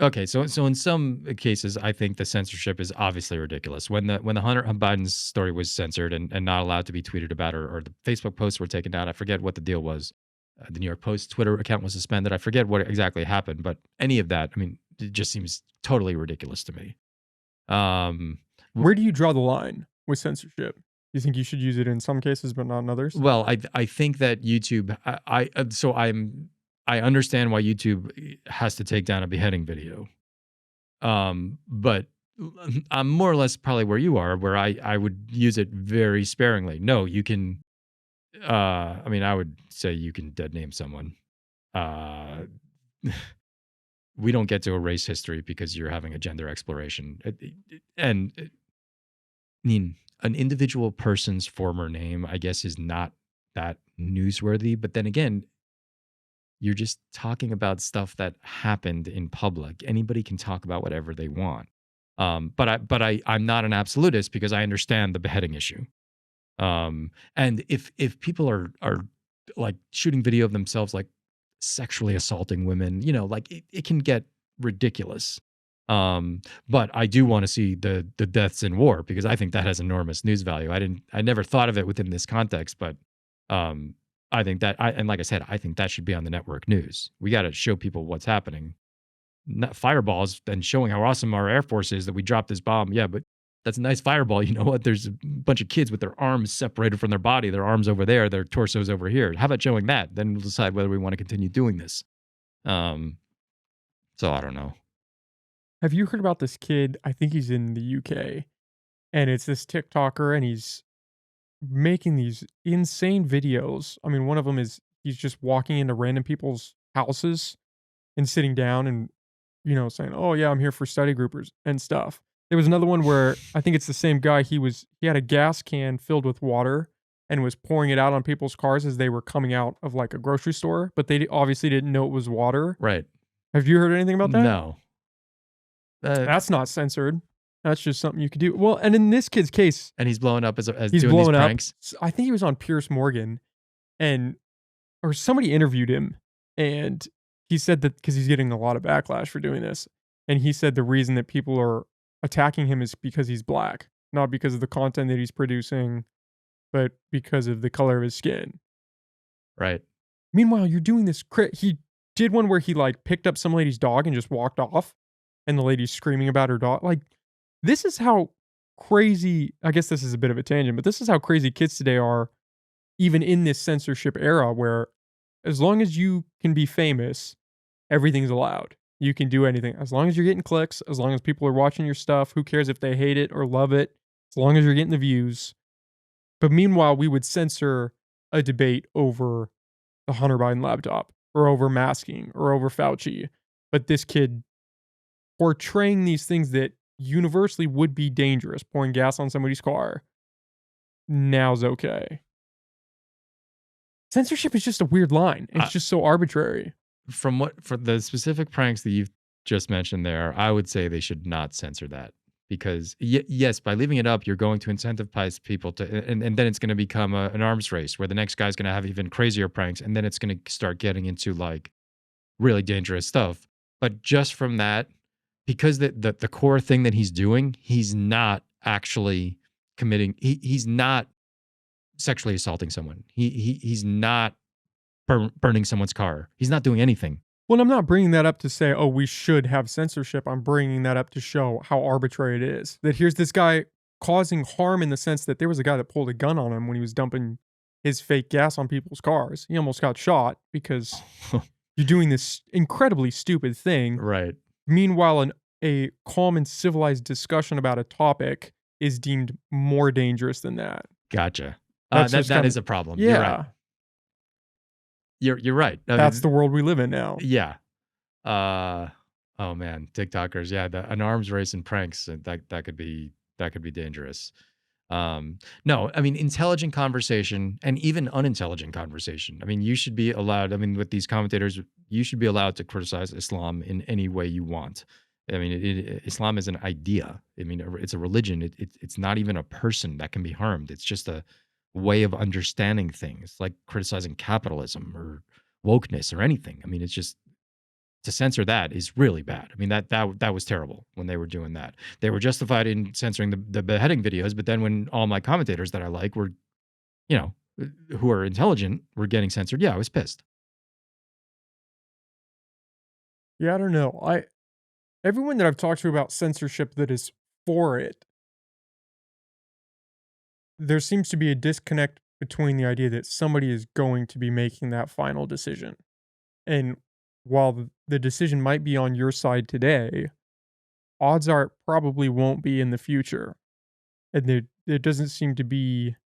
Okay, so in some cases, I think the censorship is obviously ridiculous. When the Hunter Biden's story was censored and not allowed to be tweeted about, or the Facebook posts were taken down, I forget what the deal was. The New York Post Twitter account was suspended. I forget what exactly happened, but any of that, I mean, it just seems totally ridiculous to me. Where do you draw the line with censorship? You think you should use it in some cases, but not in others? Well, I think that YouTube, I understand why YouTube has to take down a beheading video. But I'm more or less probably where you are, where I would use it very sparingly. No, you can, I mean, I would say you can dead name someone. We don't get to erase history because you're having a gender exploration. And I mean, an individual person's former name, I guess, is not that newsworthy. But then again, you're just talking about stuff that happened in public. Anybody can talk about whatever they want. But I'm not an absolutist because I understand the beheading issue. And if people are like shooting video of themselves like sexually assaulting women, like it can get ridiculous. But I do want to see the deaths in war because I think that has enormous news value. I never thought of it within this context, but I think that and like I said, I think that should be on the network news. We got to show people what's happening. Not fireballs and showing how awesome our Air Force is that we dropped this bomb. Yeah, but that's a nice fireball. You know what? There's a bunch of kids with their arms separated from their body, their arms over there, their torsos over here. How about showing that? Then we'll decide whether we want to continue doing this. So I don't know. Have you heard about this kid? I think he's in the UK, and it's this TikToker, and he's making these insane videos. I mean, one of them is he's just walking into random people's houses and sitting down and, saying, oh yeah, I'm here for study groupers and stuff. There was another one where I think it's the same guy. He had a gas can filled with water and was pouring it out on people's cars as they were coming out of like a grocery store, but they obviously didn't know it was water. Right. Have you heard anything about that? No. That's not censored. That's just something you could do. Well, and in this kid's case, and he's blowing up as he's doing blowing these up. pranks. I think he was on Piers Morgan, or somebody interviewed him, and he said that because he's getting a lot of backlash for doing this, and he said the reason that people are attacking him is because he's black, not because of the content that he's producing, but because of the color of his skin. Right. Meanwhile, you're doing this. He did one where he like picked up some lady's dog and just walked off, and the lady's screaming about her dog. Like, this is how crazy. I guess this is a bit of a tangent, but this is how crazy kids today are, even in this censorship era, where as long as you can be famous, everything's allowed. You can do anything as long as you're getting clicks. As long as people are watching your stuff, who cares if they hate it or love it? As long as you're getting the views. But meanwhile, we would censor a debate over the Hunter Biden laptop or over masking or over Fauci. But this kid portraying these things that universally would be dangerous, pouring gas on somebody's car, now's okay. Censorship is just a weird line. It's just so arbitrary. For the specific pranks that you've just mentioned there, I would say they should not censor that. Because yes, by leaving it up, you're going to incentivize people to, and then it's going to become an arms race where the next guy's going to have even crazier pranks, and then it's going to start getting into like really dangerous stuff. But just from that, because the core thing that he's doing, he's not actually committing. He's not sexually assaulting someone. He's not burning someone's car. He's not doing anything. Well, I'm not bringing that up to say, oh, we should have censorship. I'm bringing that up to show how arbitrary it is. That here's this guy causing harm in the sense that there was a guy that pulled a gun on him when he was dumping his fake gas on people's cars. He almost got shot because you're doing this incredibly stupid thing. Right. Meanwhile, a calm and civilized discussion about a topic is deemed more dangerous than that. Gotcha. That is a problem. Yeah. You're right. You're right. That's the world we live in now. Yeah. Oh man, TikTokers. Yeah, an arms race and pranks. That could be dangerous. No, I mean intelligent conversation and even unintelligent conversation. I mean, you should be allowed. I mean, with these commentators, you should be allowed to criticize Islam in any way you want. I mean, Islam is an idea. I mean, it's a religion. It's not even a person that can be harmed. It's just a way of understanding things, like criticizing capitalism or wokeness or anything. I mean, it's just, to censor that is really bad. I mean, that was terrible when they were doing that. They were justified in censoring the beheading videos, but then when all my commentators that I like were, who are intelligent, were getting censored, yeah, I was pissed. Yeah, I don't know. Everyone that I've talked to about censorship that is for it, there seems to be a disconnect between the idea that somebody is going to be making that final decision. And while the decision might be on your side today, odds are it probably won't be in the future. And there doesn't seem to be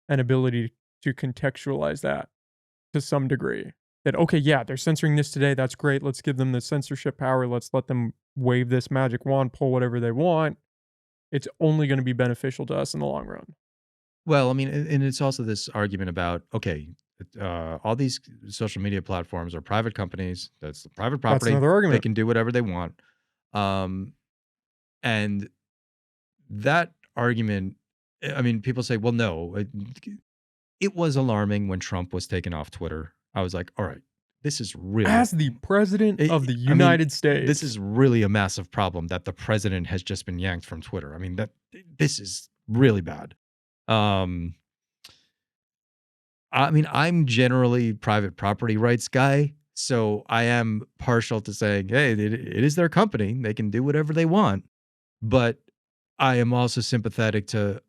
an ability to contextualize that to some degree. That, okay, yeah, they're censoring this today. That's great. Let's give them the censorship power. Let's let them wave this magic wand, pull whatever they want. It's only going to be beneficial to us in the long run. Well, I mean, and it's also this argument about, okay, all these social media platforms are private companies. That's the private property. That's another argument. They can do whatever they want. And that argument, I mean, people say, well, no, it was alarming when Trump was taken off Twitter. I was like, all right, this is really... As the president of the United States. This is really a massive problem that the president has just been yanked from Twitter. I mean, this is really bad. I mean, I'm generally private property rights guy, so I am partial to saying, hey, it is their company. They can do whatever they want. But I am also sympathetic to,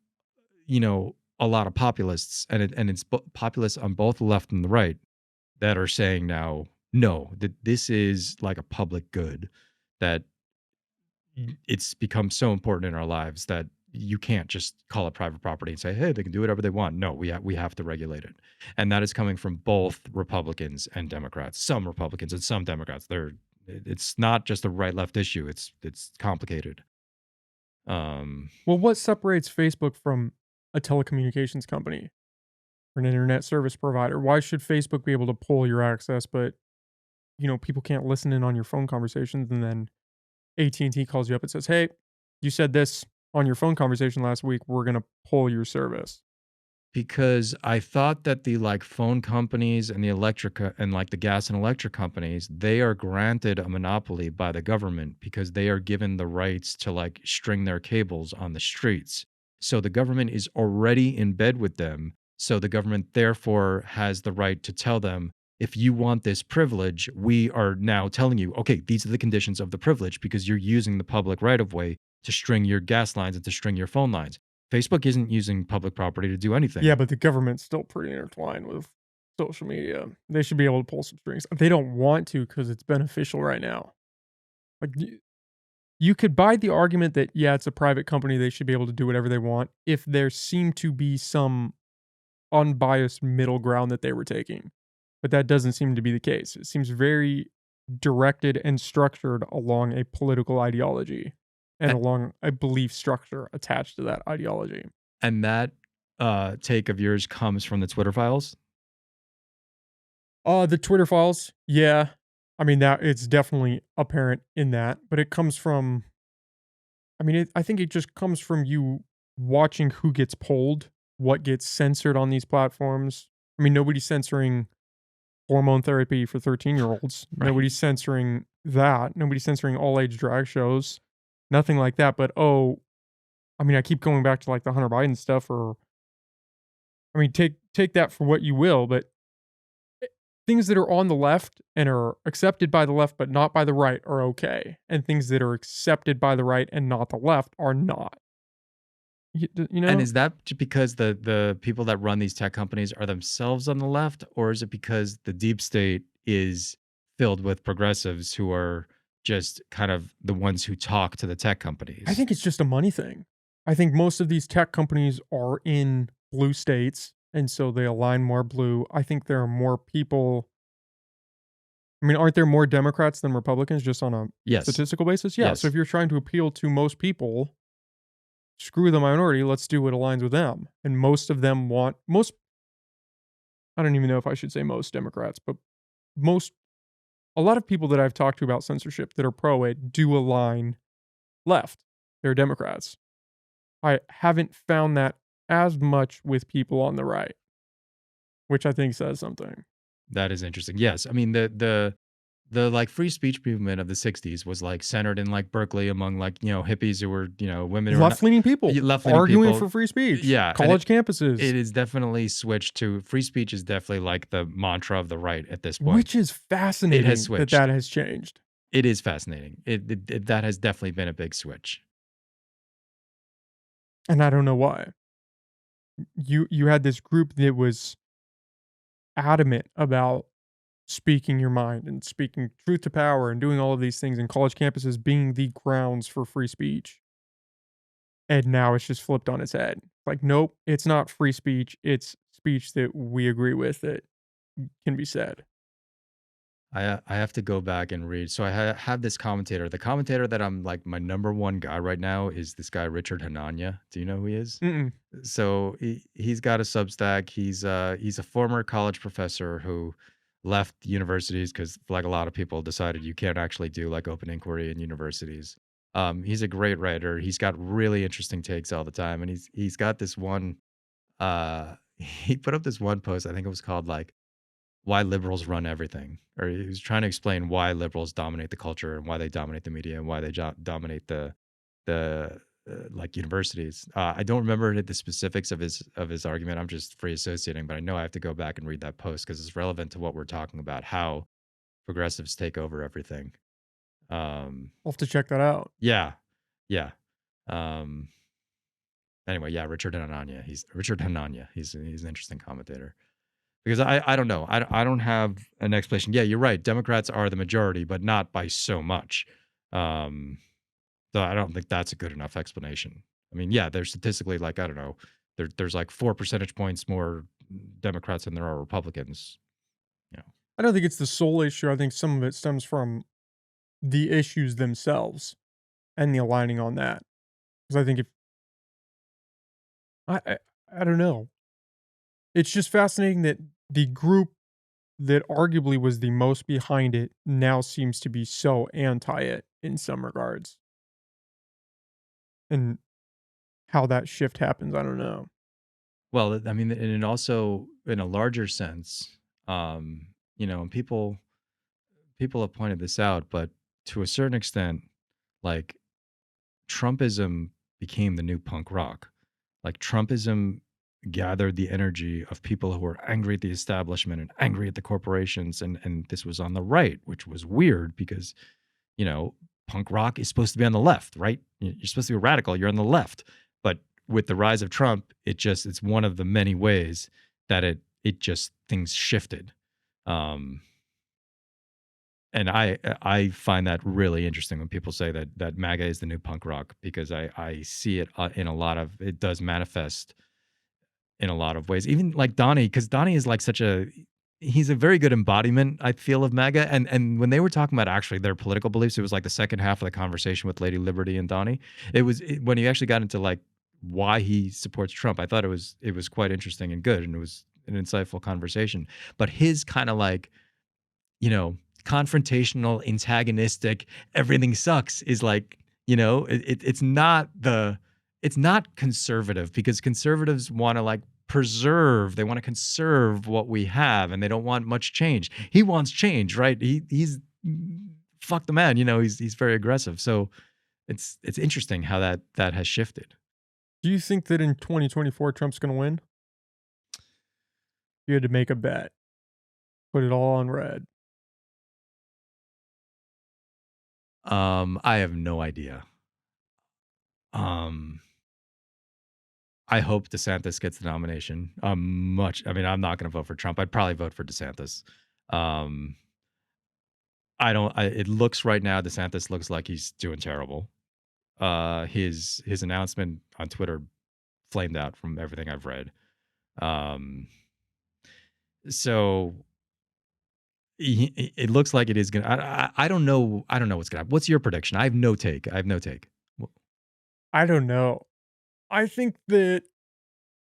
a lot of populists, and it's populists on both the left and the right that are saying now, no, that this is like a public good, that it's become so important in our lives that you can't just call it private property and say, hey, they can do whatever they want. No, we have to regulate it. And that is coming from both Republicans and Democrats, some Republicans and some Democrats. It's not just a right-left issue. It's complicated. Well, what separates Facebook from a telecommunications company or an internet service provider? Why should Facebook be able to pull your access, but people can't listen in on your phone conversations, and then AT&T calls you up and says, hey, you said this on your phone conversation last week, we're going to pull your service. Because I thought that the like phone companies and the electric and like the gas and electric companies, they are granted a monopoly by the government because they are given the rights to like string their cables on the streets. So the government is already in bed with them. So the government therefore has the right to tell them, if you want this privilege, we are now telling you, okay, these are the conditions of the privilege because you're using the public right of way to string your gas lines and to string your phone lines. Facebook isn't using public property to do anything. Yeah, but the government's still pretty intertwined with social media. They should be able to pull some strings. They don't want to because it's beneficial right now. Like you could buy the argument that yeah, it's a private company, they should be able to do whatever they want if there seemed to be some unbiased middle ground that they were taking. But that doesn't seem to be the case. It seems very directed and structured along a political ideology and A- along a belief structure attached to that ideology. And that take of yours comes from the Twitter files? The Twitter files, yeah. I mean, that it's definitely apparent in that, but it comes from, I mean, I think it just comes from you watching who gets polled, what gets censored on these platforms. I mean, nobody's censoring hormone therapy for 13-year-olds. Right. Nobody's censoring that. Nobody's censoring all age drag shows. Nothing like that. But I mean, I keep going back to like the Hunter Biden stuff, or I mean, take that for what you will, but things that are on the left and are accepted by the left but not by the right are okay, and things that are accepted by the right and not the left are not. You know? And is that because the people that run these tech companies are themselves on the left, or is it because the deep state is filled with progressives who are just kind of the ones who talk to the tech companies? I think it's just a money thing. I think most of these tech companies are in blue states, and so they align more blue. I think there are more people. I mean, aren't there more Democrats than Republicans just on a Yes. statistical basis? Yeah. Yes. So if you're trying to appeal to most people, screw the minority. Let's do what aligns with them. And most of them want most. I don't even know if I should say most Democrats, but a lot of people that I've talked to about censorship that are pro it do align left. They're Democrats. I haven't found that as much with people on the right, which I think says something. That is interesting. Yes. I mean, the like free speech movement of the 60s was like centered in like Berkeley among like, hippies who were, women who were Left-leaning people left-leaning arguing people. for free speech. Yeah, and College campuses. It is definitely switched to free speech is definitely like the mantra of the right at this point. Which is fascinating switched. that has changed. It is fascinating. That has definitely been a big switch. And I don't know why. You had this group that was adamant about speaking your mind and speaking truth to power and doing all of these things, and college campuses being the grounds for free speech. And now it's just flipped on its head. Like, nope, it's not free speech. It's speech that we agree with that can be said. I have to go back and read. So I have this commentator. The commentator that I'm like my number one guy right now is this guy Richard Hanania. Do you know who he is? Mm-mm. So he's got a Substack. He's a former college professor who left universities because like a lot of people decided you can't actually do like open inquiry in universities. He's a great writer. He's got really interesting takes all the time, and he's got this one. He put up this one post. I think it was called like why liberals run everything, or he was trying to explain why liberals dominate the culture and why they dominate the media and why they dominate the like universities. I don't remember the specifics of his argument. I'm just free associating, but I know I have to go back and read that post because it's relevant to what we're talking about, how progressives take over everything. I'll have to check that out. Yeah. Anyway, yeah, Richard Hanania. He's an interesting commentator. Because I don't know. I don't have an explanation. Yeah, you're right. Democrats are the majority, but not by so much. So I don't think that's a good enough explanation. I mean, yeah, there's statistically like, I don't know, there's like 4 percentage points more Democrats than there are Republicans. I don't think it's the sole issue. I think some of it stems from the issues themselves and the aligning on that. Because I think if I don't know. It's just fascinating that the group that arguably was the most behind it now seems to be so anti it in some regards. And how that shift happens, I don't know. Well, I mean, and also in a larger sense, and people have pointed this out, but to a certain extent, like Trumpism became the new punk rock. Like Trumpism gathered the energy of people who were angry at the establishment and angry at the corporations, and this was on the right, which was weird because you know punk rock is supposed to be on the left, right? You're supposed to be radical. You're on the left, but with the rise of Trump, it's one of the many ways that it just things shifted. Um, and I find that really interesting when people say that MAGA is the new punk rock because I see it in a lot of it does manifest in a lot of ways. Even like Donnie, because Donnie is like he's a very good embodiment, I feel, of MAGA. And when they were talking about actually their political beliefs, it was like the second half of the conversation with Lady Liberty and Donnie. When he actually got into like why he supports Trump, I thought it was quite interesting and good, and it was an insightful conversation. But his kind of like, confrontational, antagonistic, everything sucks is like, it's not conservative because conservatives want to like they want to conserve what we have and they don't want much change. He wants change, right? He's fuck the man, he's very aggressive. So it's interesting how that has shifted. Do you think that in 2024 Trump's going to win? You had to make a bet. Put it all on red. I have no idea. I hope DeSantis gets the nomination. I'm not going to vote for Trump. I'd probably vote for DeSantis. It looks right now, DeSantis looks like he's doing terrible. His announcement on Twitter flamed out from everything I've read. So it looks like it is going to, I don't know what's going to happen. What's your prediction? I have no take. I don't know. I think that,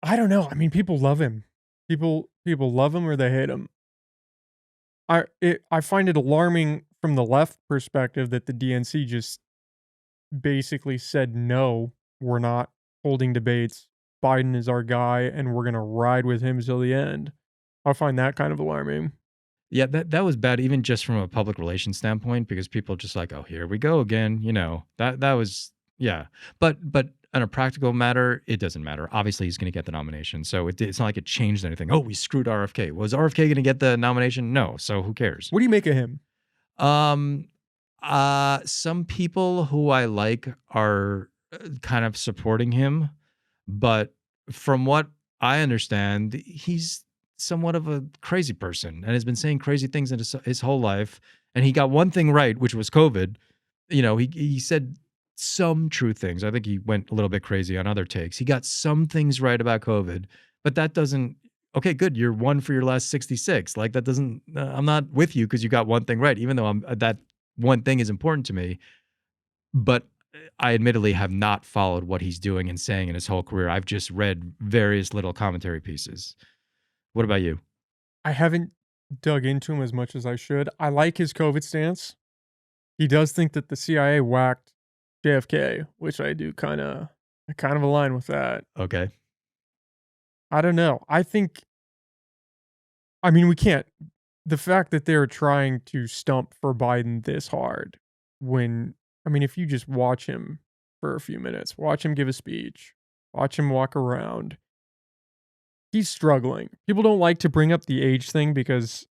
I don't know. I mean, people love him. People love him or they hate him. I find it alarming from the left perspective that the DNC just basically said, no, we're not holding debates. Biden is our guy and we're going to ride with him till the end. I find that kind of alarming. Yeah, that was bad, even just from a public relations standpoint, because people just like, oh, here we go again. That was, yeah. But on a practical matter, it doesn't matter. Obviously, he's going to get the nomination. So it's not like it changed anything. Oh, we screwed RFK. Was RFK going to get the nomination? No. So who cares? What do you make of him? Some people who I like are kind of supporting him. But from what I understand, he's somewhat of a crazy person and has been saying crazy things in his whole life. And he got one thing right, which was COVID. He said some true things. I think he went a little bit crazy on other takes. He got some things right about COVID, but that doesn't, okay, good. You're one for your last 66. Like that doesn't, I'm not with you because you got one thing right, even though that one thing is important to me. But I admittedly have not followed what he's doing and saying in his whole career. I've just read various little commentary pieces. What about you? I haven't dug into him as much as I should. I like his COVID stance. He does think that the CIA whacked JFK, which I do kind of align with that. Okay. I don't know. We can't. The fact that they're trying to stump for Biden this hard if you just watch him for a few minutes, watch him give a speech, watch him walk around, he's struggling. People don't like to bring up the age thing because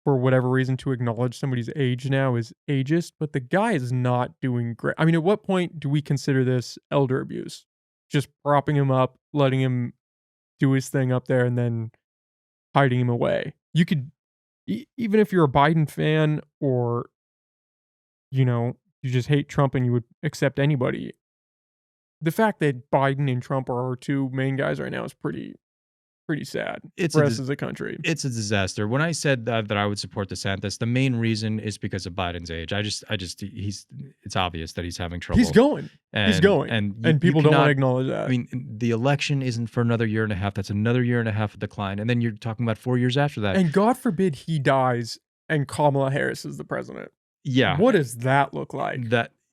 for whatever reason to acknowledge somebody's age now is ageist, but the guy is not doing great. At what point do we consider this elder abuse? Just propping him up, letting him do his thing up there and then hiding him away. You could, even if you're a Biden fan or, you just hate Trump and you would accept anybody. The fact that Biden and Trump are our two main guys right now is pretty sad for us as a country. It's a disaster. When I said that I would support DeSantis, the main reason is because of Biden's age. It's obvious that he's having trouble. He's going. And people don't want to acknowledge that. The election isn't for another year and a half. That's another year and a half of decline. And then you're talking about 4 years after that. And God forbid he dies and Kamala Harris is the president. Yeah. What does that look like?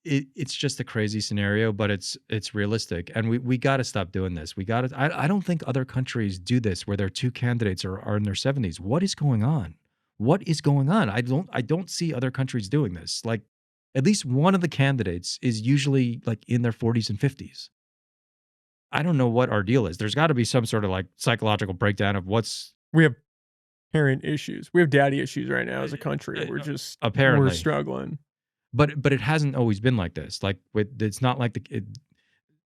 it's just a crazy scenario, but it's realistic, and we got to stop doing this. We got to. I don't think other countries do this where their two candidates are in their 70s. What is going on? What is going on? I don't see other countries doing this. Like, at least one of the candidates is usually like in their 40s and 50s. I don't know what our deal is. There's got to be some sort of like psychological breakdown of what's. We have parent issues. We have daddy issues right now as a country. We're apparently struggling. But it hasn't always been like this. Like it's not like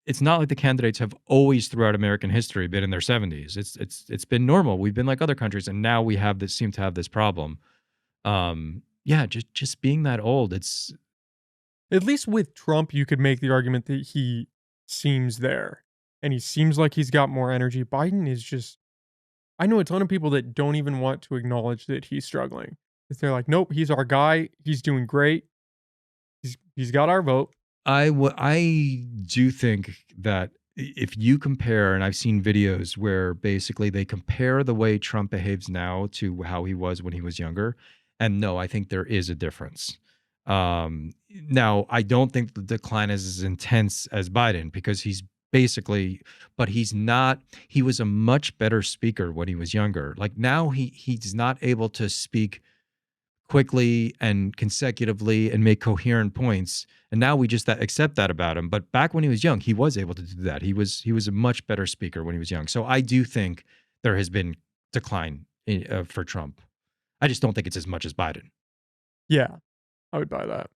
it's not like the candidates have always throughout American history been in their 70s. It's been normal. We've been like other countries, and now we seem to have this problem. Yeah, just being that old. It's at least with Trump, you could make the argument that he seems there, and he seems like he's got more energy. Biden is just. I know a ton of people that don't even want to acknowledge that he's struggling. They're like, nope, he's our guy. He's doing great. He's got our vote. I do think that if you compare, and I've seen videos where basically they compare the way Trump behaves now to how he was when he was younger, and no, I think there is a difference. Now, I don't think the decline is as intense as Biden because he's basically, but he's not. He was a much better speaker when he was younger. Like now, he's not able to speak quickly and consecutively and make coherent points. And now we just accept that about him. But back when he was young, he was able to do that. He was a much better speaker when he was young. So I do think there has been decline for Trump. I just don't think it's as much as Biden. Yeah, I would buy that.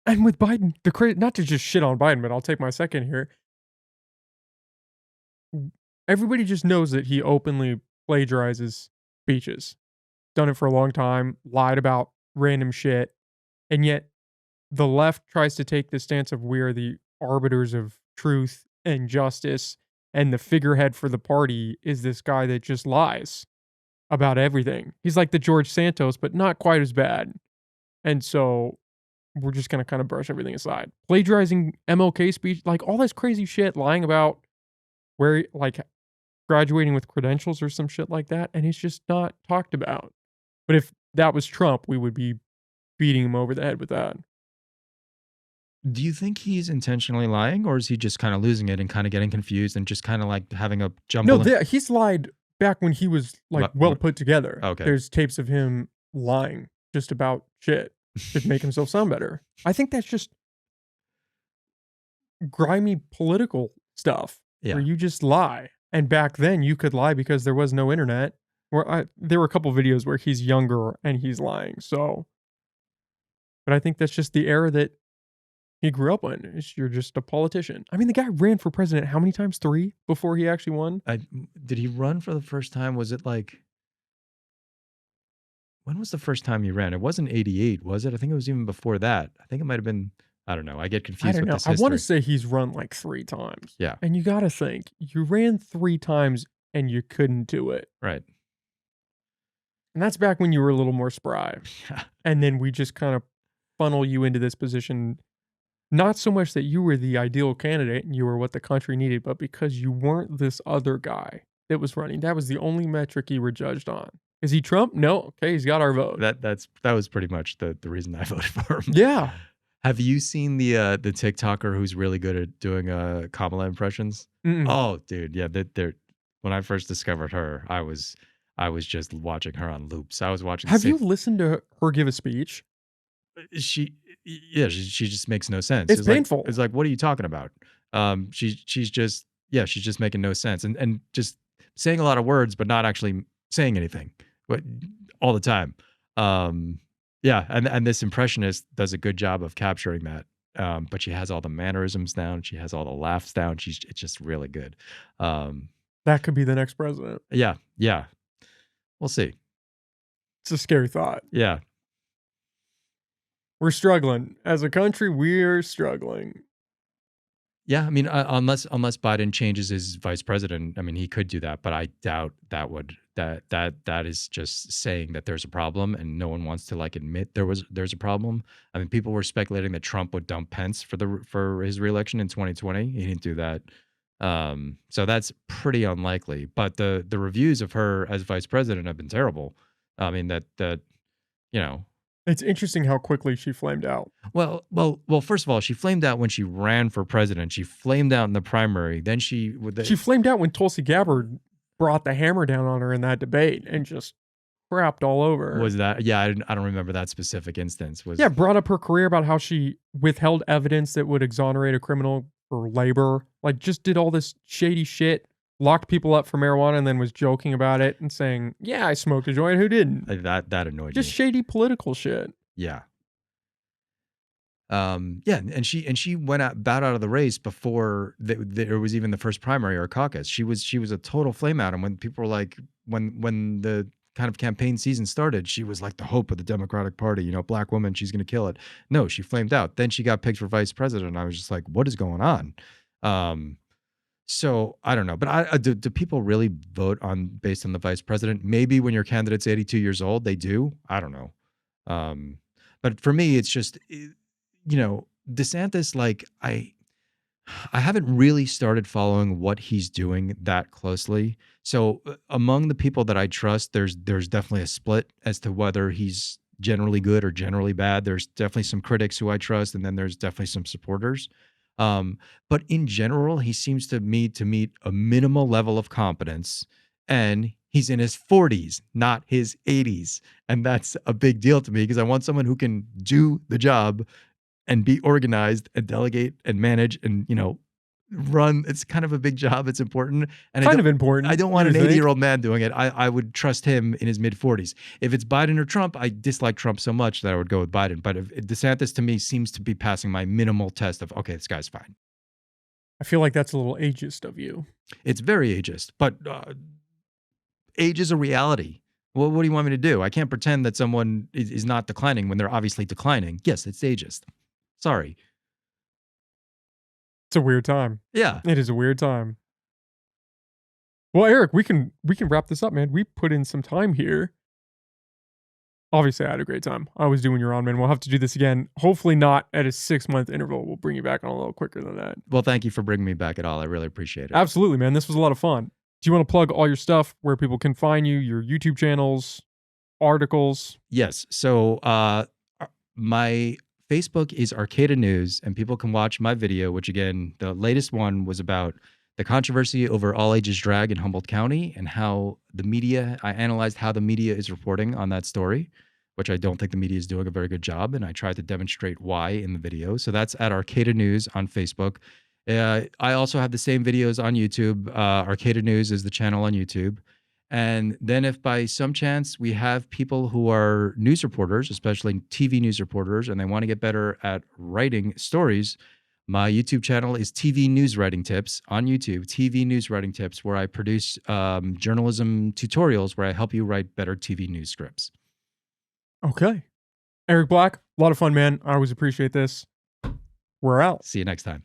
And with Biden, not to just shit on Biden, but I'll take my second here. Everybody just knows that he openly plagiarizes speeches. Done it for a long time, lied about random shit, and yet the left tries to take the stance of we are the arbiters of truth and justice, and the figurehead for the party is this guy that just lies about everything. He's like the George Santos, but not quite as bad. And so we're just going to kind of brush everything aside. Plagiarizing MLK speech, like all this crazy shit, lying about where, like, graduating with credentials or some shit like that, and it's just not talked about. But if that was Trump, we would be beating him over the head with that. Do you think he's intentionally lying, or is he just kind of losing it and kind of getting confused and just kind of like having a jumble? No, he's lied back when he was like well put together. Okay. There's tapes of him lying just about shit to make himself sound better. I think that's just grimy political stuff where you just lie. And back then you could lie because there was no internet. There were a couple videos where he's younger and he's lying. So, but I think that's just the era that he grew up in. You're just a politician. I mean, the guy ran for president how many times? 3 before he actually won? Did he run for the first time? Was it like, when was the first time he ran? It wasn't 88, was it? I think it was even before that. I think it might have been, I don't know. I get confused with this history. I want to say he's run like 3 times. Yeah. And you got to think, you ran 3 times and you couldn't do it. Right. And that's back when you were a little more spry. Yeah. And then we just kind of funnel you into this position. Not so much that you were the ideal candidate and you were what the country needed, but because you weren't this other guy that was running. That was the only metric you were judged on. Is he Trump? No. Okay, he's got our vote. That was pretty much the reason I voted for him. Yeah. Have you seen the TikToker who's really good at doing Kamala impressions? Mm-mm. Oh, dude, yeah. When I first discovered her, I was just watching her on loops. I was watching. Have you listened to her give a speech? She just makes no sense. It's painful. It's like, what are you talking about? She's just making no sense and just saying a lot of words, but not actually saying anything, but all the time. Yeah, and this impressionist does a good job of capturing that. But she has all the mannerisms down. She has all the laughs down. It's just really good. That could be the next president. Yeah. We'll see. It's a scary thought. Yeah. We're struggling. As a country, we're struggling. Yeah, I mean, unless Biden changes his vice president, I mean, he could do that, but I doubt that is just saying that there's a problem, and no one wants to like admit there's a problem. I mean, people were speculating that Trump would dump Pence for his reelection in 2020. He didn't do that, so that's pretty unlikely. But the reviews of her as vice president have been terrible. I mean, that you know. It's interesting how quickly she flamed out. Well. First of all, she flamed out when she ran for president. She flamed out in the primary. Then she flamed out when Tulsi Gabbard brought the hammer down on her in that debate and just crapped all over her. Was that? Yeah, I don't remember that specific instance. Brought up her career about how she withheld evidence that would exonerate a criminal for labor. Like, just did all this shady shit. Locked people up for marijuana and then was joking about it and saying, yeah, I smoked a joint. Who didn't? That annoyed me. Just shady political shit. Yeah. And she went bowed out of the race before there was even the first primary or caucus. She was a total flame out. And when people were like, when the kind of campaign season started, she was like the hope of the Democratic Party, you know, black woman, she's going to kill it. No, she flamed out. Then she got picked for vice president. I was just like, what is going on? So I don't know, but do people really vote based on the vice president? Maybe when your candidate's 82 years old, they do. I don't know. But for me, it's just, you know, DeSantis, like I haven't really started following what he's doing that closely. So among the people that I trust, there's definitely a split as to whether he's generally good or generally bad. There's definitely some critics who I trust, and then there's definitely some supporters. But in general, he seems to me to meet a minimal level of competence, and he's in his 40s, not his 80s. And that's a big deal to me because I want someone who can do the job and be organized and delegate and manage and, you know, run. It's kind of a big job. It's important. And kind of important. I don't want an 80-year-old man doing it. I would trust him in his mid-40s. If it's Biden or Trump, I dislike Trump so much that I would go with Biden. But if DeSantis, to me, seems to be passing my minimal test of, okay, this guy's fine. I feel like that's a little ageist of you. It's very ageist. But age is a reality. Well, what do you want me to do? I can't pretend that someone is not declining when they're obviously declining. Yes, it's ageist. Sorry. It's a weird time. Yeah. It is a weird time. Well, Eric, we can wrap this up, man. We put in some time here. Obviously, I had a great time. I was doing your on, man. We'll have to do this again. Hopefully not at a 6-month interval. We'll bring you back on a little quicker than that. Well, thank you for bringing me back at all. I really appreciate it. Absolutely, man. This was a lot of fun. Do you want to plug all your stuff, where people can find you, your YouTube channels, articles? Yes. So my Facebook is Arcata News, and people can watch my video, which again, the latest one was about the controversy over all ages drag in Humboldt County and how the media, I analyzed how the media is reporting on that story, which I don't think the media is doing a very good job. And I tried to demonstrate why in the video. So that's at Arcata News on Facebook. I also have the same videos on YouTube. Arcata News is the channel on YouTube. And then if by some chance we have people who are news reporters, especially TV news reporters, and they want to get better at writing stories, my YouTube channel is TV News Writing Tips on YouTube, TV News Writing Tips, where I produce journalism tutorials where I help you write better TV news scripts. Okay. Eric Black, a lot of fun, man. I always appreciate this. We're out. See you next time.